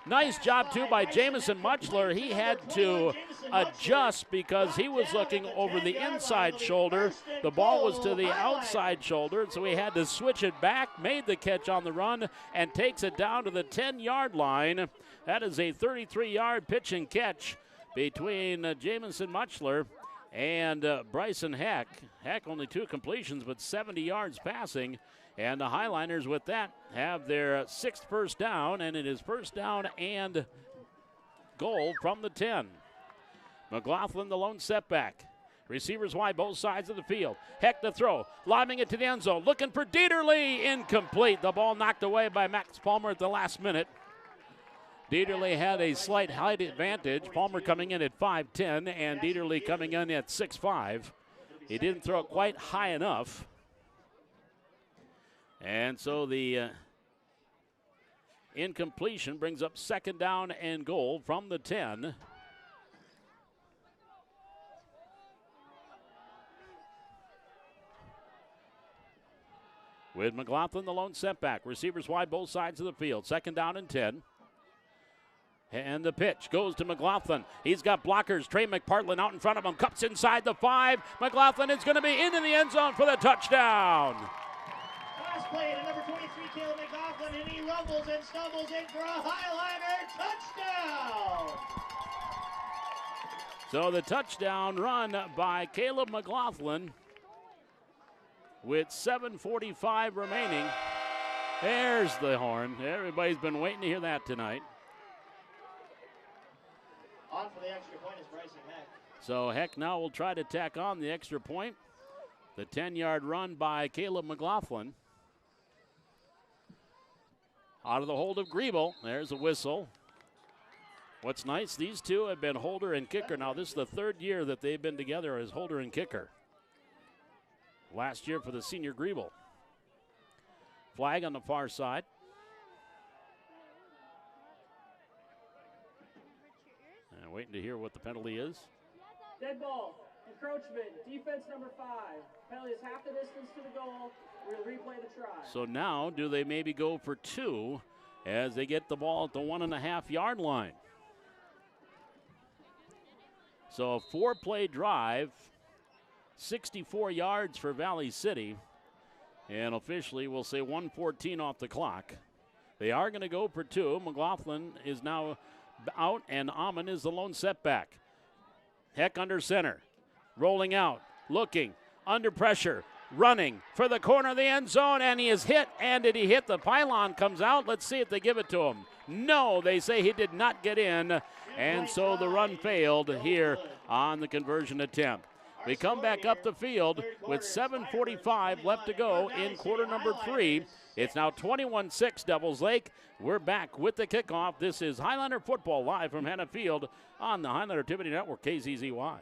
Nice job, too, by Jamison Muchler. He had to adjust because he was looking over the inside shoulder. The ball was to the outside shoulder, so he had to switch it back, made the catch on the run, and takes it down to the 10-yard line. That is a 33-yard pitch and catch between Jamison Muchler and Bryson Heck. Heck only 2 completions, but 70 yards passing. And the Highliners with that have their 6th first down, and it is 1st down and goal from the 10. McLaughlin, the lone setback. Receivers wide both sides of the field. Heck the throw, lobbing it to the end zone, looking for Dieterle, incomplete. The ball knocked away by Max Palmer at the last minute. Dieterle had a slight height advantage. Palmer coming in at 5'10", and Dieterle coming in at 6'5". He didn't throw it quite high enough. And so the incompletion brings up 2nd down and goal from the 10. With McLaughlin, the lone setback. Receivers wide both sides of the field. 2nd down and 10. And the pitch goes to McLaughlin. He's got blockers. Trey McPartlin out in front of him. Cups inside the 5. McLaughlin is going to be into the end zone for the touchdown. Pass play to number 23, Caleb McLaughlin, and he rumbles and stumbles in for a Highliner touchdown. So the touchdown run by Caleb McLaughlin with 7:45 remaining. There's the horn. Everybody's been waiting to hear that tonight. On for the extra point is Bryson Heck. So Heck now will try to tack on the extra point. The 10-yard run by Caleb McLaughlin. Out of the hold of Griebel. There's a whistle. What's nice, these two have been holder and kicker. Now, this is the 3rd year that they've been together as holder and kicker. Last year for the senior Griebel. Flag on the far side. And waiting to hear what the penalty is. Dead ball, encroachment, defense number 5. Penalty is half the distance to the goal. We'll replay the try. So now, do they maybe go for 2 as they get the ball at the 1.5-yard line? So a 4-play drive, 64 yards for Valley City. And officially, we'll say 1:14 off the clock. They are going to go for 2. McLaughlin is now out, and Amon is the lone setback. Heck under center. Rolling out. Looking. Under pressure. Running for the corner of the end zone, and he is hit. And did he hit the pylon? Comes out. Let's see if they give it to him. No, they say he did not get in, and so the run failed here on the conversion attempt. We come back up the field with 7:45 left to go in quarter number 3. It's now 21-6 Devils Lake. We're back with the kickoff. This is Highlander football live from Hanna Field on the Highlander Activity Network, KZZY.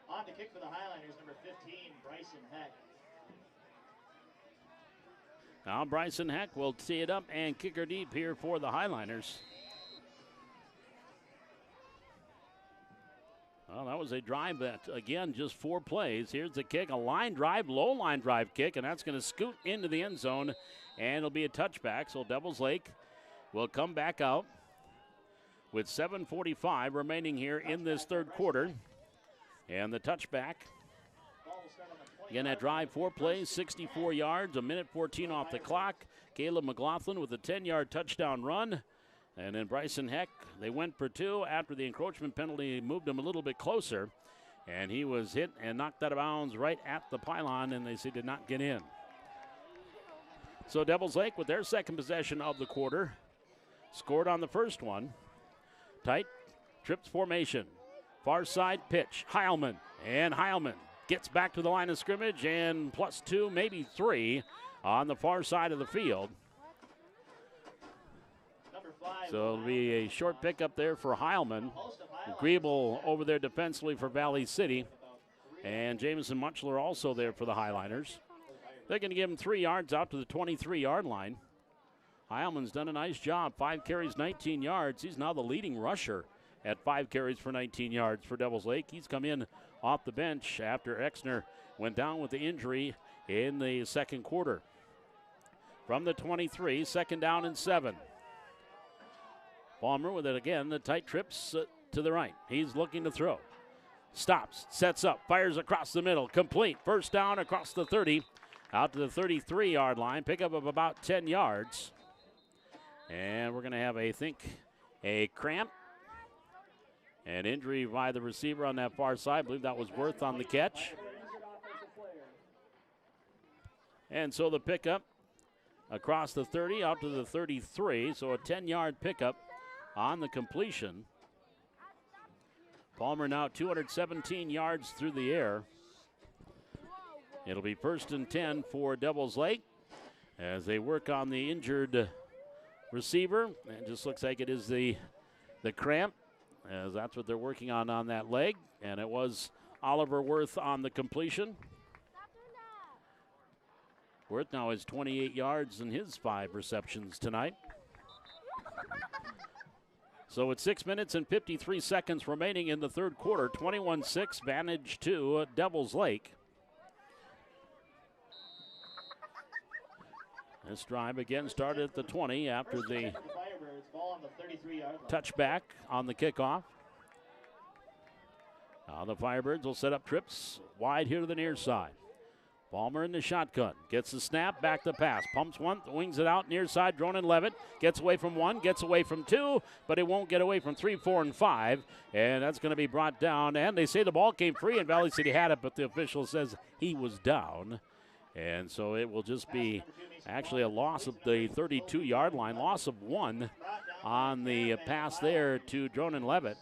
On to kick for the Highlanders, number 15, Bryson Heck. Now Bryson Heck will tee it up and kick her deep here for the Highlanders. Well, that was a drive that, again, just 4 plays. Here's the kick, a line drive, low line drive kick, and that's going to scoot into the end zone, and it'll be a touchback. So Devils Lake will come back out with 7:45 remaining here in this third quarter. And the touchback. Again, that drive, 4 plays, 64 yards, 1:14 off the clock. Caleb McLaughlin with a 10-yard touchdown run. And then Bryson Heck, they went for 2 after the encroachment penalty moved him a little bit closer. And he was hit and knocked out of bounds right at the pylon, and they say did not get in. So Devils Lake with their second possession of the quarter. Scored on the first one. Tight trips formation. Far side pitch, Heilman, and Heilman gets back to the line of scrimmage, and +2, maybe 3 on the far side of the field. So it'll be a short pickup there for Heilman. Griebel over there defensively for Valley City, and Jameson Munchler also there for the Highliners. They're going to give him 3 yards out to the 23-yard line. Heilman's done a nice job, 5 carries, 19 yards. He's now the leading rusher at 5 carries for 19 yards for Devils Lake. He's come in off the bench after Exner went down with the injury in the second quarter. From the 23, 2nd down and 7. Palmer with it again, the tight trips to the right. He's looking to throw. Stops, sets up, fires across the middle, complete. 1st down across the 30, out to the 33-yard line, pickup of about 10 yards. And we're going to have, I think, a cramp. An injury by the receiver on that far side. I believe that was Worth on the catch. And so the pickup across the 30 out to the 33. So a 10-yard pickup on the completion. Palmer now 217 yards through the air. It'll be 1st and 10 for Devils Lake as they work on the injured receiver. And it just looks like it is the cramp, as that's what they're working on that leg. And it was Oliver Worth on the completion. Worth now has 28 yards in his 5 receptions tonight. So with 6 minutes and 53 seconds remaining in the third quarter, 21-6 advantage to Devils Lake. This drive again started at the 20 after the touchback on the kickoff. Now the Firebirds will set up trips wide here to the near side. Palmer in the shotgun. Gets the snap, back the pass. Pumps one, wings it out near side. Dronin Levitt gets away from 1, gets away from 2, but it won't get away from 3, 4, and 5. And that's going to be brought down. And they say the ball came free and Valley City had it, but the official says he was down. And so it will just be actually a loss of the 32-yard line, loss of 1 on the pass there to Dronin Levitt.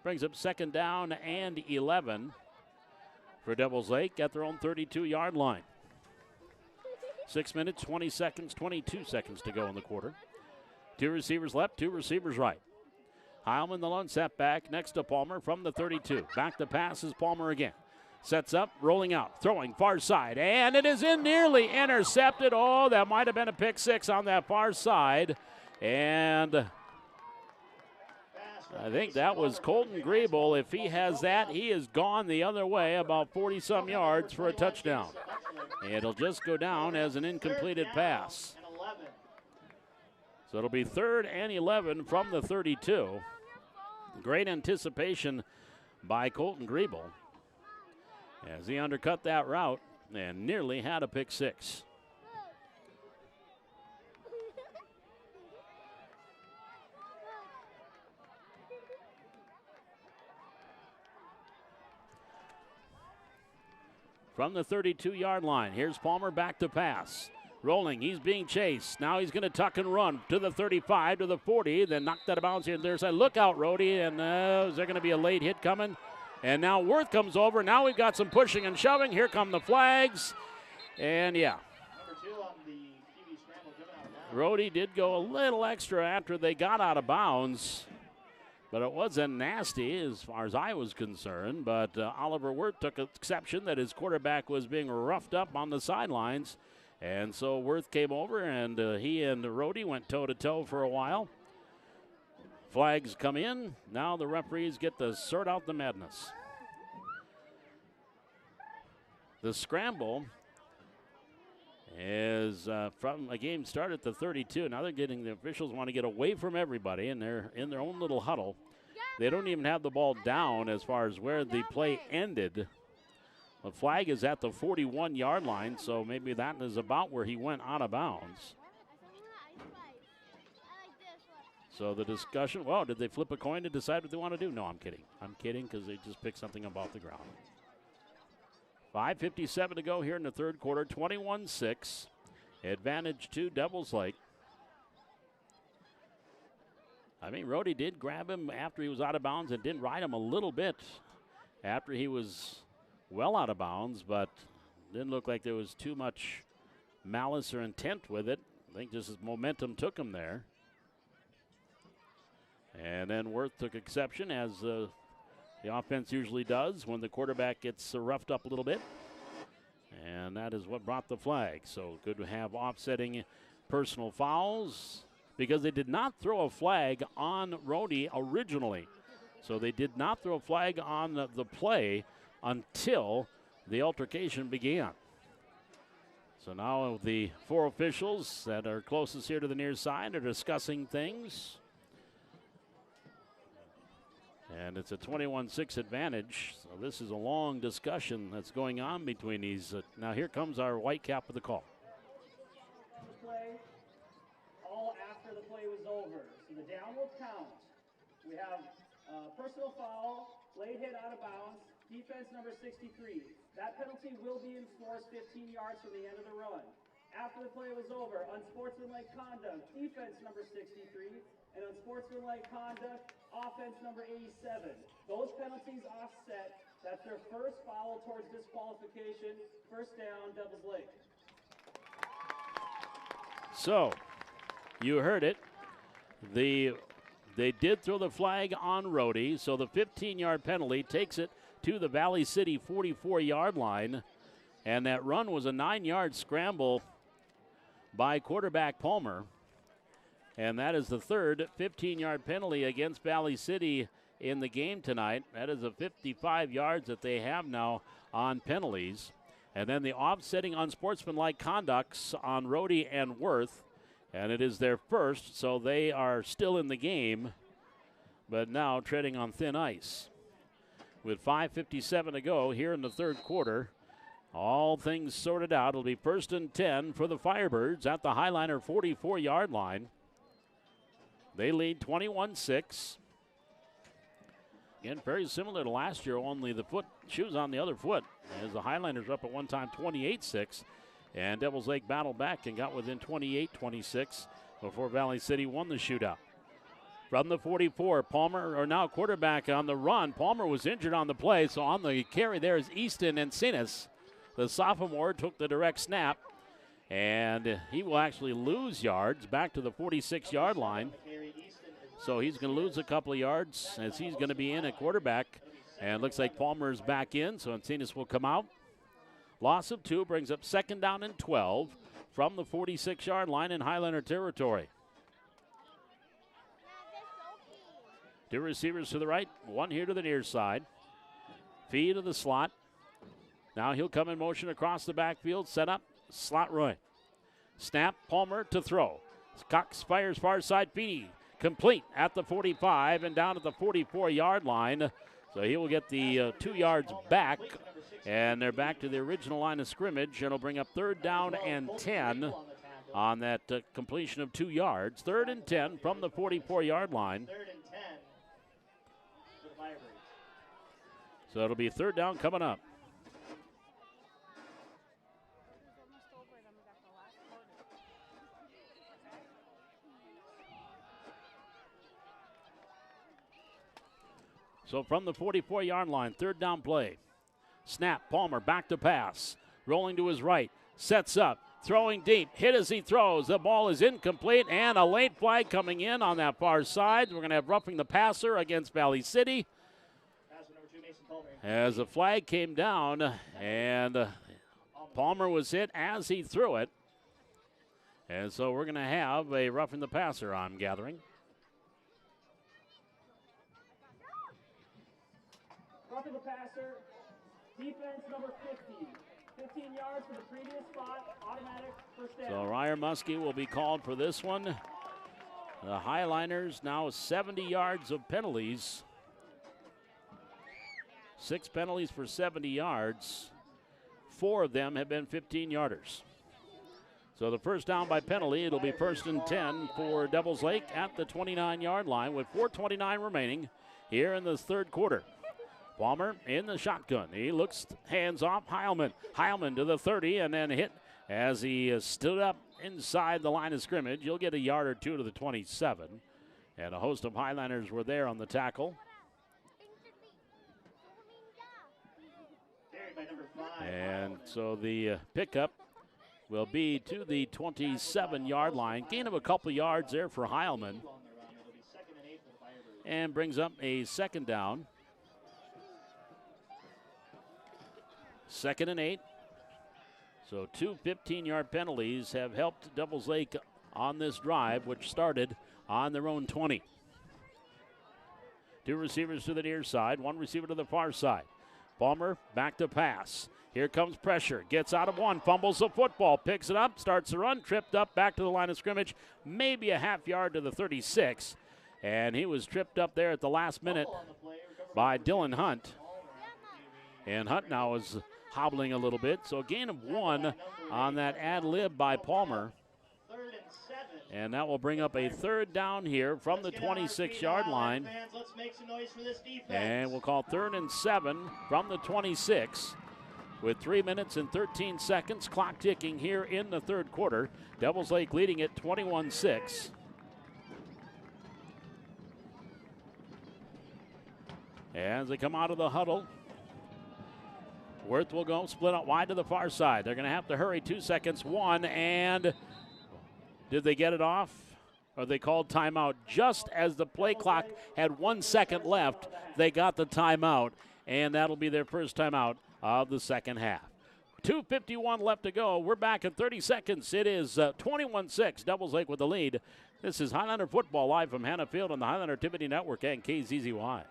Brings up 2nd down and 11 for Devils Lake at their own 32-yard line. 6 minutes, 20 seconds, 22 seconds to go in the quarter. 2 receivers left, 2 receivers right. Heilman, the lone setback, next to Palmer from the 32. Back to pass is Palmer again. Sets up, rolling out, throwing far side, and it is in, nearly intercepted. Oh, that might have been a pick six on that far side. And I think that was Colton Griebel. If he has that, he is gone the other way about 40-some yards for a touchdown. It'll just go down as an incompleted pass. So it'll be 3rd and 11 from the 32. Great anticipation by Colton Griebel as he undercut that route and nearly had a pick six. From the 32-yard line, here's Palmer back to pass. Rolling, he's being chased. Now he's going to tuck and run to the 35, to the 40, then knocked out of bounds here. There's a look out, Rhodey, and is there going to be a late hit coming? And now Worth comes over. Now we've got some pushing and shoving. Here come the flags. And yeah. Rhodey did go a little extra after they got out of bounds, but it wasn't nasty as far as I was concerned. But Oliver Worth took exception that his quarterback was being roughed up on the sidelines. And so Worth came over, and he and Rhodey went toe-to-toe for a while. Flags come in. Now the referees get to sort out the madness. The scramble is from a game start at the 32. Now the officials want to get away from everybody, and they're in their own little huddle. They don't even have the ball down as far as where the play ended. The flag is at the 41-yard line, so maybe that is about where he went out of bounds. So the discussion, well, did they flip a coin to decide what they want to do? No, I'm kidding. I'm kidding because they just picked something up off the ground. 5:57 to go here in the third quarter, 21-6. Advantage to Devils Lake. I mean, Rhodey did grab him after he was out of bounds and did ride him a little bit after he was well out of bounds, but didn't look like there was too much malice or intent with it. I think just his momentum took him there. And then Worth took exception, as the offense usually does when the quarterback gets roughed up a little bit. And that is what brought the flag. So good to have offsetting personal fouls, because they did not throw a flag on Rhodey originally. So they did not throw a flag on the play until the altercation began. So now the four officials that are closest here to the near side are discussing things. And it's a 21-6 advantage. So this is a long discussion that's going on between these. Now here comes our white cap with the call. Play, all after the play was over. So the down will count. We have personal foul, late hit out of bounds, defense number 63. That penalty will be enforced 15 yards from the end of the run. After the play was over, unsportsmanlike conduct, defense number 63, and unsportsmanlike conduct, offense number 87. Those penalties offset. That's their first foul towards disqualification. First down, Devils Lake. So, you heard it. They did throw the flag on Rhodey, so the 15-yard penalty takes it to the Valley City 44-yard line. And that run was a 9-yard scramble by quarterback Palmer. And that is the third 15-yard penalty against Valley City in the game tonight. That is a 55 yards that they have now on penalties. And then the offsetting unsportsmanlike conducts on Rhodey and Worth. And it is their first, so they are still in the game, but now treading on thin ice. With 5:57 to go here in the third quarter, all things sorted out. It'll be 1st and 10 for the Firebirds at the Highliner 44-yard line. They lead 21-6. Again, very similar to last year, only the shoes on the other foot, as the Highlanders were up at one time 28-6. And Devils Lake battled back and got within 28-26 before Valley City won the shootout. From the 44, Palmer, or now quarterback on the run. Palmer was injured on the play, so on the carry there is Easton Encinas. The sophomore took the direct snap, and he will actually lose yards back to the 46-yard line. So he's going to lose a couple of yards as he's going to be in at quarterback And looks like Palmer's back in, so Encinas will come out. Loss of 2 brings up 2nd down and 12 from the 46-yard line in Highlander territory. 2 receivers to the right, 1 here to the near side. Feed to the slot. Now he'll come in motion across the backfield, set up, slot right. Snap, Palmer to throw. Cox fires far side, Feedy complete at the 45 and down at the 44-yard line. So he will get the 2 yards back, and they're back to the original line of scrimmage. It'll bring up 3rd down and 10 on that completion of 2 yards. 3rd and 10 from the 44-yard line. 3rd and 10 for the Firebirds. So it'll be 3rd down coming up. So from the 44-yard line, 3rd down play. Snap, Palmer back to pass. Rolling to his right, sets up, throwing deep, hit as he throws. The ball is incomplete, and a late flag coming in on that far side. We're going to have roughing the passer against Valley City. As the flag came down, and Palmer was hit as he threw it. And so we're going to have a roughing the passer, I'm gathering. Roughing the passer, defense number 50. 15 yards for the previous spot, automatic first down. So Ryer Muskie will be called for this one. The Highliners now 70 yards of penalties. 6 penalties for 70 yards. 4 of them have been 15-yarders. So the first down by penalty, it'll be 1st and 10 for Devils Lake at the 29-yard line with 4:29 remaining here in the 3rd quarter. Palmer in the shotgun. He looks hands off Heilman. Heilman to the 30 and then hit as he stood up inside the line of scrimmage. You'll get a yard or 2 to the 27. And a host of Highlanders were there on the tackle. Carried by number 5. And so the pickup will be to the 27-yard line. Gain of a couple yards there for Heilman. And brings up a 2nd down. 2nd and 8. So 2 15-yard penalties have helped Devils Lake on this drive, which started on their own 20. 2 receivers to the near side, 1 receiver to the far side. Palmer back to pass. Here comes pressure. Gets out of 1, fumbles the football, picks it up, starts the run, tripped up back to the line of scrimmage, maybe a half yard to the 36. And he was tripped up there at the last minute by Dylan Hunt. And Hunt now is hobbling a little bit. So a gain of 1 on that ad lib by Palmer. 3rd and 7. And that will bring up a 3rd down here from the 26-yard line. Fans, let's make some noise for this defense. And we'll call 3rd and 7 from the 26 with 3 minutes and 13 seconds. Clock ticking here in the 3rd quarter. Devils Lake leading it 21-6. As they come out of the huddle, Worth will go split out wide to the far side. They're going to have to hurry. 2 seconds. 1, and did they get it off? Or they called timeout just as the play clock had 1 second left. They got the timeout, and that'll be their first timeout of the second half. 2:51 left to go. We're back in 30 seconds. It is 21-6. Devils Lake with the lead. This is Highlander football live from Hannah Field on the Highlander Activity Network and KZZY.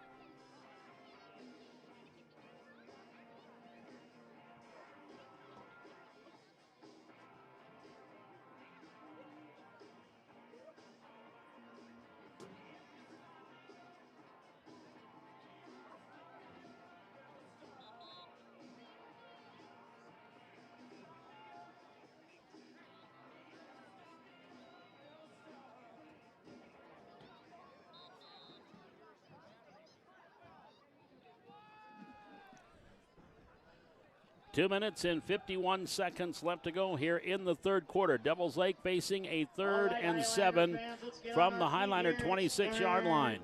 2 minutes and 51 seconds left to go here in the 3rd quarter. Devils Lake facing a 3rd and 7 from the Highliner 26-yard line.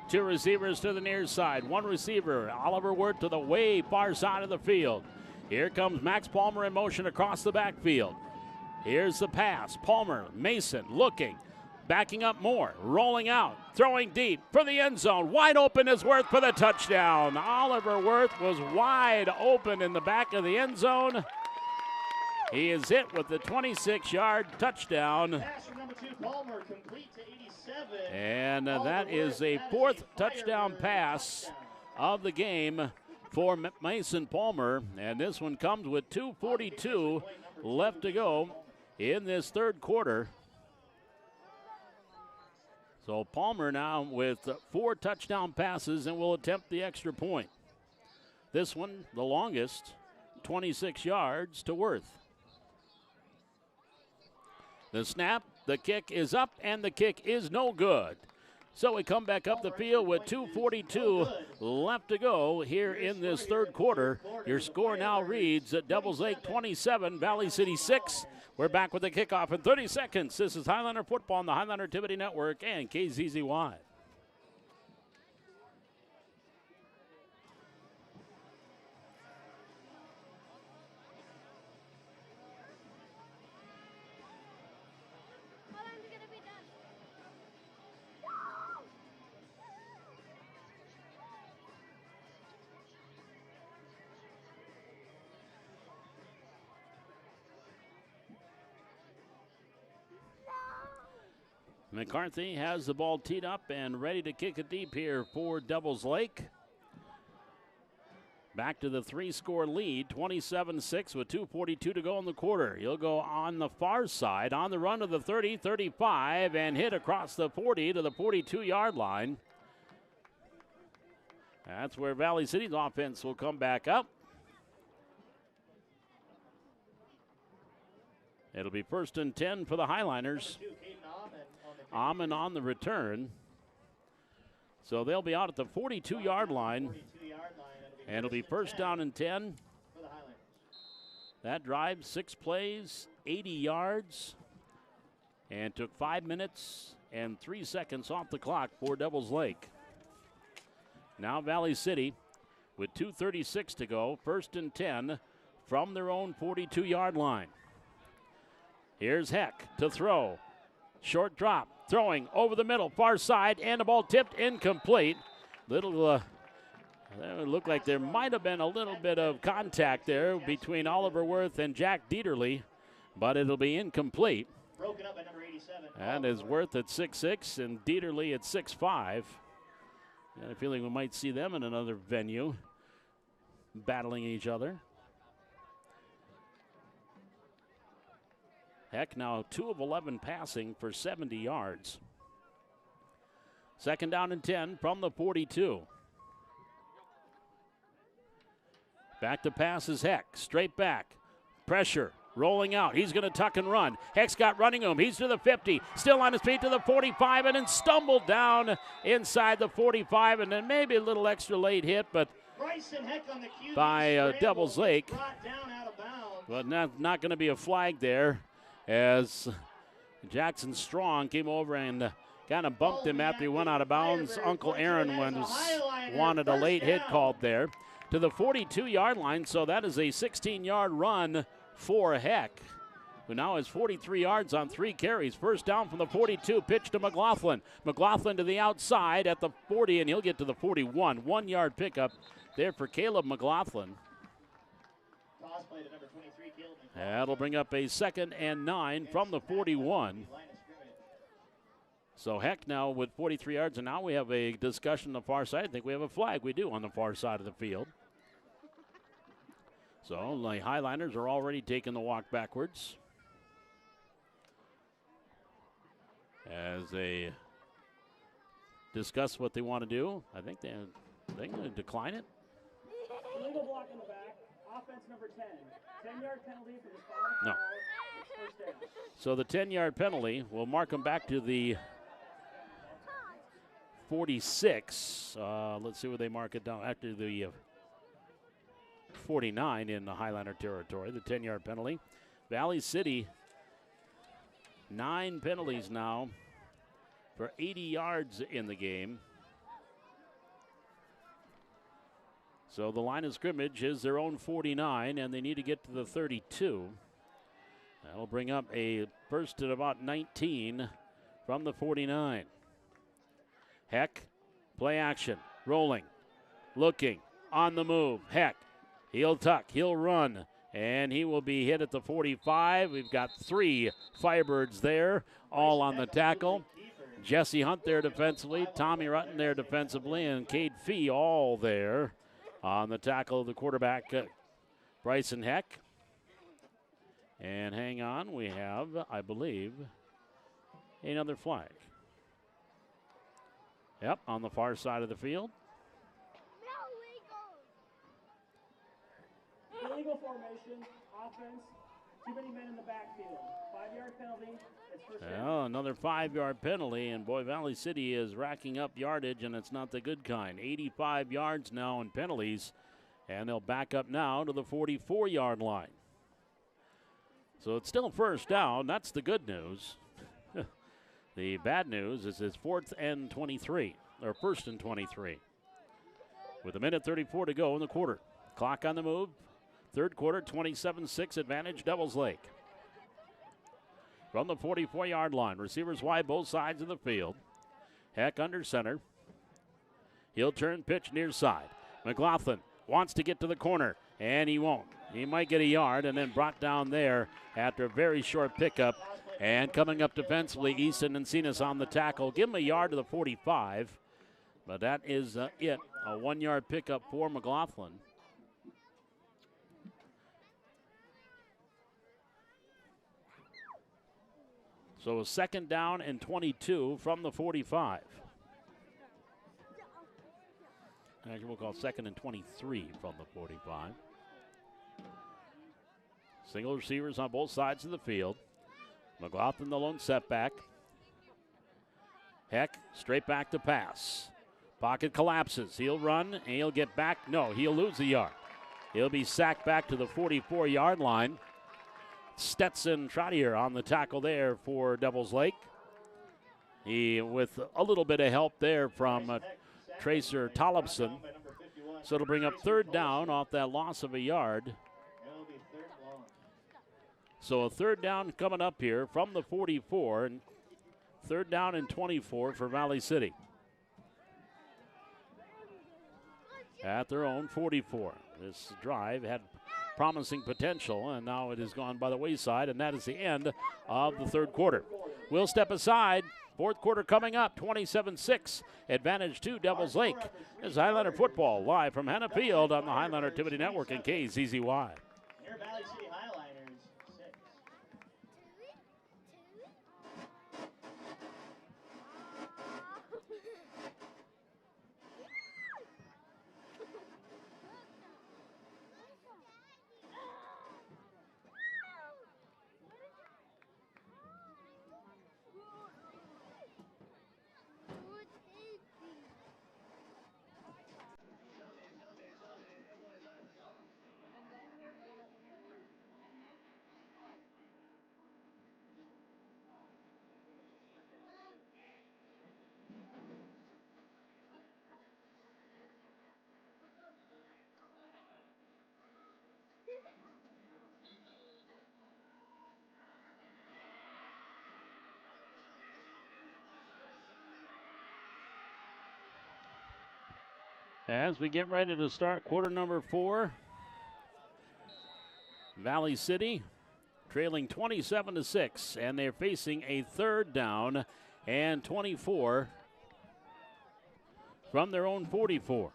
2 receivers to the near side. 1 receiver, Oliver Wirth, to the way far side of the field. Here comes Max Palmer in motion across the backfield. Here's the pass. Palmer, Mason looking. Backing up more, rolling out, throwing deep for the end zone. Wide open is Worth for the touchdown. Oliver Worth was wide open in the back of the end zone. He is hit with the 26-yard touchdown. Pass from number 2, Palmer, complete to 87. And that is a fourth touchdown pass of the game for Mason Palmer. And this one comes with 2:42 left to go in this third quarter. So Palmer now with 4 touchdown passes and will attempt the extra point. This one, the longest, 26 yards to Worth. The snap, the kick is up, and the kick is no good. So we come back up the field with 2:42 left to go here in this third quarter. Your score now reads at Devils Lake 27, Valley City 6. We're back with the kickoff in 30 seconds. This is Highlander Football on the Highlander Activity Network and KZZY. McCarthy has the ball teed up and ready to kick it deep here for Devils Lake. Back to the 3-score lead, 27-6 with 2:42 to go in the quarter. He'll go on the far side on the run to the 30, 35, and hit across the 40 to the 42-yard line. That's where Valley City's offense will come back up. It'll be 1st and 10 for the Highliners. Amon on the return. So they'll be out at the 42-yard line. And it'll be 1st down and 10. That drive, 6 plays, 80 yards. And took 5 minutes and 3 seconds off the clock for Devils Lake. Now Valley City with 2:36 to go. 1st and 10 from their own 42-yard line. Here's Heck to throw. Short drop, throwing over the middle, far side, and the ball tipped incomplete. It looked like there might have been a little bit of contact there between Oliver Worth and Jack Dieterle, but it'll be incomplete. Broken up at number 87. And is Worth at 6'6" and Dieterle at 6'5". Got a feeling we might see them in another venue battling each other. Heck now 2 of 11 passing for 70 yards. 2nd down and 10 from the 42. Back to pass is Heck. Straight back. Pressure. Rolling out. He's going to tuck and run. Heck's got running room. He's to the 50. Still on his feet to the 45 and then stumbled down inside the 45 and then maybe a little extra late hit, but by Devils Lake. But not going to be a flag there, as Jackson Strong came over and kind of bumped him after he went out of bounds. Uncle Aaron wanted a late hit called there to the 42-yard line, so that is a 16-yard run for Heck, who now has 43 yards on 3 carries. 1st down from the 42, pitch to McLaughlin. McLaughlin to the outside at the 40, and he'll get to the 41. 1-yard pickup there for Caleb McLaughlin. That'll bring up a 2nd and 9 from the 41. So Heck now with 43 yards, and now we have a discussion on the far side. I think we have a flag. We do on the far side of the field. So the Highliners are already taking the walk backwards as they discuss what they want to do. I think they're going to decline it. Illegal block in the back. Offense number 10. 10-yard penalty for the spot. No. So the 10-yard penalty will mark them back to the 46. Let's see where they mark it down. After the 49 in the Highlander territory, the 10-yard penalty. Valley City, 9 penalties now for 80 yards in the game. So the line of scrimmage is their own 49, and they need to get to the 32. That'll bring up a 1st and about 19 from the 49. Heck, play action, rolling, looking, on the move. Heck, he'll tuck, he'll run, and he will be hit at the 45. We've got 3 Firebirds there, all on the tackle. Jesse Hunt there defensively, Tommy Rutten there defensively, and Cade Fee all there on the tackle of the quarterback, Bryson Heck. And hang on, we have, I believe, another flag. Yep, on the far side of the field. Illegal formation, offense, too many men in the backfield. 5-yard penalty. It's first down. Well, another 5-yard penalty, and boy, Valley City is racking up yardage, and it's not the good kind. 85 yards now in penalties, and they'll back up now to the 44-yard line. So it's still first down. That's the good news. The bad news is it's 4th and 23, or 1st and 23. With 1:34 to go in the quarter. Clock on the move. Third quarter, 27-6 advantage, Devils Lake. From the 44-yard line, receivers wide both sides of the field. Heck under center. He'll turn pitch near side. McLaughlin wants to get to the corner, and he won't. He might get a yard and then brought down there after a very short pickup. And coming up defensively, Easton Encinas on the tackle. Give him a yard to the 45. But that is it. A 1-yard pickup for McLaughlin. So a 2nd down and 22 from the 45. Actually, we'll call 2nd and 23 from the 45. Single receivers on both sides of the field. McLaughlin the lone setback. Heck, straight back to pass. Pocket collapses. He'll run and he'll get back. No, he'll lose a yard. He'll be sacked back to the 44-yard line. Stetson Trottier on the tackle there for Devils Lake. He with a little bit of help there from Tracer Tollefson. So it'll bring up 3rd down off that loss of a yard. So a 3rd down coming up here from the 44, and 3rd down and 24 for Valley City. At their own 44. This drive had promising potential, and now it has gone by the wayside, and that is the end of the 3rd quarter. We'll step aside. 4th quarter coming up, 27-6. Advantage to Devils Lake. This is Highlander football live from Henna Field on the Highlander Activity Network and KZZY. Here, Valley City Highliners, 6. As we get ready to start quarter number 4, Valley City trailing 27-6, and they're facing a 3rd down and 24 from their own 44.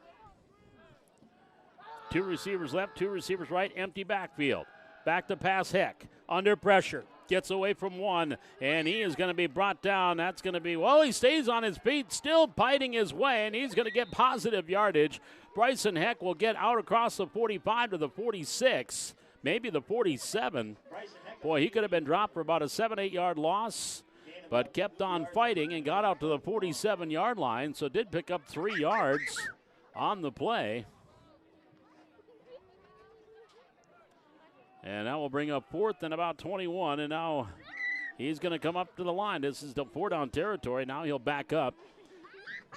2 receivers left, 2 receivers right, empty backfield. Back to pass Heck, under pressure. Gets away from one, and he is going to be brought down. That's going to be, well, he stays on his feet, still fighting his way, and he's going to get positive yardage. Bryson Heck will get out across the 45 to the 46, maybe the 47. Boy, he could have been dropped for about a 7-8 yard loss, but kept on fighting and got out to the 47-yard line, so did pick up 3 yards on the play. And that will bring up 4th and about 21. And now he's going to come up to the line. This is the 4-down territory. Now he'll back up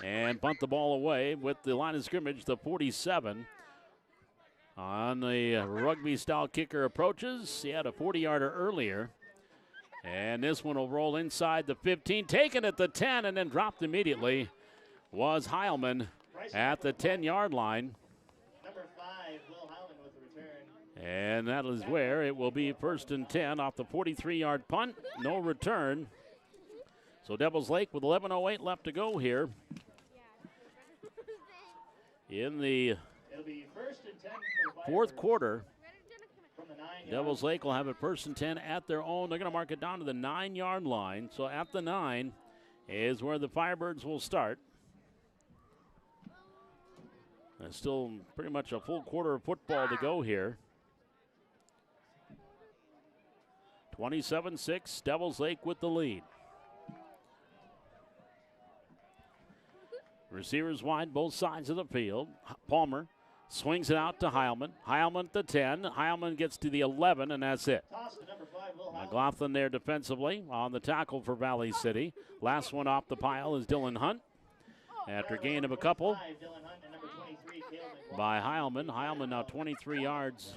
and punt the ball away with the line of scrimmage, the 47. On the rugby-style kicker approaches. He had a 40-yarder earlier. And this one will roll inside the 15, taken at the 10, and then dropped immediately was Heilman at the 10-yard line. Number 5, Will Heilman with the return. And that is where it will be first and 10 off the 43-yard punt. No return. So Devils Lake with 11:08 left to go here. In the It'll be first and 10 for the fourth Firebirds quarter, from the 9-yard Devils Lake will have it first and 10 at their own. They're going to mark it down to the 9-yard line. So at the 9 is where the Firebirds will start. There's still pretty much a full quarter of football to go here. 27-6, Devils Lake with the lead. Receivers wide both sides of the field. Palmer swings it out to Heilman. Heilman at the 10. Heilman gets to the 11, and that's it. toss to number 5, Will Heilman. McLaughlin there defensively on the tackle for Valley City. Last one off the pile is Dylan Hunt. After gain of a couple 5, Dylan Hunt, and number 23, Caleb McLaughlin. by Heilman. Heilman now 23 yards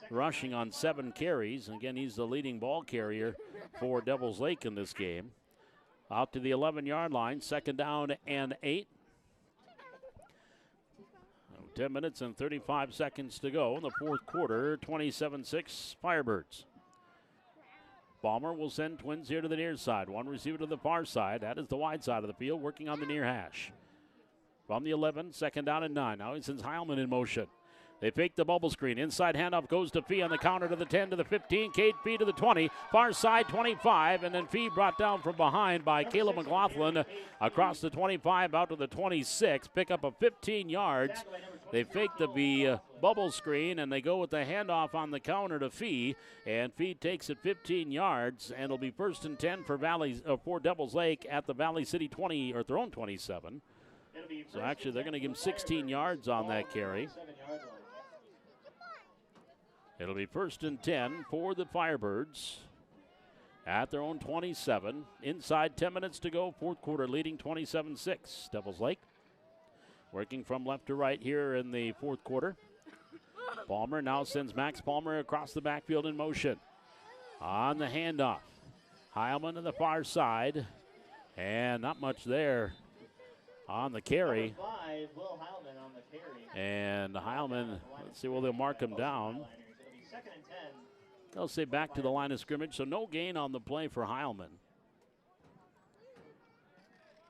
rushing on 7 carries. Again, he's the leading ball carrier for Devils Lake in this game. Out to the 11-yard line, second down and 8. 10 minutes and 35 seconds to go in the fourth quarter. 27-6 Firebirds. Balmer will send twins here to the near side. One receiver to the far side. That is the wide side of the field, working on the near hash. From the 11, second down and 9. Now he sends Heilman in motion. They fake the bubble screen. Inside handoff goes to Fee on the counter to the 10 to the 15. Cade Fee to the 20. Far side 25. And then Fee brought down from behind by Caleb McLaughlin across the 25 out to the 26. Pick up a 15 yards. They fake the bubble screen and they go with the handoff on the counter to Fee. And Fee takes it 15 yards. And it'll be first and 10 for Devils Lake at the Valley City 20 or their own 27. So actually they're going to give him 16 yards on that carry. It'll be first and 10 for the Firebirds at their own 27. Inside 10 minutes to go, fourth quarter, leading 27-6. Devils Lake working from left to right here in the fourth quarter. Palmer now sends Max Palmer across the backfield in motion. On the handoff, Heilman to the far side, and not much there on the carry. Number 5, Will Heilman on the carry. And Heilman, let's see, will they mark him down? It'll be second and 10. They'll say back to the line of scrimmage, so no gain on the play for Heilman.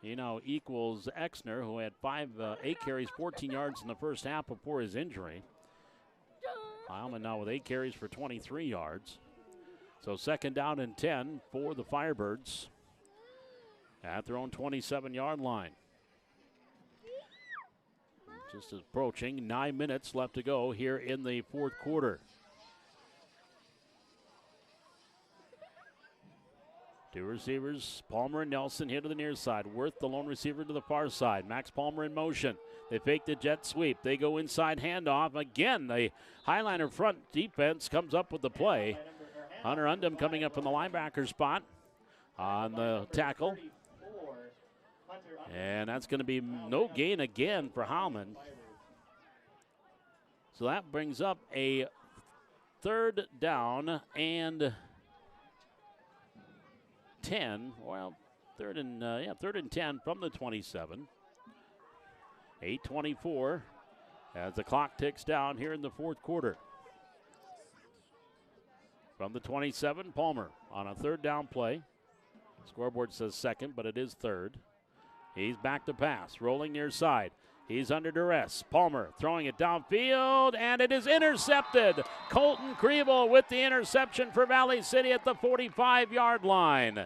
He now equals Exner, who had 8 carries, 14 yards in the first half before his injury. Heilman now with 8 carries for 23 yards. So second down and 10 for the Firebirds at their own 27-yard line. Just approaching 9 minutes left to go here in the fourth quarter. Two receivers, Palmer and Nelson here to the near side. Worth, the lone receiver, to the far side. Max Palmer in motion. They fake the jet sweep. They go inside handoff. Again, the Highliner front defense comes up with the play. Hunter Undum coming up from the linebacker spot on the tackle. And that's going to be no gain again for Heilman. So that brings up a third down and 10. Well, third and 10 from the 27. 8:24 as the clock ticks down here in the fourth quarter. From the 27, Palmer on a third down play. Scoreboard says second, but it is third. He's back to pass, rolling near side. He's under duress. Palmer throwing it downfield, and it is intercepted. Colton Kriebel with the interception for Valley City at the 45-yard line.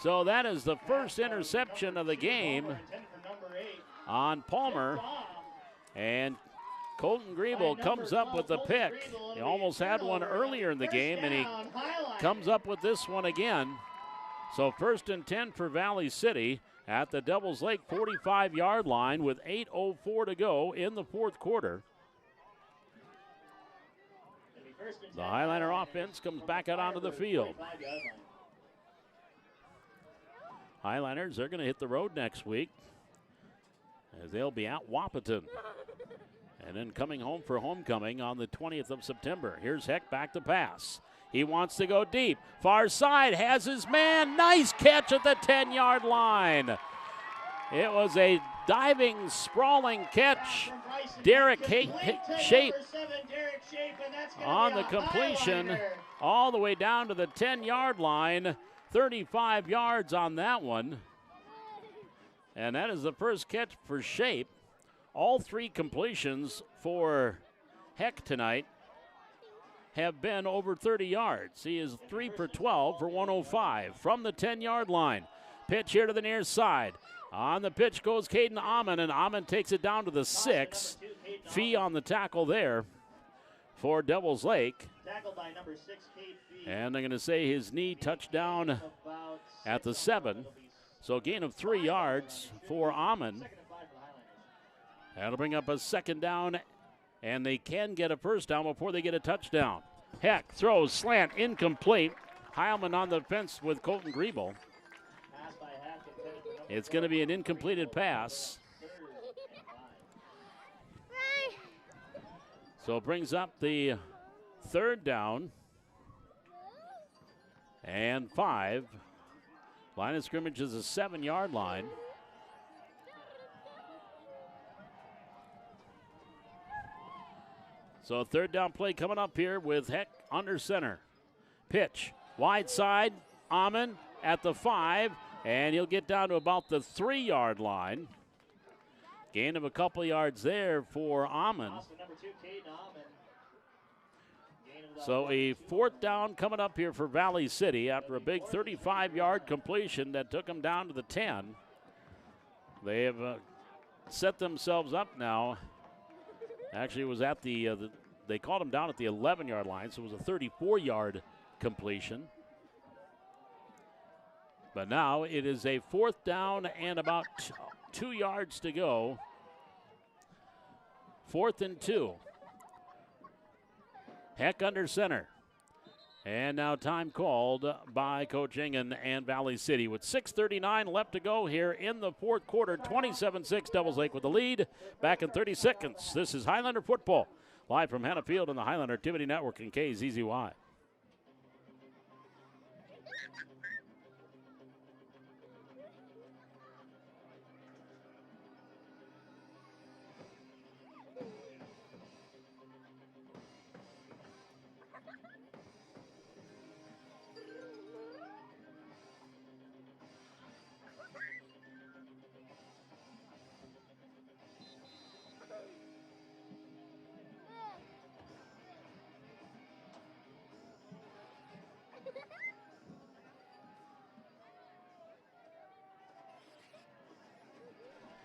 So that is the first interception of the game on Palmer. And Colton Kriebel comes up with the pick. He almost had one earlier in the game, and he comes up with this one again. So first and 10 for Valley City at the Devils Lake 45-yard line with 8:04 to go in the fourth quarter. The Highliner offense comes back out onto the field. Highliners, they're going to hit the road next week as they'll be at Wahpeton. And then coming home for homecoming on the 20th of September. Here's Heck back to pass. He wants to go deep. Far side has his man. Nice catch at the 10-yard line. It was a diving, sprawling catch. Derek Shape on the completion all the way down to the 10-yard line. 35 yards on that one. And that is the first catch for Shape. All 3 completions for Heck tonight have been over 30 yards. He is 3 for 12 for 105 from the 10-yard line. Pitch here to the near side. On the pitch goes Caden Amon, and Amon takes it down to the 6. Fee on the tackle there for Devils Lake. Tackled by number 6, Kate Fee. And I'm going to say his knee touched down at the 7. So gain of 3 yards for Amon. That'll bring up a second down, and they can get a first down before they get a touchdown. Heck throws slant incomplete. Heilman on the fence with Colton Griebel. It's going to be an incompleted pass. So it brings up the 3rd down and 5. Line of scrimmage is a 7-yard line. So a 3rd down play coming up here with Heck under center. Pitch, wide side, Amon at the 5, and he'll get down to about the 3-yard line. Gain of a couple yards there for Amon. So a 4th down coming up here for Valley City after a big 35-yard completion that took them down to the 10. They have set themselves up now. Actually, it was at they called him down at the 11-yard line, so it was a 34-yard completion. But now it is a 4th down and about 2 yards to go. 4th and 2. Heck under center. And now time called by Coach Ingen and Valley City with 6:39 left to go here in the 4th quarter. 27-6 Devils Lake with the lead. Back in 30 seconds. This is Highlander football live from Hannah Field on the Highlander Activity Network and KZZY.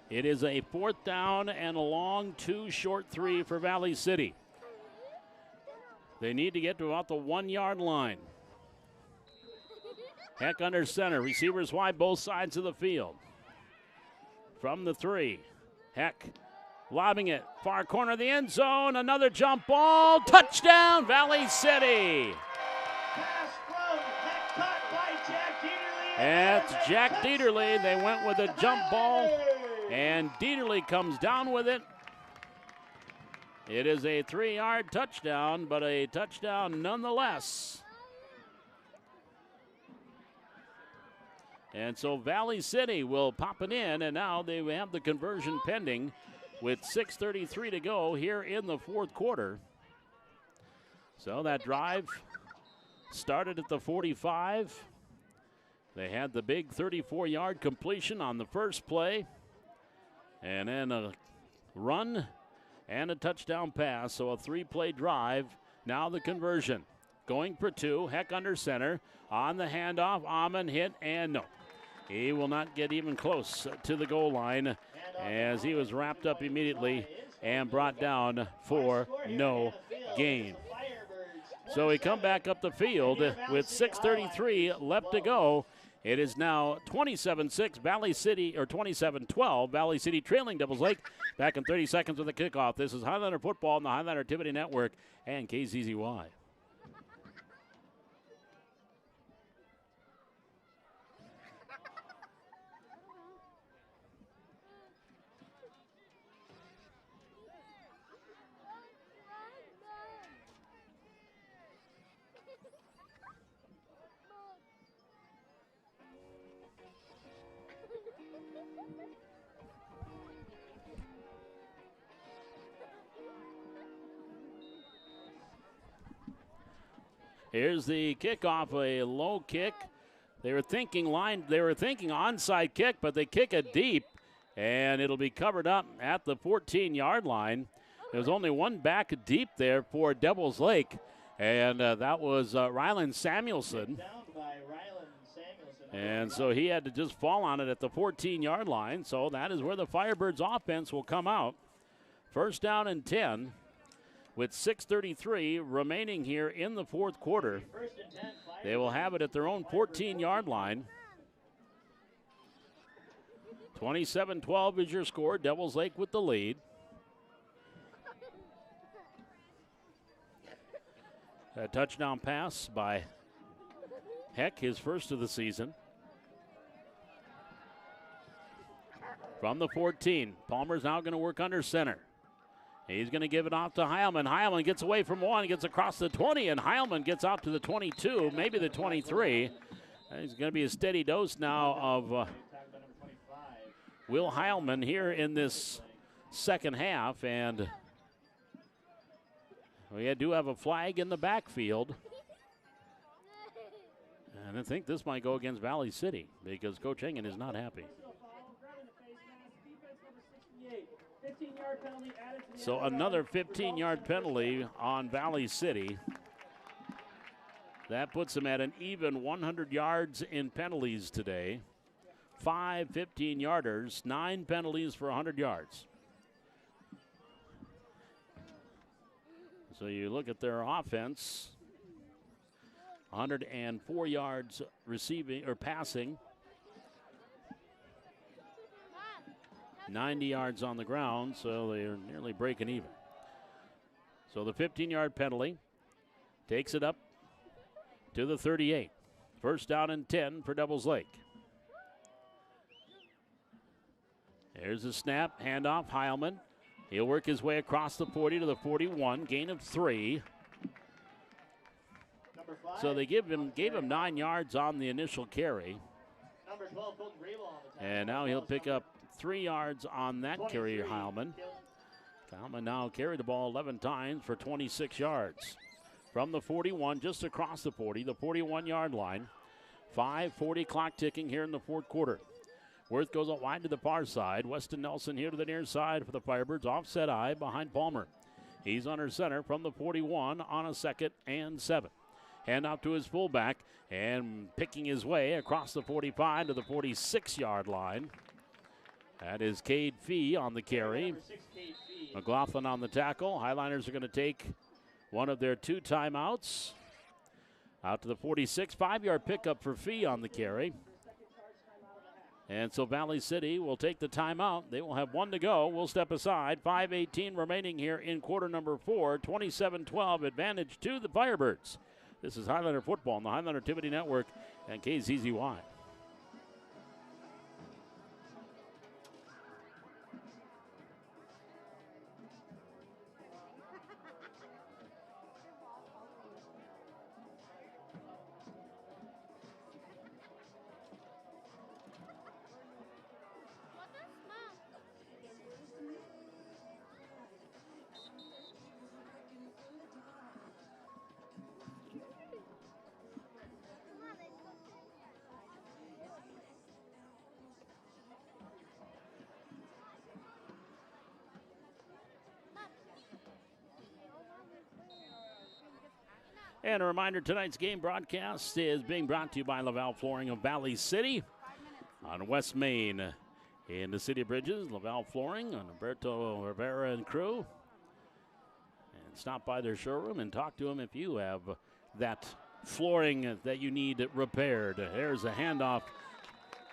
It is a 4th down and a long 2, short 3 for Valley City. They need to get to about the 1-yard line. Heck under center. Receivers wide both sides of the field. From the 3. Heck lobbing it. Far corner of the end zone. Another jump ball. Touchdown, Valley City. Pass from Heck caught by Jack Dieterle. That's Jack Dieterle. They went with a jump ball. And Dieterle comes down with it. It is a 3-yard touchdown, but a touchdown nonetheless. And so Valley City will pop it in, and now they have the conversion pending with 6:33 to go here in the 4th quarter. So that drive started at the 45. They had the big 34-yard completion on the first play. And then a run and a touchdown pass. So a 3-play drive. Now the conversion. Going for 2. Heck under center. On the handoff. Amon hit and no. He will not get even close to the goal line as he was wrapped up immediately and brought down for no gain. So we come back up the field with 6:33 left to go. It is now 27-6 Valley City, or 27-12 Valley City trailing Devils Lake. Back in 30 seconds with the kickoff. This is Highlander football on the Highlander Activity Network and KZZY. Here's the kickoff, a low kick. They were thinking onside kick, but they kick it deep, and it'll be covered up at the 14-yard line. There's only one back deep there for Devils Lake, and that was Rylan Samuelson. And so he had to just fall on it at the 14-yard line. So that is where the Firebirds offense will come out. First down and 10 with 6:33 remaining here in the fourth quarter. They will have it at their own 14-yard line. 27-12 is your score. Devils Lake with the lead. A touchdown pass by Heck, his first of the season. From the 14, Palmer's now going to work under center. He's going to give it off to Heilman. Heilman gets away from one, gets across the 20, and Heilman gets out to the 22, maybe the 23. He's going to be a steady dose now of Will Heilman here in this second half, and we do have a flag in the backfield. And I think this might go against Valley City because Coach Engen is not happy. So another 15-yard penalty on Valley City. That puts them at an even 100 yards in penalties today. 5 15-yarders, 9 penalties for 100 yards. So you look at their offense, 104 yards receiving or passing, 90 yards on the ground, so they're nearly breaking even. So the 15-yard penalty takes it up to the 38. First down and 10 for Devils Lake. There's a snap, handoff, Heilman. He'll work his way across the 40 to the 41, gain of 3. So they gave him 9 yards on the initial carry. And now he'll pick up 3 yards on that carry, Heilman. Heilman now carried the ball 11 times for 26 yards. From the 41, just across the 40, the 41-yard line. 5:40 clock ticking here in the fourth quarter. Worth goes out wide to the far side. Weston Nelson here to the near side for the Firebirds. Offset eye behind Palmer. He's under center from the 41 on a 2nd and 7. Hand out to his fullback and picking his way across the 45 to the 46-yard line. That is Cade Fee on the carry. McLaughlin on the tackle. Highliners are going to take one of their 2 timeouts. Out to the 46, 5-yard pickup for Fee on the carry. And so Valley City will take the timeout. They will have 1 to go. We'll step aside. 5:18 remaining here in quarter number 4. 27-12 advantage to the Firebirds. This is Highlander football on the Highlander Activity Network and KZZY. And a reminder, tonight's game broadcast is being brought to you by Laval Flooring of Valley City on West Main in the City of Bridges. Laval Flooring on Alberto Rivera and crew. And stop by their showroom and talk to them if you have that flooring that you need repaired. There's a handoff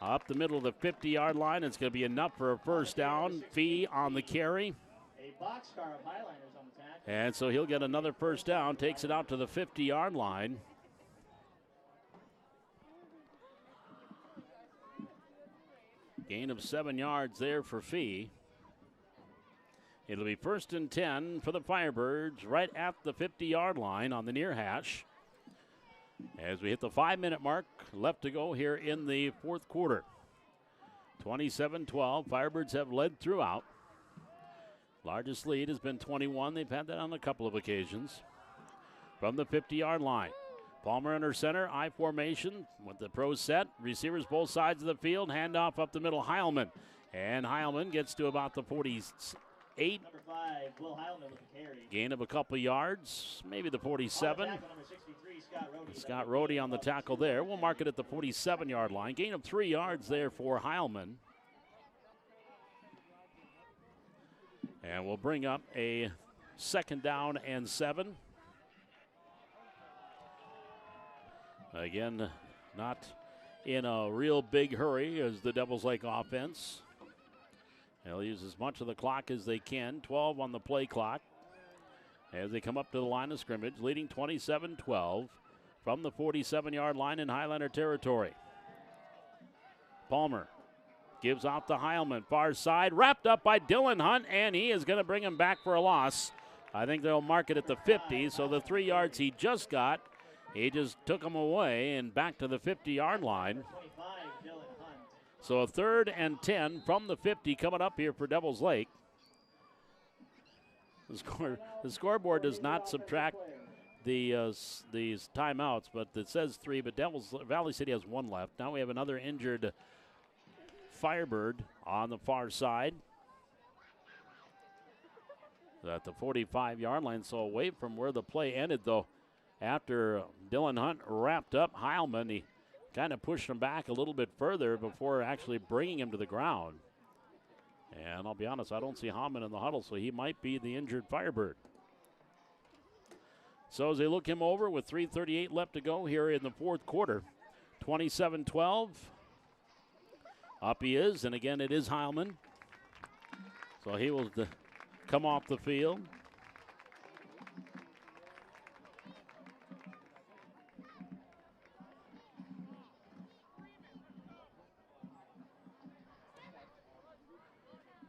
up the middle of the 50-yard line. It's going to be enough for a first down. Fee on the carry. A boxcar of Highlanders on the tackle. And so he'll get another first down, takes it out to the 50-yard line. Gain of 7 yards there for Fee. It'll be 1st and 10 for the Firebirds right at the 50-yard line on the near hash. As we hit the 5-minute mark, left to go here in the fourth quarter. 27-12, Firebirds have led throughout. Largest lead has been 21. They've had that on a couple of occasions. From the 50-yard line, Palmer under center, I formation with the pro set. Receivers both sides of the field. Handoff up the middle, Heilman. And Heilman gets to about the 48. Number 5, Will Heilman with the carry. Gain of a couple of yards, maybe the 47. On the tackle, number 63, Scott Rohde. Scott Rohde on the tackle there. We'll mark it at the 47-yard line. Gain of 3 yards there for Heilman. And we'll bring up a 2nd down and 7. Again, not in a real big hurry as the Devils Lake offense. They'll use as much of the clock as they can. 12 on the play clock as they come up to the line of scrimmage, leading 27-12 from the 47-yard line in Highlander territory. Palmer gives out to Heilman, far side, wrapped up by Dylan Hunt, and he is going to bring him back for a loss. I think they'll mark it at the 50, so the 3 yards he just got, he just took them away and back to the 50-yard line. 25, Dylan Hunt. So a 3rd and 10 from the 50 coming up here for Devils Lake. The scoreboard does not subtract these timeouts, but it says 3, but Valley City has 1 left. Now we have another injured Firebird on the far side. At the 45-yard line, so away from where the play ended, though. After Dylan Hunt wrapped up Heilman, he kind of pushed him back a little bit further before actually bringing him to the ground. And I'll be honest, I don't see Heilman in the huddle, so he might be the injured Firebird. So as they look him over with 3:38 left to go here in the 4th quarter, 27-12. Up he is, and again it is Heilman. So he will come off the field.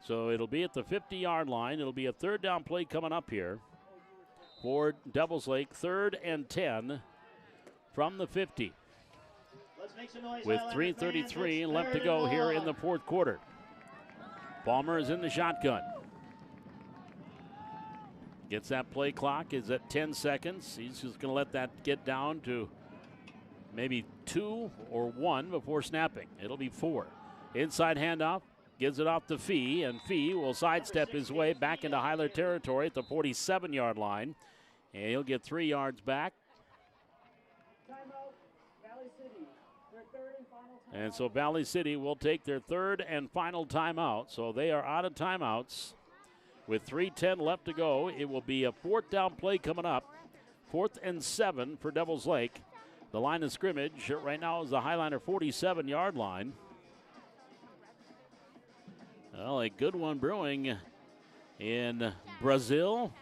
So it'll be at the 50-yard line. It'll be a 3rd down play coming up here for Devils Lake. 3rd and 10 from the 50. Let's make some noise, With Highlanders 3:33 fans. left to It's go 3rd here and in the long. 4th quarter. Palmer is in the shotgun. Gets that play clock, is at 10 seconds. He's just going to let that get down to maybe 2 or 1 before snapping. It'll be 4. Inside handoff, gives it off to Fee, and Fee will sidestep his way back into Highlander territory at the 47-yard line. And he'll get 3 yards back. Timeout, Valley City. Their 3rd and final timeout. And so Valley City will take their 3rd and final timeout. So they are out of timeouts. With 3:10 left to go, it will be a 4th down play coming up. 4th and 7 for Devils Lake. The line of scrimmage right now is the Highlander 47-yard line. Well, a good one brewing in Brazil.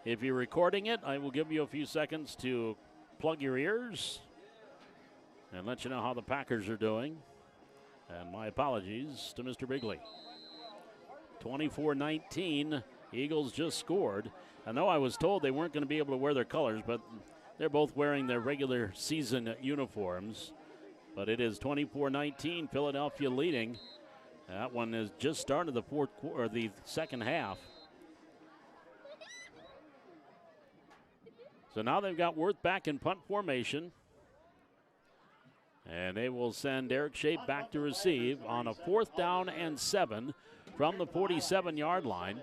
If you're recording it, I will give you a few seconds to plug your ears and let you know how the Packers are doing. And my apologies to Mr. Bigley. 24-19, Eagles just scored. I know I was told they weren't going to be able to wear their colors, but they're both wearing their regular season uniforms. But it is 24-19, Philadelphia leading. That one has just started the 2nd half. So now they've got Worth back in punt formation. And they will send Eric Shape back to receive on a 4th down and 7 from the 47-yard line.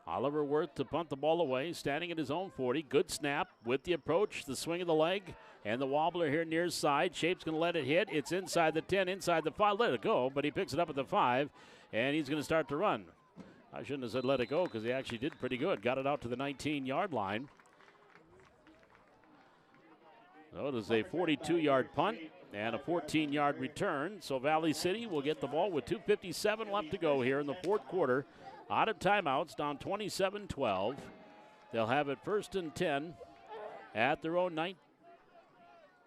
Oliver Worth to punt the ball away, standing at his own 40. Good snap with the approach, the swing of the leg, and the wobbler here near side. Shape's going to let it hit. It's inside the 10, inside the 5. Let it go, but he picks it up at the 5, and he's going to start to run. I shouldn't have said let it go because he actually did pretty good. Got it out to the 19-yard line. So it is a 42-yard punt and a 14-yard return. So Valley City will get the ball with 2:57 left to go here in the 4th quarter. Out of timeouts, down 27-12. They'll have it 1st and 10 at their own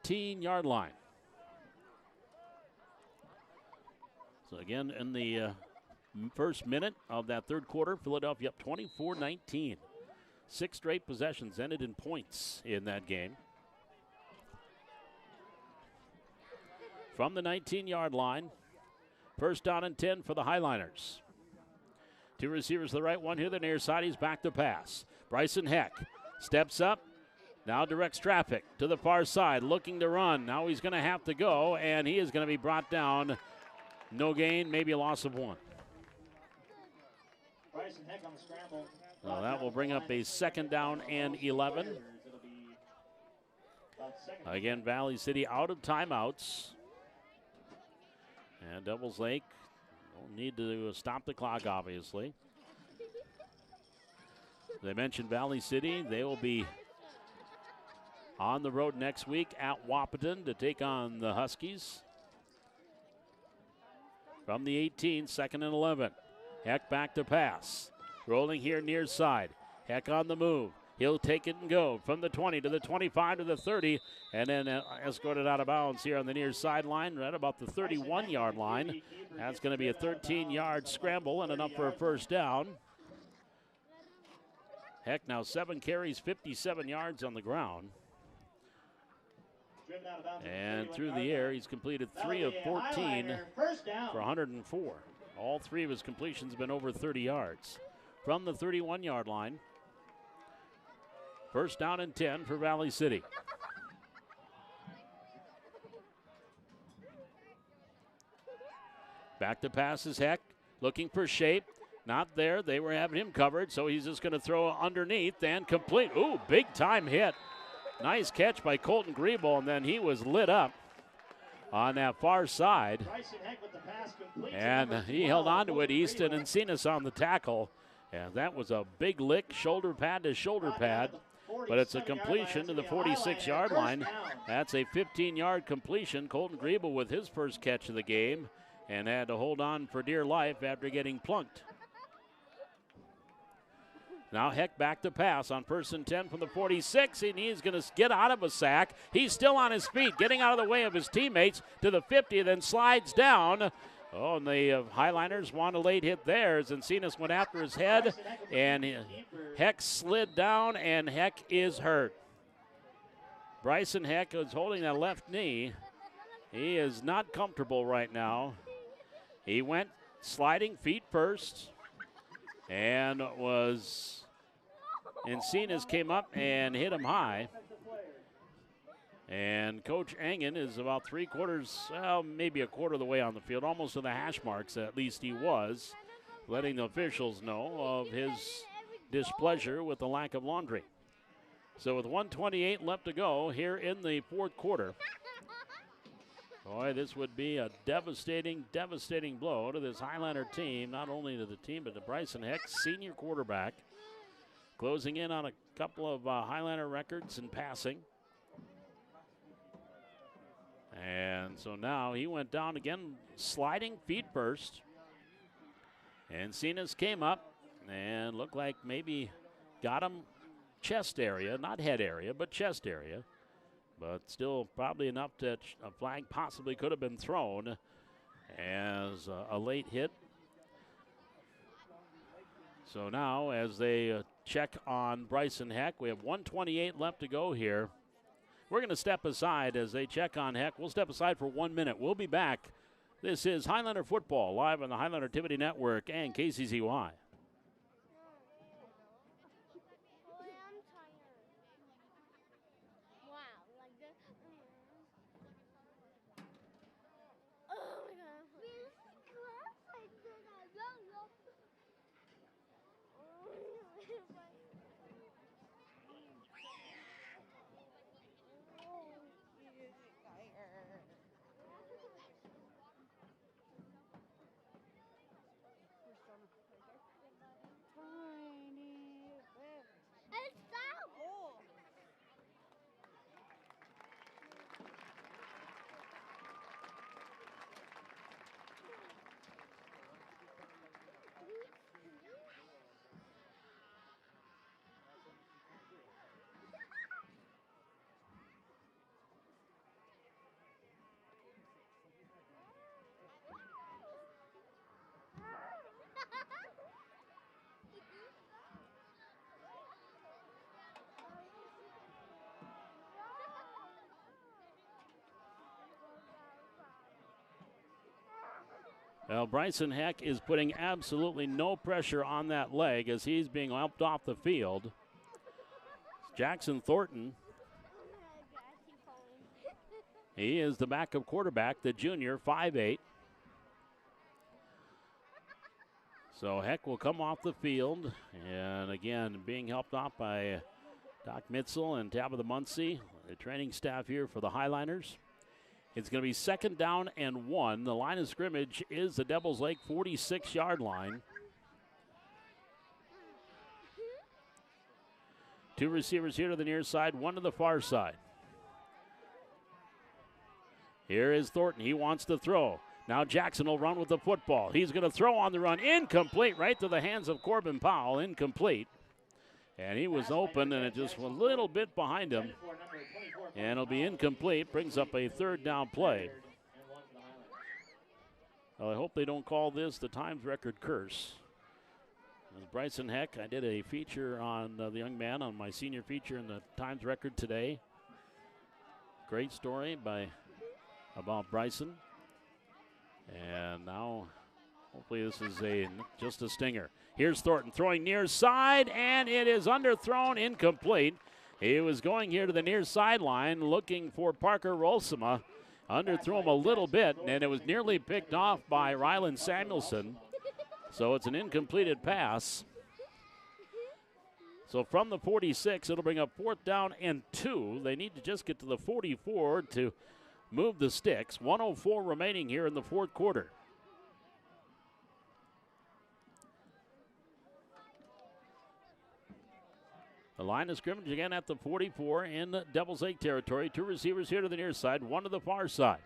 19-yard line. So again, in the first minute of that 3rd quarter, Philadelphia up 24-19. 6 straight possessions ended in points in that game. From the 19-yard line, 1st down and 10 for the Highliners. 2 receivers to the right, 1 here, the near side. He's back to pass. Bryson Heck steps up, Now directs traffic to the far side, looking to run. Now he's going to have to go, and he is going to be brought down. No gain, maybe a loss of 1. Bryson Heck on the scramble. Well, that will bring up a 2nd down and 11. Again, Valley City out of timeouts. And Devils Lake will need to stop the clock, obviously. They mentioned Valley City. They will be on the road next week at Wahpeton to take on the Huskies. From the 18, 2nd and 11. Heck back to pass. Rolling here near side. Heck on the move. He'll take it and go from the 20 to the 25 to the 30, and then escorted out of bounds here on the near sideline, right about the 31-yard line. That's going to be a 13-yard scramble and enough for a 1st down. Heck now 7 carries, 57 yards on the ground. And through the air, he's completed 3 of 14 for 104. All 3 of his completions have been over 30 yards. From the 31-yard line, 1st down and 10 for Valley City. Back to pass is Heck, looking for Shape. Not there, they were having him covered, so he's just going to throw underneath and complete. Ooh, big time hit. Nice catch by Colton Griebel, and then he was lit up on that far side. And he held on to it, Easton Encinas on the tackle. And that was a big lick, shoulder pad to shoulder pad. But it's a completion to the 46-yard line. That's a 15-yard completion. Colton Griebel with his first catch of the game and had to hold on for dear life after getting plunked. Now Heck back to pass on 1st and 10 from the 46, and he's going to get out of a sack. He's still on his feet, getting out of the way of his teammates to the 50, then slides down. Oh, and the Highliners want a late hit there as Encinas went after his head, and Heck slid down, and Heck is hurt. Bryson Heck is holding that left knee. He is not comfortable right now. He went sliding feet first and Encinas came up and hit him high. And Coach Engen is about 3/4, well, maybe a quarter of the way on the field, almost to the hash marks, at least he was, letting the officials know of his displeasure with the lack of laundry. So with 1:28 left to go here in the 4th quarter, boy, this would be a devastating, devastating blow to this Highlander team, not only to the team, but to Bryson Heck, senior quarterback, closing in on a couple of Highlander records in passing. And so now he went down again, sliding feet first. And Encinas came up and looked like maybe got him chest area, not head area, but chest area. But still probably enough that a flag possibly could have been thrown as a late hit. So now as they check on Bryson Heck, we have 1:28 left to go here. We're going to step aside as they check on Heck. We'll step aside for 1 minute. We'll be back. This is Highlander Football, live on the Highlander Activity Network and KCCY. Well, Bryson Heck is putting absolutely no pressure on that leg as he's being helped off the field. Jackson Thornton He is the backup quarterback, the junior, 5'8". So Heck will come off the field, and again, being helped off by Doc Mitzel and Tabitha Muncie, the training staff here for the Highliners. It's going to be 2nd down and 1. The line of scrimmage is the Devils Lake 46-yard line. 2 receivers here to the near side, 1 to the far side. Here is Thornton. He wants to throw. Now Jackson will run with the football. He's going to throw on the run. Incomplete, right to the hands of Corbin Powell. Incomplete. And he was open, and it just went a little bit behind him. And it'll be incomplete. Brings up a 3rd down play. Well, I hope they don't call this the Times record curse. Bryson Heck, I did a feature on the young man on my senior feature in the Times record today. Great story about Bryson. And now, hopefully this is just a stinger. Here's Thornton throwing near side, and it is underthrown, incomplete. He was going here to the near sideline looking for Parker Rolsema. Underthrew him a little bit, and it was nearly picked off by Rylan Samuelson. So it's an incompleted pass. So from the 46, it'll bring up 4th down and 2. They need to just get to the 44 to move the sticks. 1:04 remaining here in the 4th quarter. The line of scrimmage again at the 44 in Devils Lake territory. 2 receivers here to the near side, 1 to the far side.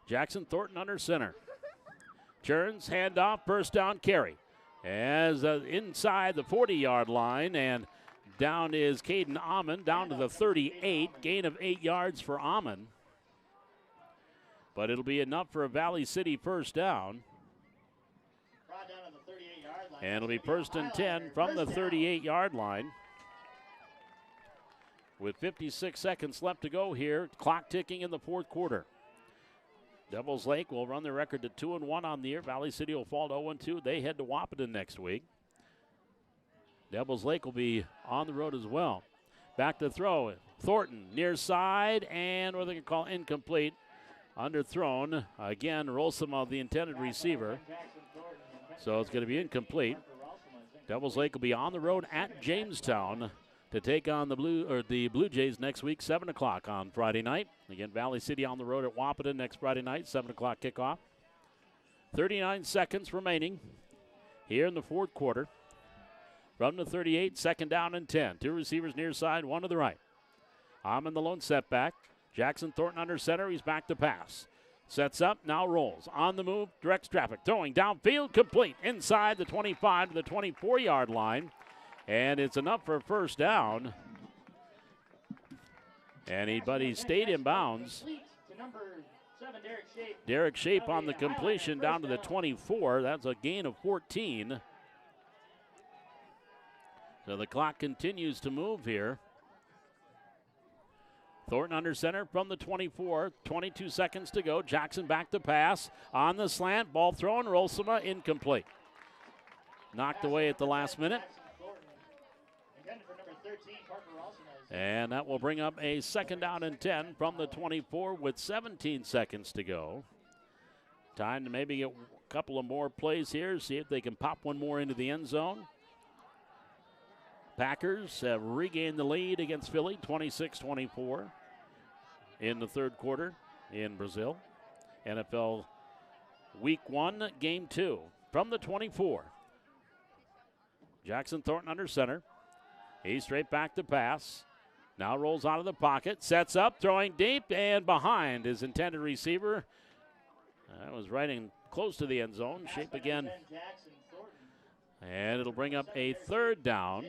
Jackson Thornton under center. Churns, handoff, first down carry. As inside the 40-yard line, and down is Caden Amon, down to the 38. Gain of 8 yards for Amon. But it'll be enough for a Valley City first down. And it'll be 1st and 10 from the 38-yard line. With 56 seconds left to go here, clock ticking in the 4th quarter. Devils Lake will run their record to 2-1 on the year. Valley City will fall to 0-2. They head to Wahpeton next week. Devils Lake will be on the road as well. Back to throw. Thornton near side, and what they can call incomplete. Underthrown. Again, Rolsema, the intended receiver. So it's going to be incomplete. Devils Lake will be on the road at Jamestown to take on the Blue Jays next week, 7 o'clock on Friday night. Again, Valley City on the road at Wahpeton next Friday night, 7 o'clock kickoff. 39 seconds remaining here in the 4th quarter. From the 38, 2nd down and 10. 2 receivers near side, 1 to the right. Amon the lone setback. Jackson Thornton under center. He's back to pass. Sets up, now rolls. On the move, directs traffic. Throwing downfield, complete. Inside the 25 to the 24-yard line. And it's enough for a first down. But he stayed in bounds. Derek Shape on the completion down to the 24. That's a gain of 14. So the clock continues to move here. Thornton under center from the 24. 22 seconds to go. Jackson back to pass. On the slant, ball thrown. Rolsema incomplete. Knocked away at the last minute. And that will bring up a 2nd down and 10 from the 24 with 17 seconds to go. Time to maybe get a couple of more plays here, see if they can pop one more into the end zone. Packers have regained the lead against Philly, 26-24 in the 3rd quarter in Brazil. NFL Week 1, Game 2 from the 24. Jackson Thornton under center. He's straight back to pass. Now rolls out of the pocket, sets up, throwing deep, and behind his intended receiver. That was right in close to the end zone. Shape again. And it'll bring up a 3rd down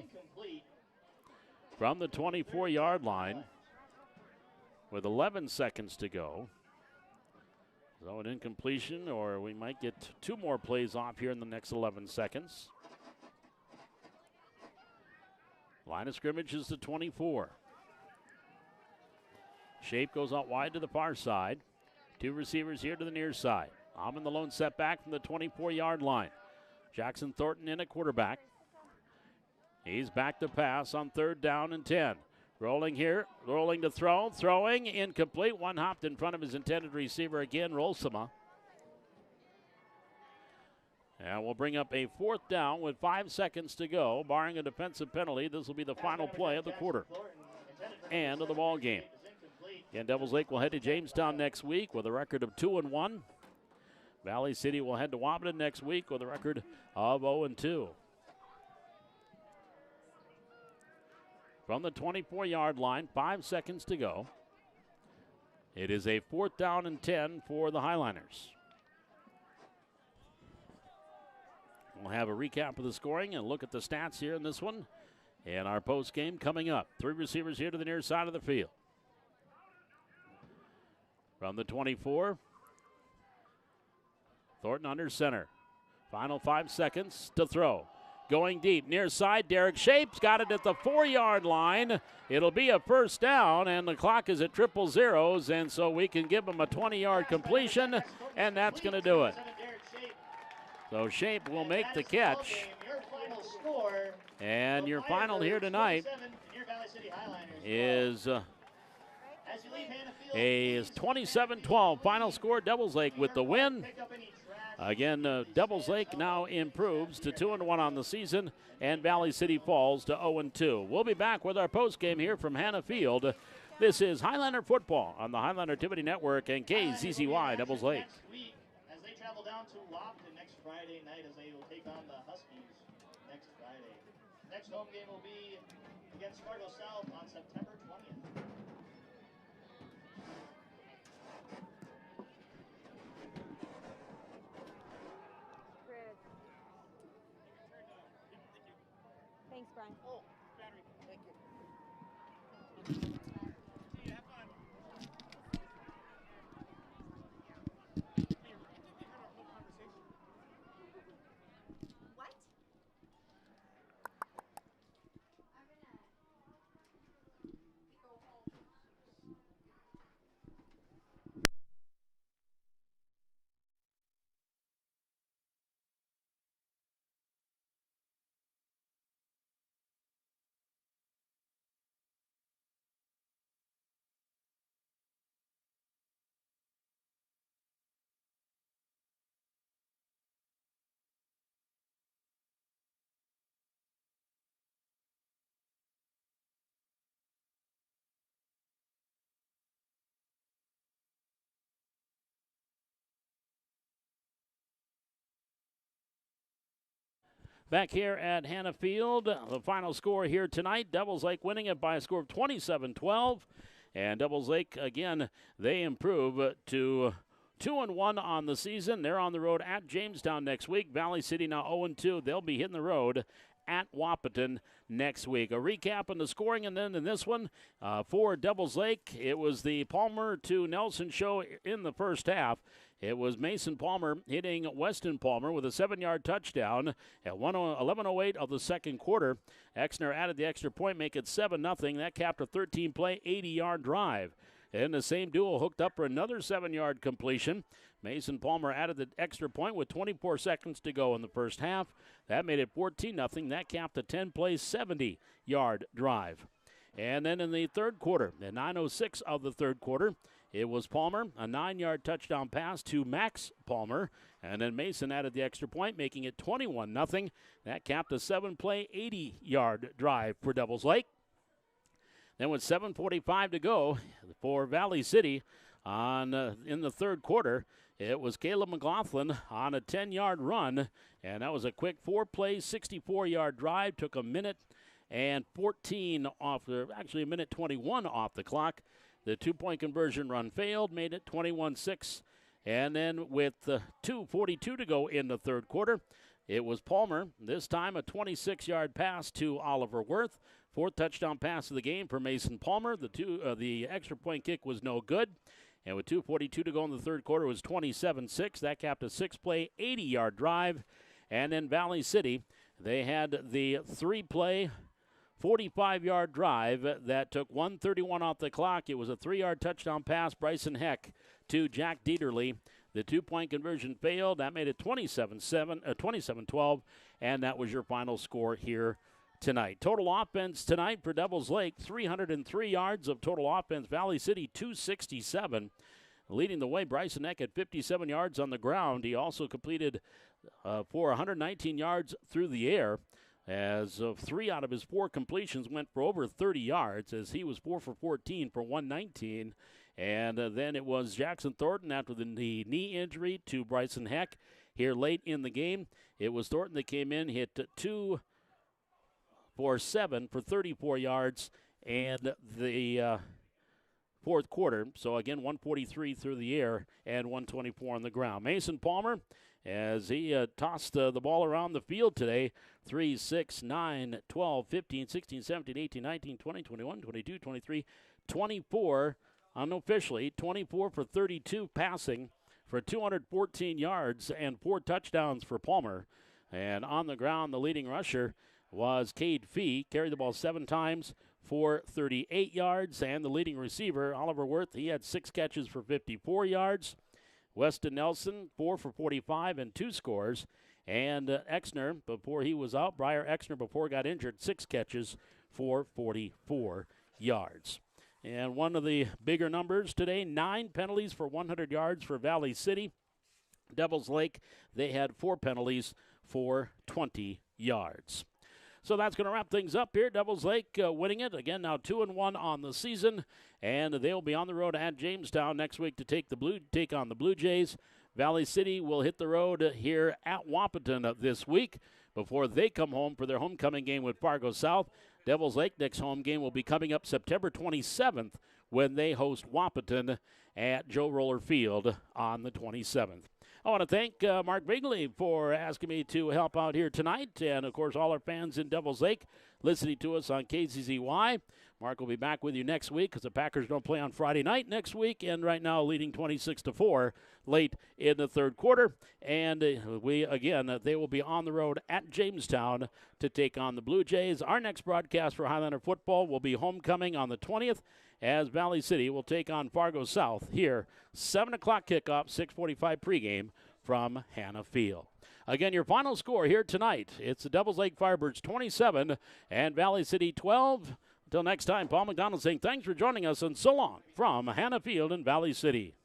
from the 24-yard line with 11 seconds to go. So an incompletion, or we might get 2 more plays off here in the next 11 seconds. Line of scrimmage is the 24. Shape goes out wide to the far side. 2 receivers here to the near side. Amon the lone setback from the 24-yard line. Jackson Thornton in at quarterback. He's back to pass on 3rd down and 10. Rolling here, rolling to throw, throwing, incomplete. One hopped in front of his intended receiver again, Rolsema. And we'll bring up a 4th down with 5 seconds to go. Barring a defensive penalty, this will be the final play of the quarter and of the ball game. Again, Devils Lake will head to Jamestown next week with a record of 2-1. Valley City will head to Wapaton next week with a record of 0-2. From the 24-yard line, 5 seconds to go. It is a 4th down and 10 for the Highliners. We'll have a recap of the scoring and look at the stats here in this one. And our post game coming up. 3 receivers here to the near side of the field. From the 24, Thornton under center. Final 5 seconds to throw. Going deep, near side, Derek Shapes got it at the 4-yard line. It'll be a 1st down, and the clock is at 000, and so we can give him a 20-yard completion, and that's going to do it. So Shape will make the catch. And your final here tonight is a 27-12 final score. Devils Lake with the win. Again, Devils Lake now improves to 2-1 on the season, and Valley City falls to 0-2. We'll be back with our post game here from Hannah Field. This is Highlander football on the Highlander Activity Network and KZZY Devils Lake. As they travel down to Wapaton next Friday night, as they will take on the Huskies next Friday. Next home game will be against Fargo South on September 20th. Thanks, Brian. Oh, battery. Thank you. What? Back here at Hannah Field, the final score here tonight, Devils Lake winning it by a score of 27-12. And Devils Lake, again, they improve to 2-1 on the season. They're on the road at Jamestown next week. Valley City now 0-2. They'll be hitting the road at Wapaton next week. A recap on the scoring, and then in this one, for Devils Lake, it was the Palmer to Nelson show in the first half. It was Mason Palmer hitting Weston Palmer with a 7-yard touchdown at 11:08 of the second quarter. Exner added the extra point, make it 7-0. That capped a 13-play, 80-yard drive. And the same duo hooked up for another 7-yard completion. Mason Palmer added the extra point with 24 seconds to go in the first half. That made it 14-0. That capped a 10-play, 70-yard drive. And then in the third quarter, the 9:06 of the third quarter, it was Palmer, a 9-yard touchdown pass to Max Palmer. And then Mason added the extra point, making it 21-0. That capped a 7-play, 80-yard drive for Devils Lake. Then with 7:45 to go for Valley City in the third quarter, it was Caleb McLaughlin on a 10-yard run. And that was a quick 4-play, 64-yard drive. Took a minute and 14 off actually a minute 21 off the clock. The 2-point conversion run failed, made it 21-6. And then with 2:42 to go in the third quarter, it was Palmer, this time a 26-yard pass to Oliver Worth. 4th touchdown pass of the game for Mason Palmer. The extra point kick was no good. And with 2:42 to go in the third quarter, it was 27-6. That capped a 6-play, 80-yard drive. And then Valley City, they had the 3-play, 45-yard drive that took 1:31 off the clock. It was a 3-yard touchdown pass, Bryson Heck to Jack Dieterle. The 2-point conversion failed. That made it 27-12, and that was your final score here tonight. Total offense tonight for Devils Lake, 303 yards of total offense. Valley City, 267. Leading the way, Bryson Eck at 57 yards on the ground. He also completed for 119 yards through the air, as 3 out of his 4 completions went for over 30 yards, as he was 4 for 14 for 119. And then it was Jackson Thornton after the knee injury to Bryson Heck here late in the game. It was Thornton that came in, hit 2 for 7 for 34 yards, and the fourth quarter. So again, 143 through the air and 124 on the ground. Mason Palmer, as he tossed the ball around the field today, 3, 6, 9, 12, 15, 16, 17, 18, 19, 20, 21, 22, 23, 24, unofficially, 24 for 32 passing for 214 yards and 4 touchdowns for Palmer. And on the ground, the leading rusher was Cade Fee, carried the ball 7 times for 38 yards, and the leading receiver, Oliver Worth, he had 6 catches for 54 yards. Weston Nelson, 4 for 45 and 2 scores. And Exner, before he was out, Briar Exner, before he got injured, 6 catches for 44 yards. And one of the bigger numbers today, 9 penalties for 100 yards for Valley City. Devils Lake, they had 4 penalties for 20 yards. So that's going to wrap things up here. Devils Lake winning it. Again, now 2-1 on the season. And they'll be on the road at Jamestown next week to take on the Blue Jays. Valley City will hit the road here at Wapaton this week before they come home for their homecoming game with Fargo South. Devils Lake next home game will be coming up September 27th when they host Wapaton at Joe Roller Field on the 27th. I want to thank Mark Bigley for asking me to help out here tonight, and, of course, all our fans in Devils Lake listening to us on KZZY. Mark will be back with you next week because the Packers don't play on Friday night next week, and right now leading 26-4 late in the third quarter. And they will be on the road at Jamestown to take on the Blue Jays. Our next broadcast for Highlander football will be homecoming on the 20th, as Valley City will take on Fargo South here. 7 o'clock kickoff, 6:45 pregame from Hannah Field. Again, your final score here tonight, it's the Devils Lake Firebirds 27 and Valley City 12. Until next time, Paul McDonald saying thanks for joining us and so long from Hannah Field in Valley City.